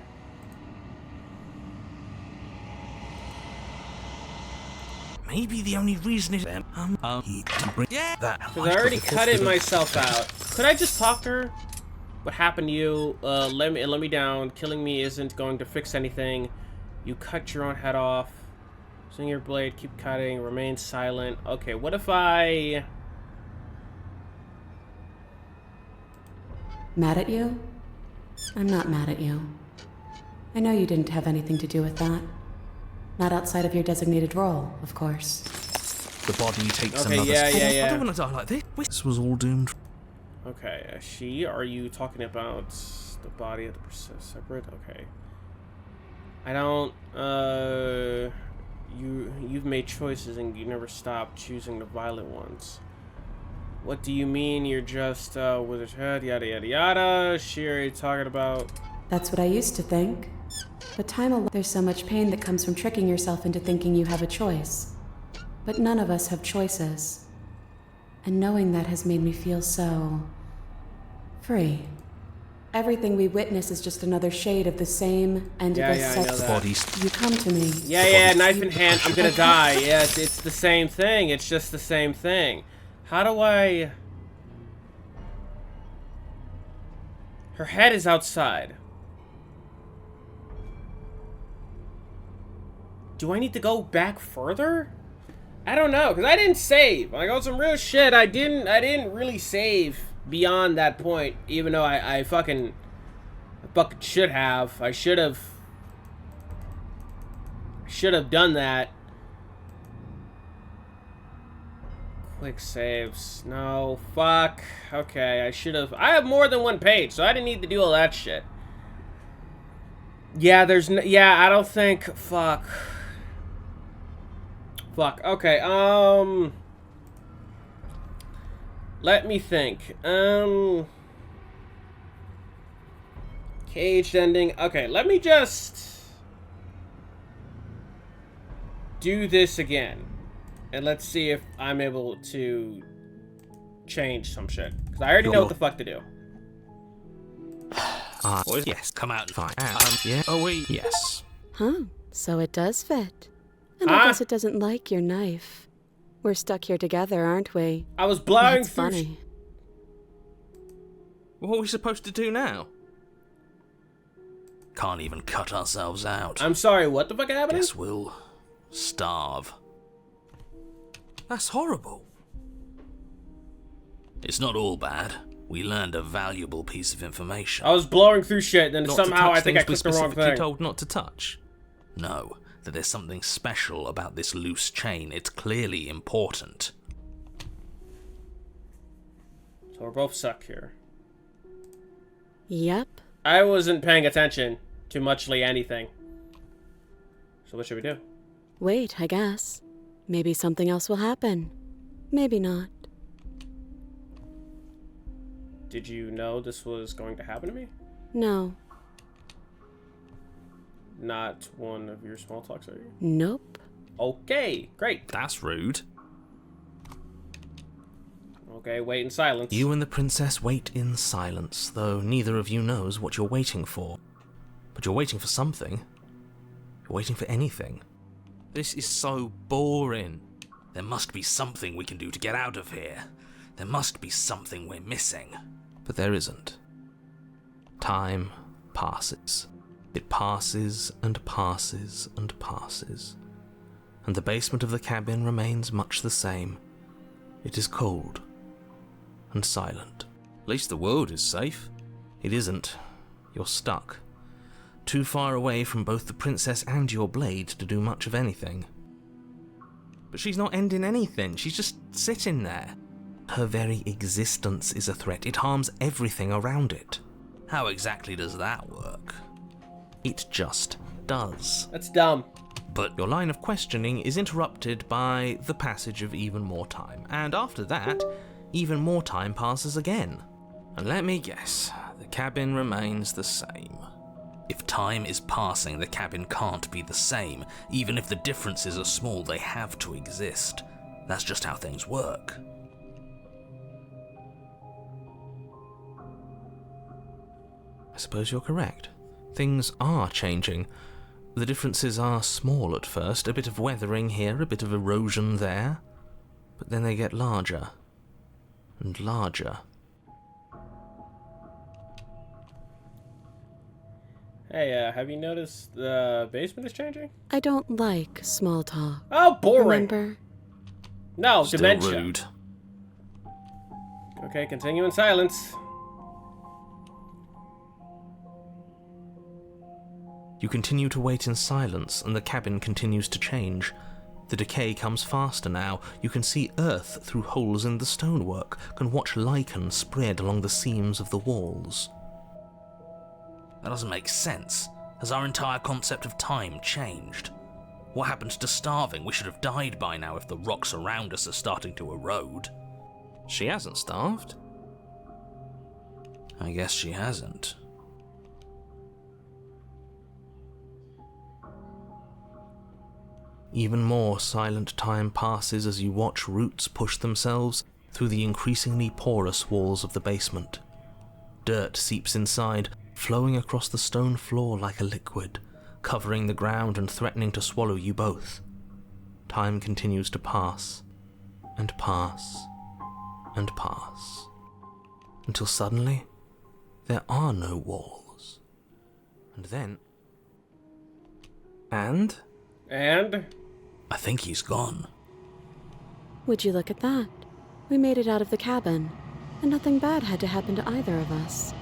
maybe the only reason is he bring that. Because I already cut it myself out. Could I just talk to her? What happened to you? Let me down. Killing me isn't going to fix anything. You cut your own head off. Swing your blade. Keep cutting. Remain silent. Okay, what if I... Mad at you? I'm not mad at you. I know you didn't have anything to do with that. Not outside of your designated role, of course. The body takes Okay, another yeah, step. yeah. I don't want to die like this. This was all doomed. Okay, she? Are you talking about the body of the princess separate? Okay. I don't, you've made choices and you never stopped choosing the violent ones. What do you mean you're just, wizard's head, yada yada yada? She already talking about... That's what I used to think. But there's so much pain that comes from tricking yourself into thinking you have a choice. But none of us have choices. And knowing that has made me feel so... free. Everything we witness is just another shade of the same endless cycle. The bodies. You come to me. Yeah, knife in hand, I'm gonna die. Yeah, it's the same thing. It's just the same thing. How do I... Her head is outside. Do I need to go back further? I don't know, because I didn't save. Like, on some real shit, I didn't really save beyond that point, even though I fucking should have. I should have done that. Quick saves. No, fuck. Okay, I should have. I have more than one page, so I didn't need to do all that shit. Yeah, there's no, yeah, I don't think, fuck. Fuck, okay, let me think. Caged ending. Okay, let me just do this again. And let's see if I'm able to change some shit. Because I already know what the fuck to do. Yes, Come out. fine. Yeah. Oh, wait. Yes. Huh, so it does fit. And I guess it doesn't like your knife. We're stuck here together, aren't we? I was blowing That's through... funny. What are we supposed to do now? Can't even cut ourselves out. I'm sorry, what the fuck happened? Guess we'll starve. That's horrible. It's not all bad. We learned a valuable piece of information. I was blowing through shit, and then Not somehow to touch I think I things clicked the we're wrong specifically thing. told not to touch. No, that there's something special about this loose chain. It's clearly important. So we're both stuck here. Yep. I wasn't paying attention to muchly anything. So what should we do? Wait, I guess. Maybe something else will happen. Maybe not. Did you know this was going to happen to me? No. Not one of your small talks, are you? Nope. Okay, great. That's rude. Okay, wait in silence. You and the princess wait in silence, though neither of you knows what you're waiting for. But you're waiting for something. You're waiting for anything. This is so boring. There must be something we can do to get out of here. There must be something we're missing. But there isn't. Time passes. It passes and passes and passes. And the basement of the cabin remains much the same. It is cold and silent. At least the world is safe. It isn't. You're stuck. Too far away from both the princess and your blade to do much of anything. But she's not ending anything. She's just sitting there. Her very existence is a threat. It harms everything around it. How exactly does that work? It just does. That's dumb. But Your line of questioning is interrupted by the passage of even more time. And after that, even more time passes again. And let me guess, the cabin remains the same. if time is passing, the cabin can't be the same. Even if the differences are small, they have to exist. That's just how things work. I suppose you're correct. Things are changing. The differences are small at first, a bit of weathering here, a bit of erosion there, but then they get larger and larger. Hey, have you noticed the basement is changing? I don't like small talk. Oh, boring. Remember? No, Still dementia. rude. Okay, continue in silence. You continue to wait in silence, and the cabin continues to change. The decay comes faster now. You can see earth through holes in the stonework, can watch lichen spread along the seams of the walls. That doesn't make sense. Has our entire concept of time changed? What happened to starving? We should have died by now if the rocks around us are starting to erode. She hasn't starved. I guess she hasn't. Even more silent time passes as you watch roots push themselves through the increasingly porous walls of the basement. Dirt seeps inside, flowing across the stone floor like a liquid, covering the ground and threatening to swallow you both. Time continues to pass, and pass, and pass, until suddenly there are no walls. And then... And? I think he's gone. Would you look at that? We made it out of the cabin, and nothing bad had to happen to either of us.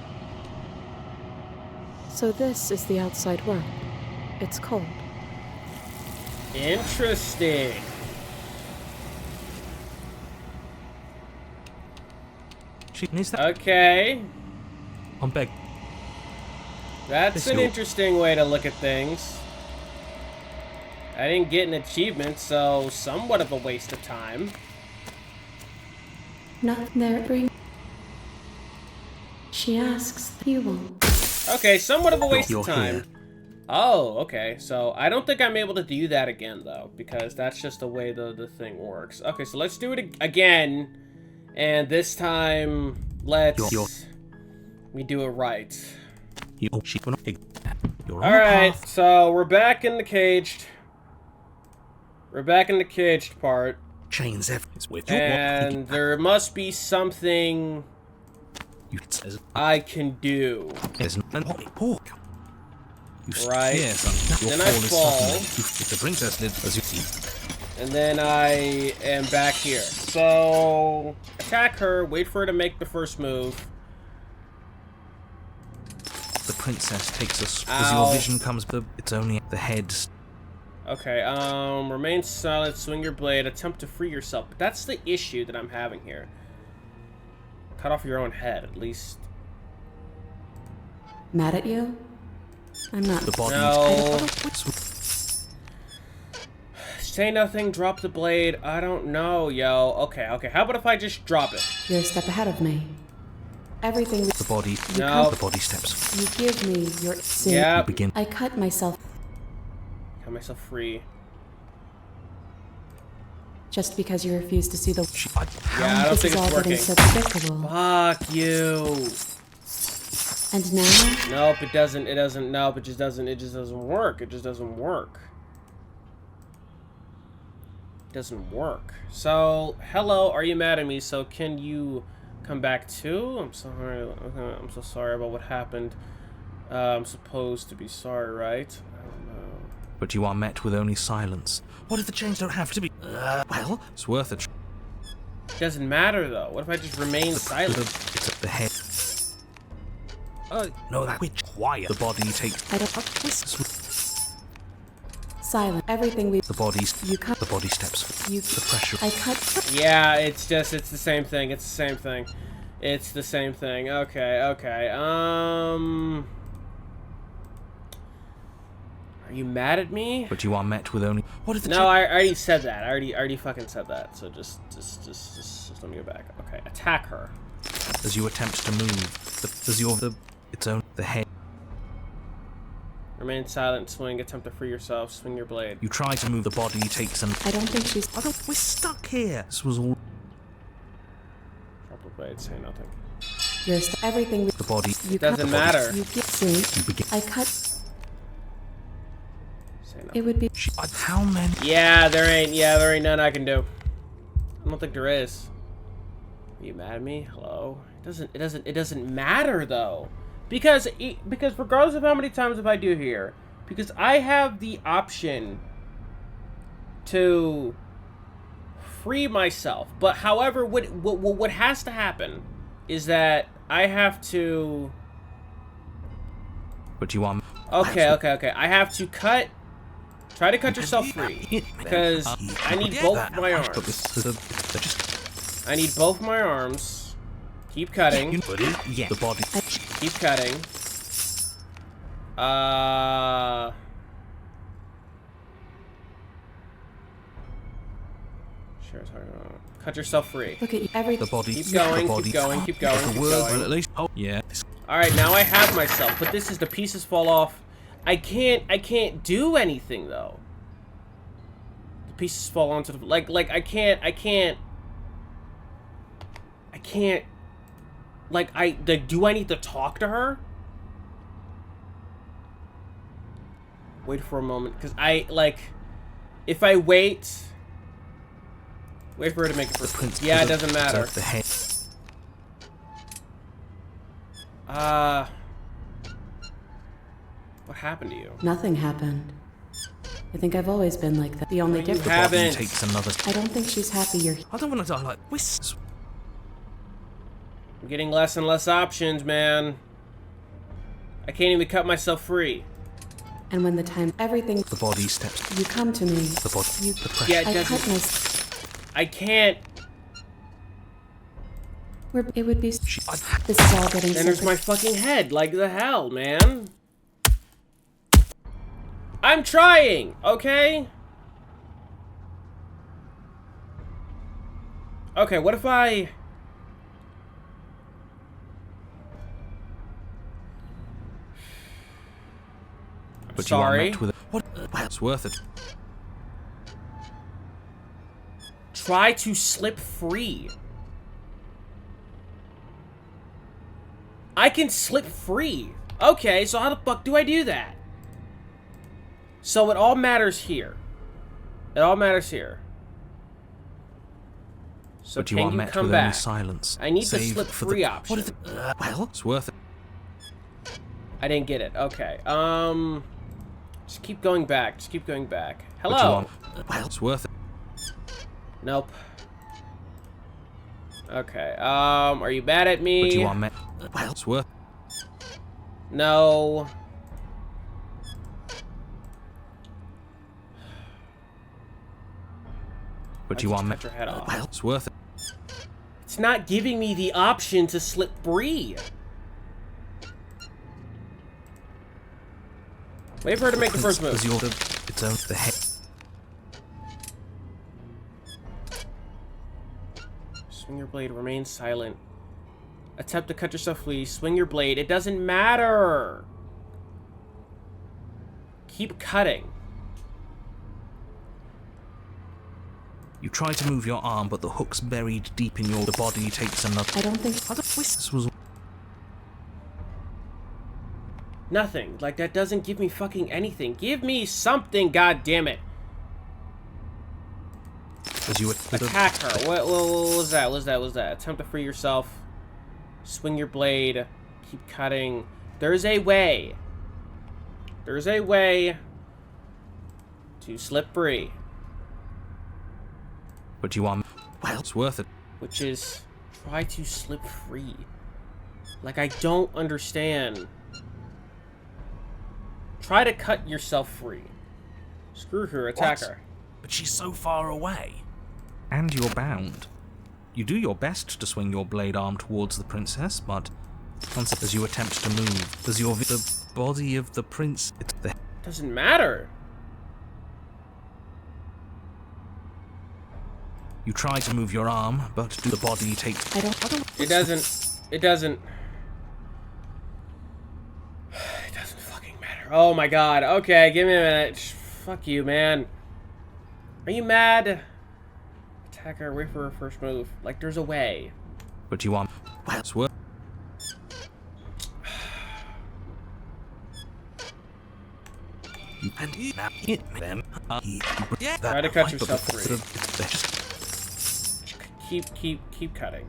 So this is the outside world. It's cold. Interesting. She needs that. Okay. On beg. That's an interesting way to look at things. I didn't get an achievement, so somewhat of a waste of time. Nothing there, bring. She asks, you won't. Okay, somewhat of a waste of You're time. here. Oh, okay. So I don't think I'm able to do that again, though, because that's just the way the thing works. Okay, so let's do it again. And this time, let's... we do it right. Alright, so we're back in the caged. We're back in the caged part. Chains evidence with And there must be something I can do. Right. Then I fall. The princess did as you see. And then I am back here. So attack her, wait for her to make the first move. The princess takes us as your vision comes, but it's only the head. Okay, remain silent, swing your blade, attempt to free yourself. But that's the issue that I'm having here. Cut off your own head, at least. Mad at you? I'm not. The body. No. Say nothing, drop the blade. I don't know, yo. Okay, okay. How about if I just drop it? You're a step ahead of me. Everything. The body. No. The body steps. You give me your. Yeah. You begin. I cut myself. Cut myself free. Just because you refuse to see the. Yeah, I don't This think is all it's getting working. so predictable. Fuck you. And now. Nope, it doesn't. It doesn't. Nope, it just doesn't. It just doesn't work. It just doesn't work. It doesn't work. So, hello. Are you mad at me? So, can you come back too? I'm sorry. I'm so sorry about what happened. I'm supposed to be sorry, right? I don't know. But you are met with only silence. What if the chains don't have to be? Well, it's worth it. It doesn't matter though. What if I just remain silent? It's at the head. No, that witch. Quiet. The body takes. I don't. Silent. Everything we. The body. You cut. The body steps. You. The pressure. I cut. Yeah, it's the same thing. It's the same thing. It's the same thing. Okay, okay. Are you mad at me? But you are met with only. What if the No, I already said that. I already fucking said that. So just let me go back. Okay, attack her. As you attempt to move, its own the head. Remain silent, swing, attempt to free yourself, swing your blade. You try to move, the body takes an. I don't think she's. We're stuck here. This was all. Drop the blade, say nothing. You're everything we. The body. You Doesn't cut. matter. You get. See. You begin. I cut. Say nothing. It would be. How many? Yeah, there ain't none I can do. I don't think there is. Are you mad at me? Hello? It doesn't matter though. Because regardless of how many times if I do here, because I have the option to free myself. But however, what has to happen is that I have to. But you are. Okay. I have to cut Try to cut yourself free, because I need both my arms. I need both my arms. Keep cutting. Yeah, the body. Keep cutting. Sure, it's hard. Cut yourself free. Look at you. Every The body. Keep going, the body. keep going, keep going, The keep word, going. well, at least. Oh, yeah. Alright, now I have myself, but this is the pieces fall off. I can't do anything though. The pieces fall onto the like I can't like do I need to talk to her? Wait for a moment, because if I wait for her to make it first. Yeah, it doesn't matter. The head. What happened to you? Nothing happened. I think I've always been like that. The only You difference. haven't. Takes another. I don't think she's happy you're here. I don't want to die like whisks. I'm getting less and less options, man. I can't even cut myself free. And when the time everything The body steps. you come to me. The body. You The pressure. Yeah, it I doesn't. cut myself. I can't. It would be. She, This is all getting. And there's so my fucking head. Like the hell, man. I'm trying, okay? Okay, what if I... I'm but you are sorry. met with a, what? Well, it's worth it. Try to slip free. I can slip free. Okay, so how the fuck do I do that? So it all matters here. It all matters here. So But you can are you met come with back? only silence. I need the Save slip for free the, option. What is it? Well, it's worth it. I didn't get it. Okay. Just keep going back. Just keep going back. But you Hello. are, well, it's worth it. Nope. Okay. Are you mad at me? But you are met. Well, it's worth. No. But I you just are cut met. your head off. Well, it's worth it. It's not giving me the option to slip free. Wait for her to make the first move. As you're the, it's own the head. Swing your blade, remain silent. Attempt to cut yourself free. Swing your blade. It doesn't matter. Keep cutting. You try to move your arm, but the hook's buried deep in your. The body takes another. I don't think. Other whisks was. Nothing. Like, that doesn't give me fucking anything. Give me something, god damn it. As you Attack her. What was that? What was that? Attempt to free yourself. Swing your blade. Keep cutting. There's a way. There's a way to slip free. But you are. Well, it's worth it. Which is try to slip free. Like, I don't understand. Try to cut yourself free. Screw her, attack her. But she's so far away. And you're bound. You do your best to swing your blade arm towards the princess, but as you attempt to move, as the body of the prince, it's the. Doesn't matter. You try to move your arm, but do the body take. I don't. It doesn't. It doesn't. It doesn't fucking matter. Oh my god. Okay, give me a minute. Fuck you, man. Are you mad? Attack her, wait for her first move. Like, there's a way. But you are. Well, it's worth. And now hit them. Try to cut yourself free. Just Keep cutting.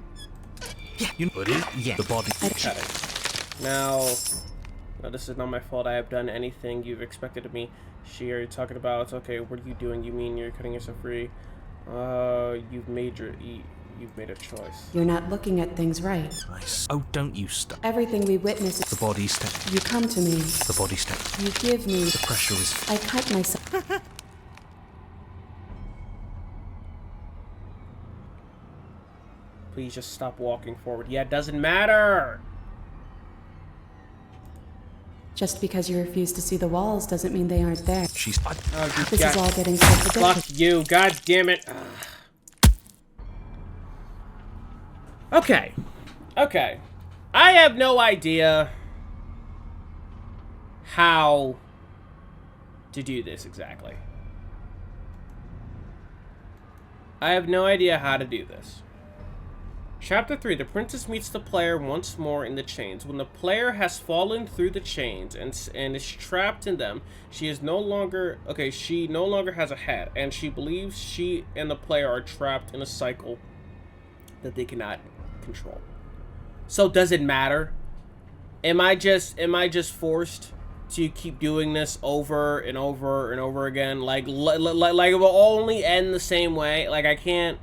yeah, you know. Yeah, the body. Keep cutting. Now, no, this is not my fault. I have done anything you've expected of me. She, are you talking about? It's okay. What are you doing? You mean you're cutting yourself free? You've made a choice. You're not looking at things right. Nice. Oh, don't you stop. Everything we witness. The body step. You come to me. The body step. You give me. The pressure is. I cut myself. Please just stop walking forward. Yeah, it doesn't matter. Just because you refuse to see the walls doesn't mean they aren't there. She's... Oh, This is all getting so ridiculous. Fuck you, god damn it. Okay. Okay. I have no idea how to do this exactly. I have no idea how to do this. Chapter 3. The princess meets the player once more in the chains. When the player has fallen through the chains and is trapped in them, she no longer has a head, and she believes she and the player are trapped in a cycle that they cannot control. So does it matter? Am I just forced to keep doing this over and over and over again? Like it will only end the same way. Like I can't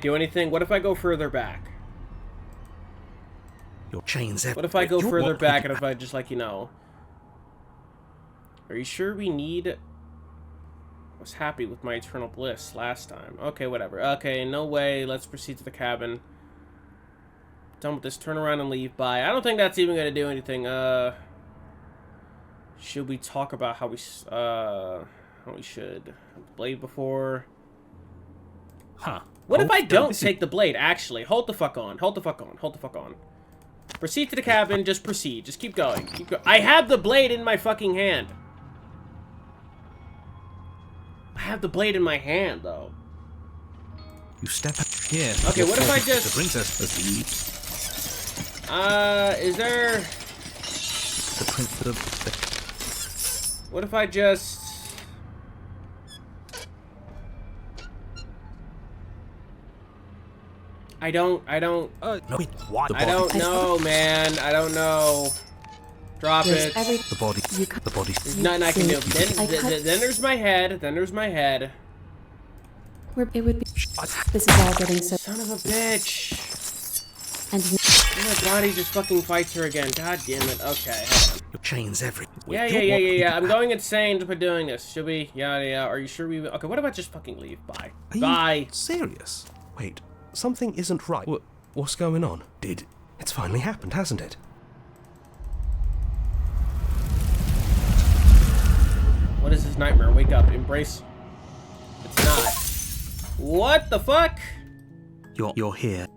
do anything. What if I go further back? Your chains. What if I go further back and if I just like, you know... Are you sure we need... I was happy with my eternal bliss last time. Okay, whatever. Okay, no way. Let's proceed to the cabin. Done with this. Turn around and leave. Bye. I don't think that's even gonna do anything. Should we talk about how we should have the blade before? Huh. What if I don't take the blade? Actually, hold the fuck on. Hold the fuck on. Hold the fuck on. Proceed to the cabin. Just proceed. Just keep going. Keep going. I have the blade in my fucking hand. I have the blade in my hand, though. You step here. Okay, what if I just... The princess leaves. Is there... The prince... What if I just... I don't... No, wait, what? I don't know, man. I don't know. Drop it. The body. The body. There's nothing I can do. Then there's my head. Then there's my head. It would be... This is all getting so... Son of a bitch. And My body just fucking fights her again. God damn it. Okay, hold on. Your chains every... Yeah. I'm going insane by doing this. Should we? Yeah. Are you sure we... Okay, what if I just fucking leave? Bye. Are you serious? Wait, something isn't right. What's going on? It's finally happened, hasn't it? What is this nightmare? Wake up. Embrace. It's not. What the fuck? You're here.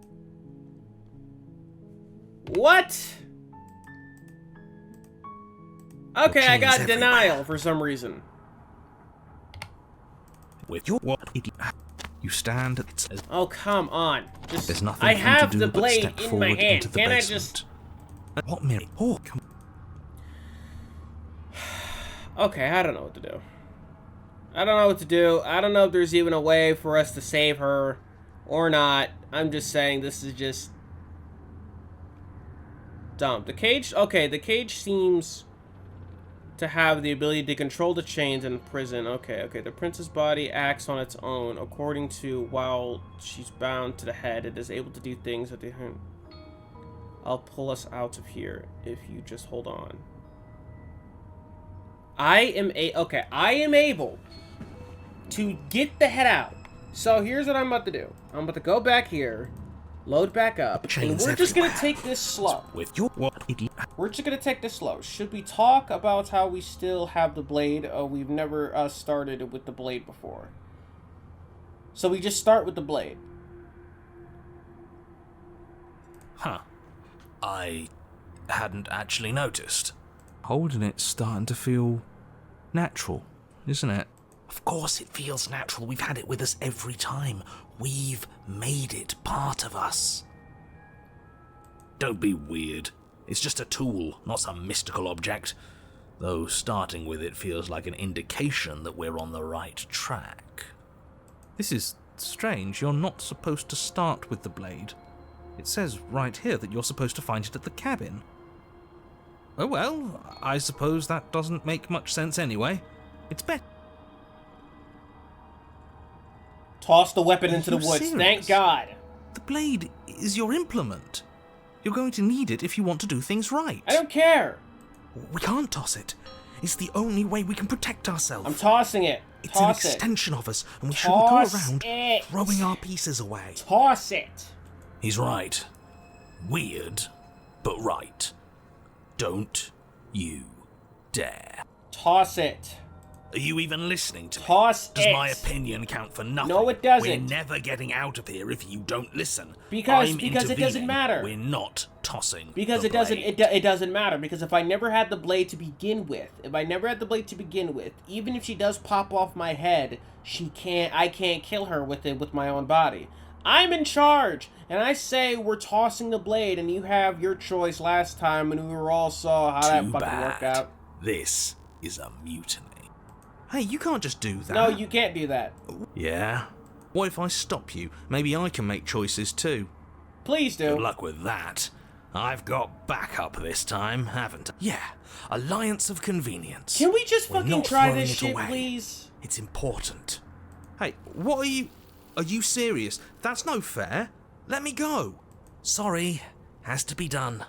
What? Okay, I got everywhere. denial for some reason. With your what? You stand. Oh, come on. There's Just, nothing I for you to have do the but blade step in my forward hand. into the Can't I basement. just... What Mary? Oh, come. Okay, I don't know what to do. I don't know what to do. I don't know if there's even a way for us to save her or not. I'm just saying this is just dumb. The cage, okay, the cage seems to have the ability to control the chains in prison. Okay. The princess body acts on its own. According to, while she's bound to the head, it is able to do things that they... I'll pull us out of here if you just hold on. I am able to get the head out. So here's what I'm about to do. I'm about to go back here, load back up, and we're just gonna take this slow. With your what? We're just gonna take this slow. Should we talk about how we still have the blade? Oh, we've never started with the blade before. So we just start with the blade. Huh. I hadn't actually noticed. Holding it's starting to feel natural, isn't it? Of course it feels natural. We've had it with us every time. We've made it part of us. Don't be weird. It's just a tool, not some mystical object. Though starting with it feels like an indication that we're on the right track. This is strange. You're not supposed to start with the blade. It says right here that you're supposed to find it at the cabin. Oh well, I suppose that doesn't make much sense anyway. It's better. Toss the weapon into the woods. serious? Thank God. The blade is your implement. You're going to need it if you want to do things right. I don't care. We can't toss it. It's the only way we can protect ourselves. I'm tossing it. It's an Toss it. extension of us, and we shouldn't go Toss around it. throwing our pieces away. Toss it. He's right. Weird, but right. Don't you dare. Toss it. Are you even listening to me? Toss Does it. my opinion count for nothing? No, it doesn't. We're never getting out of here if you don't listen. Because I'm it doesn't intervening. matter. We're not tossing. Because the it doesn't blade. it doesn't matter, because if I never had the blade to begin with, even if she does pop off my head, I can't kill her with it with my own body. I'm in charge, and I say we're tossing the blade, and you have your choice last time, and we all saw how that Too fucking bad. worked out. This is a mutiny. Hey, you can't just do that. No, you can't do that. Yeah? What if I stop you? Maybe I can make choices too. Please do. Good luck with that. I've got backup this time, haven't I? Yeah, alliance of convenience. Can we just We're fucking not try throwing this it shit, away. please? It's important. Hey, what are you... Are you serious? That's no fair. Let me go. Sorry, has to be done.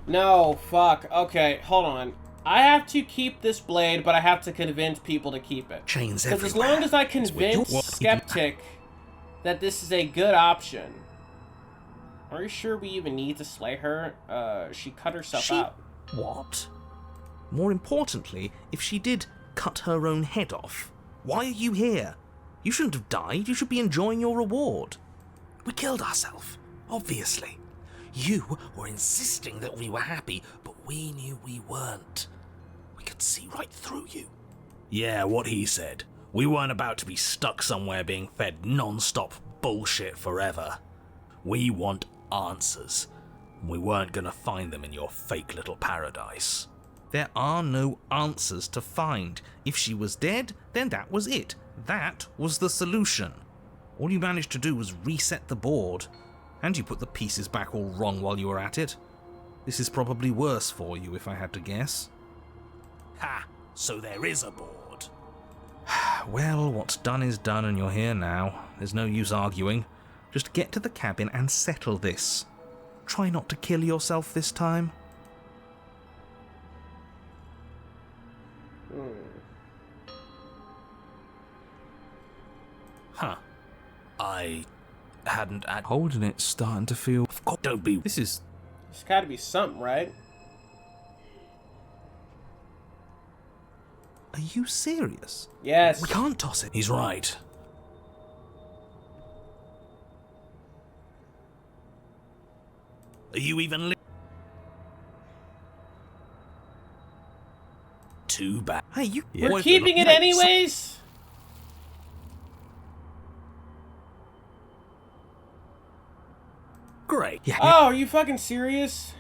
No, fuck. Okay, hold on. I have to keep this blade, but I have to convince people to keep it. Chains Because as everywhere. long as I It's with convince your- Skeptic that this is a good option. Are you sure we even need to slay her? She cut herself out. What? More importantly, if she did cut her own head off, why are you here? You shouldn't have died. You should be enjoying your reward. We killed ourselves, obviously. You were insisting that we were happy, but we knew we weren't. We could see right through you. Yeah, what he said. We weren't about to be stuck somewhere being fed non-stop bullshit forever. We want answers. We weren't gonna find them in your fake little paradise. There are no answers to find. If she was dead, then that was it. That was the solution. All you managed to do was reset the board. And you put the pieces back all wrong while you were at it. This is probably worse for you, if I had to guess. Ha! So there is a board. Well, what's done is done, and you're here now. There's no use arguing. Just get to the cabin and settle this. Try not to kill yourself this time. Huh. I hadn't at Holding it, starting to feel... Of course, don't be. This is... There's gotta be something, right? Are you serious? Yes. We can't toss it. He's right. Are you even Too bad. Hey, you... We're Wait, keeping it wait, anyways? Great. Yeah. Oh, are you fucking serious?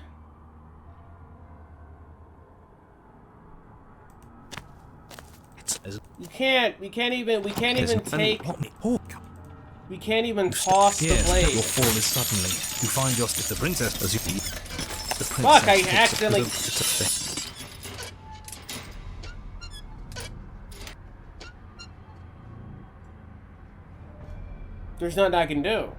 We can't even take, we can't even toss the Yes, blade. your fall is suddenly. You find your... If the princess... As you... The princess... Fuck, I picks up accidentally- There's nothing I can do.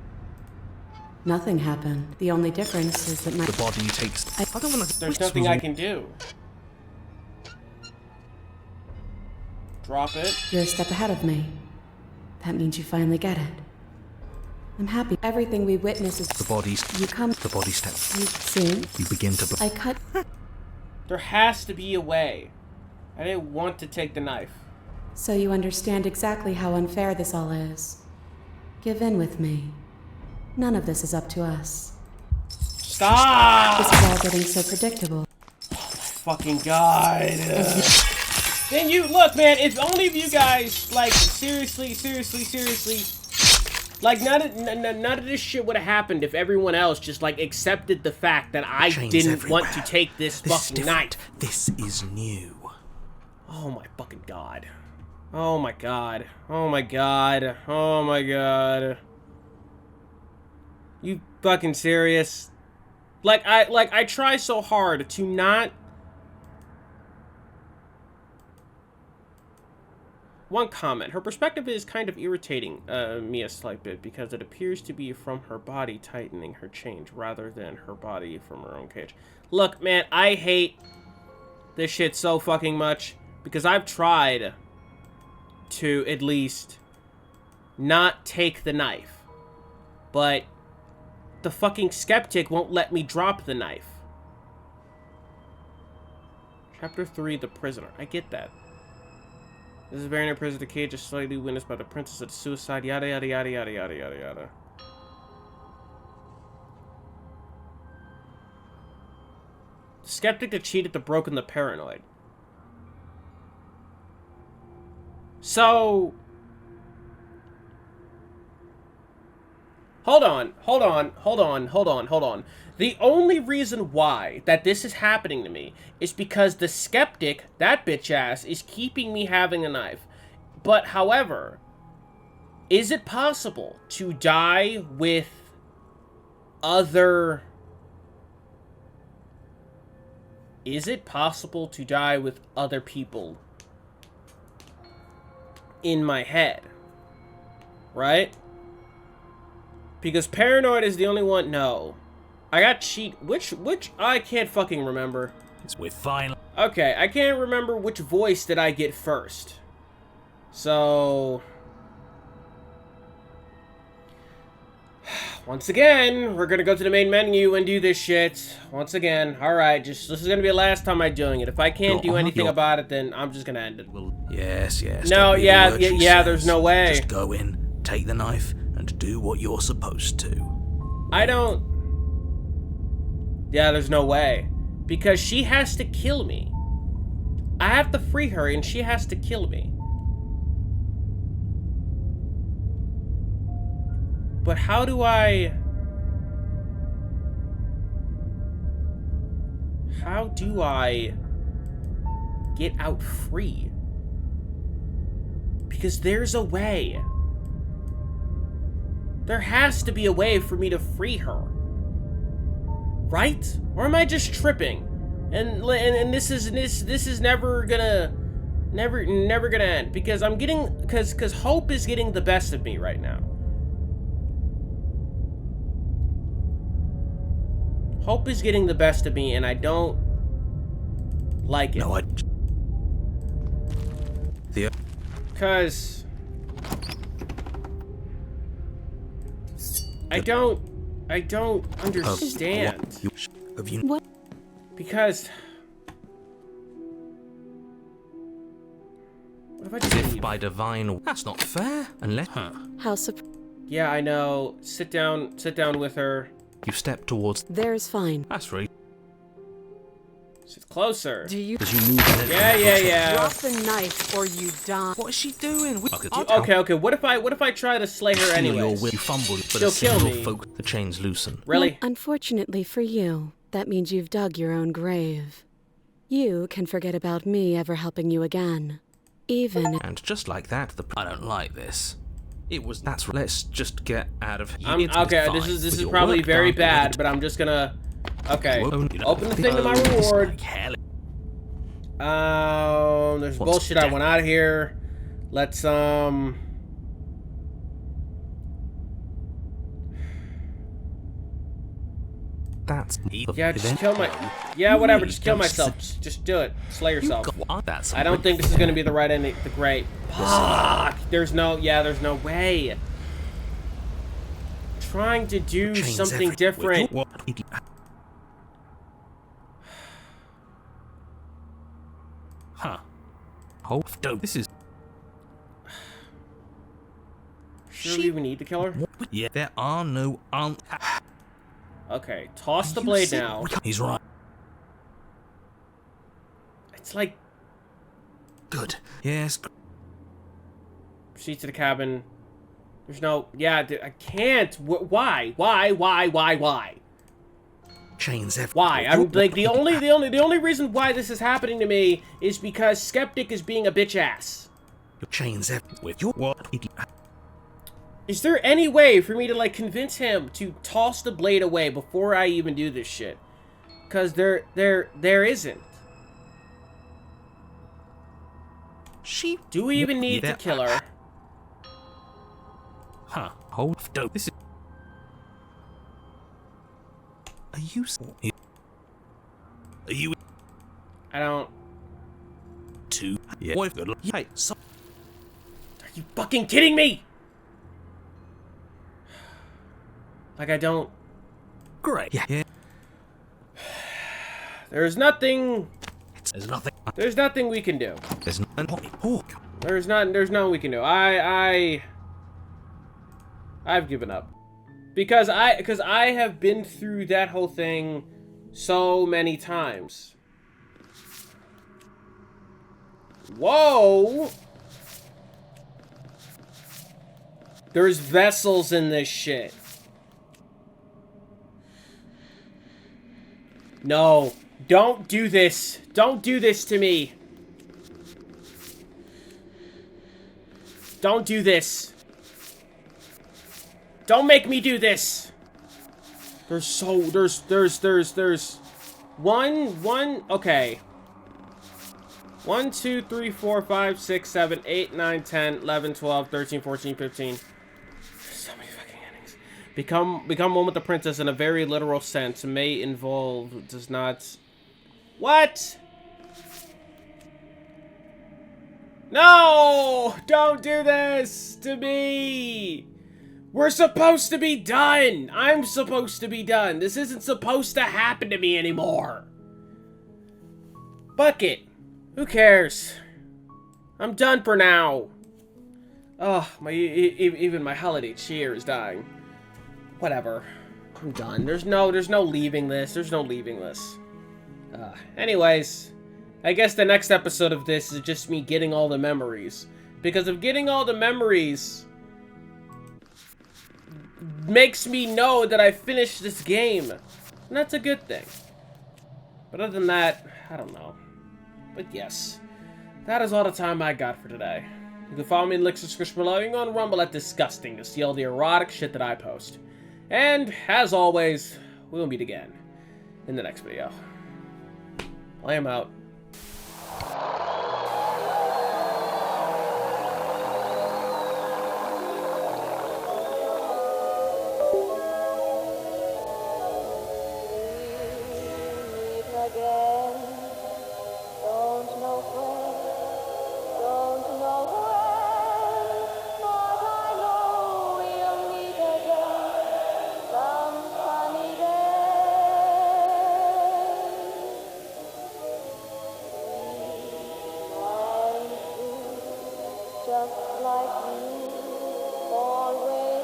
Nothing happened. The only difference is that my... The body takes... I don't want to... There's nothing I can do. Drop it. You're a step ahead of me. That means you finally get it. I'm happy. Everything we witness is... The body's... You come... The body steps. You soon. You begin to... I cut... There has to be a way. I didn't want to take the knife. So you understand exactly how unfair this all is. Give in with me. None of this is up to us. Stop! This is all getting so predictable. Fucking God. Then you, look, man, if only if you guys, like, seriously, like, none of this shit would have happened if everyone else just, like, accepted the fact that I Chains didn't want everywhere. to take this This is fucking different. knife. This is new. Oh my fucking God. Oh my God. Oh my God. Oh my God. You fucking serious? Like I try so hard to not One comment. Her perspective is kind of irritating me a slight bit because it appears to be from her body tightening her chains rather than her body from her own cage. Look, man, I hate this shit so fucking much because I've tried to at least not take the knife, but the fucking skeptic won't let me drop the knife. Chapter 3, The Prisoner. I get that. This is very near prison. The cage is slightly witnessed by the princess at suicide. Yada yada yada yada yada yada yada. The skeptic that cheated, the broken, the paranoid. So... Hold on. The only reason why that this is happening to me is because the skeptic, that bitch ass, is keeping me having a knife. But, however, is it possible to die with other... Is it possible to die with other people in my head? Right? Because paranoid is the only one. No. I got cheat. Which I can't fucking remember. We're fine. Okay, I can't remember which voice did I get first. So... Once again, we're gonna go to the main menu and do this shit. Once again. Alright, this is gonna be the last time I'm doing it. If I can't do anything about it, then I'm just gonna end it. Yes. No, yeah, there's no way. Just go in, take the knife, and do what you're supposed to. I don't... Yeah, there's no way. Because she has to kill me. I have to free her, and she has to kill me. But how do I... How do I get out free? Because there's a way. There has to be a way for me to free her. Right? Or am I just tripping? And this is never gonna end because I'm getting because hope is getting the best of me right now. Hope is getting the best of me and I don't like it. No, Cause I don't understand. What? Because what if I just As if leave? by divine... That's not fair. Unless... How Yeah, I know. Sit down with her. You step towards... There's fine. That's right. Sit closer. Do you As you move... Yeah. drop the knife or you die? What is she doing? Okay. What if I try to slay her anyways? You fumble, but She'll a kill single me. folk, the chains loosen. Really? Well, unfortunately for you, that means you've dug your own grave. You can forget about me ever helping you again. Even... And just like that, the... I don't like this. It was... That's... Let's just get out of here. Okay, this is probably very bad, but I'm just gonna... Okay. Open the thing to my reward. There's bullshit. I went out of here. Let's, That's... Yeah, just kill my... Yeah, whatever, just kill myself. Just do it. Slay yourself. I don't think this is gonna be the right ending. The great... Fuck! There's no way. Trying to do something different. Huh. Oh, this is... Sure we even need to kill her? Yeah. There are no... Okay, toss the blade now. He's right. It's like... Good. Yes. Proceed to the cabin. There's no... Yeah, I can't. Why? Chains everywhere. Why? I'm like the only reason why this is happening to me is because Skeptic is being a bitch ass. Your chains everywhere. Your what? Is there any way for me to like convince him to toss the blade away before I even do this shit? Cause there isn't. She. Do we even need to kill her? Huh. Hold. Don't. This is. Are you? Are you I don't... two? Yeah. What? Good luck. Hey. So. Are you fucking kidding me? Like, I don't... Great. Yeah. There's nothing... There's nothing. There's nothing we can do. There's nothing. Oh. There's nothing we can do. I've given up. Because I have been through that whole thing so many times. Whoa! There's vessels in this shit. No. Don't do this. Don't do this to me. Don't do this. Don't make me do this. There's one, okay. 1, 2, 3, 4, 5, 6, 7, 8, 9, 10, 11, 12, 13, 14, 15. So many fucking endings. Become one with the princess in a very literal sense. May involve, does not... What? No! Don't do this to me! We're supposed to be done! I'm supposed to be done. This isn't supposed to happen to me anymore. Fuck it. Who cares? I'm done for now. Oh, even my holiday cheer is dying. Whatever. I'm done. There's no leaving this. There's no leaving this. Anyways, I guess the next episode of this is just me getting all the memories. Because of getting all the memories makes me know that I finished this game. And that's a good thing. But other than that, I don't know. But yes, that is all the time I got for today. You can follow me in the links in the description below. You can go on Rumble at Disgusting to see all the erotic shit that I post. And, as always, we will meet again in the next video. I am out. Just like you always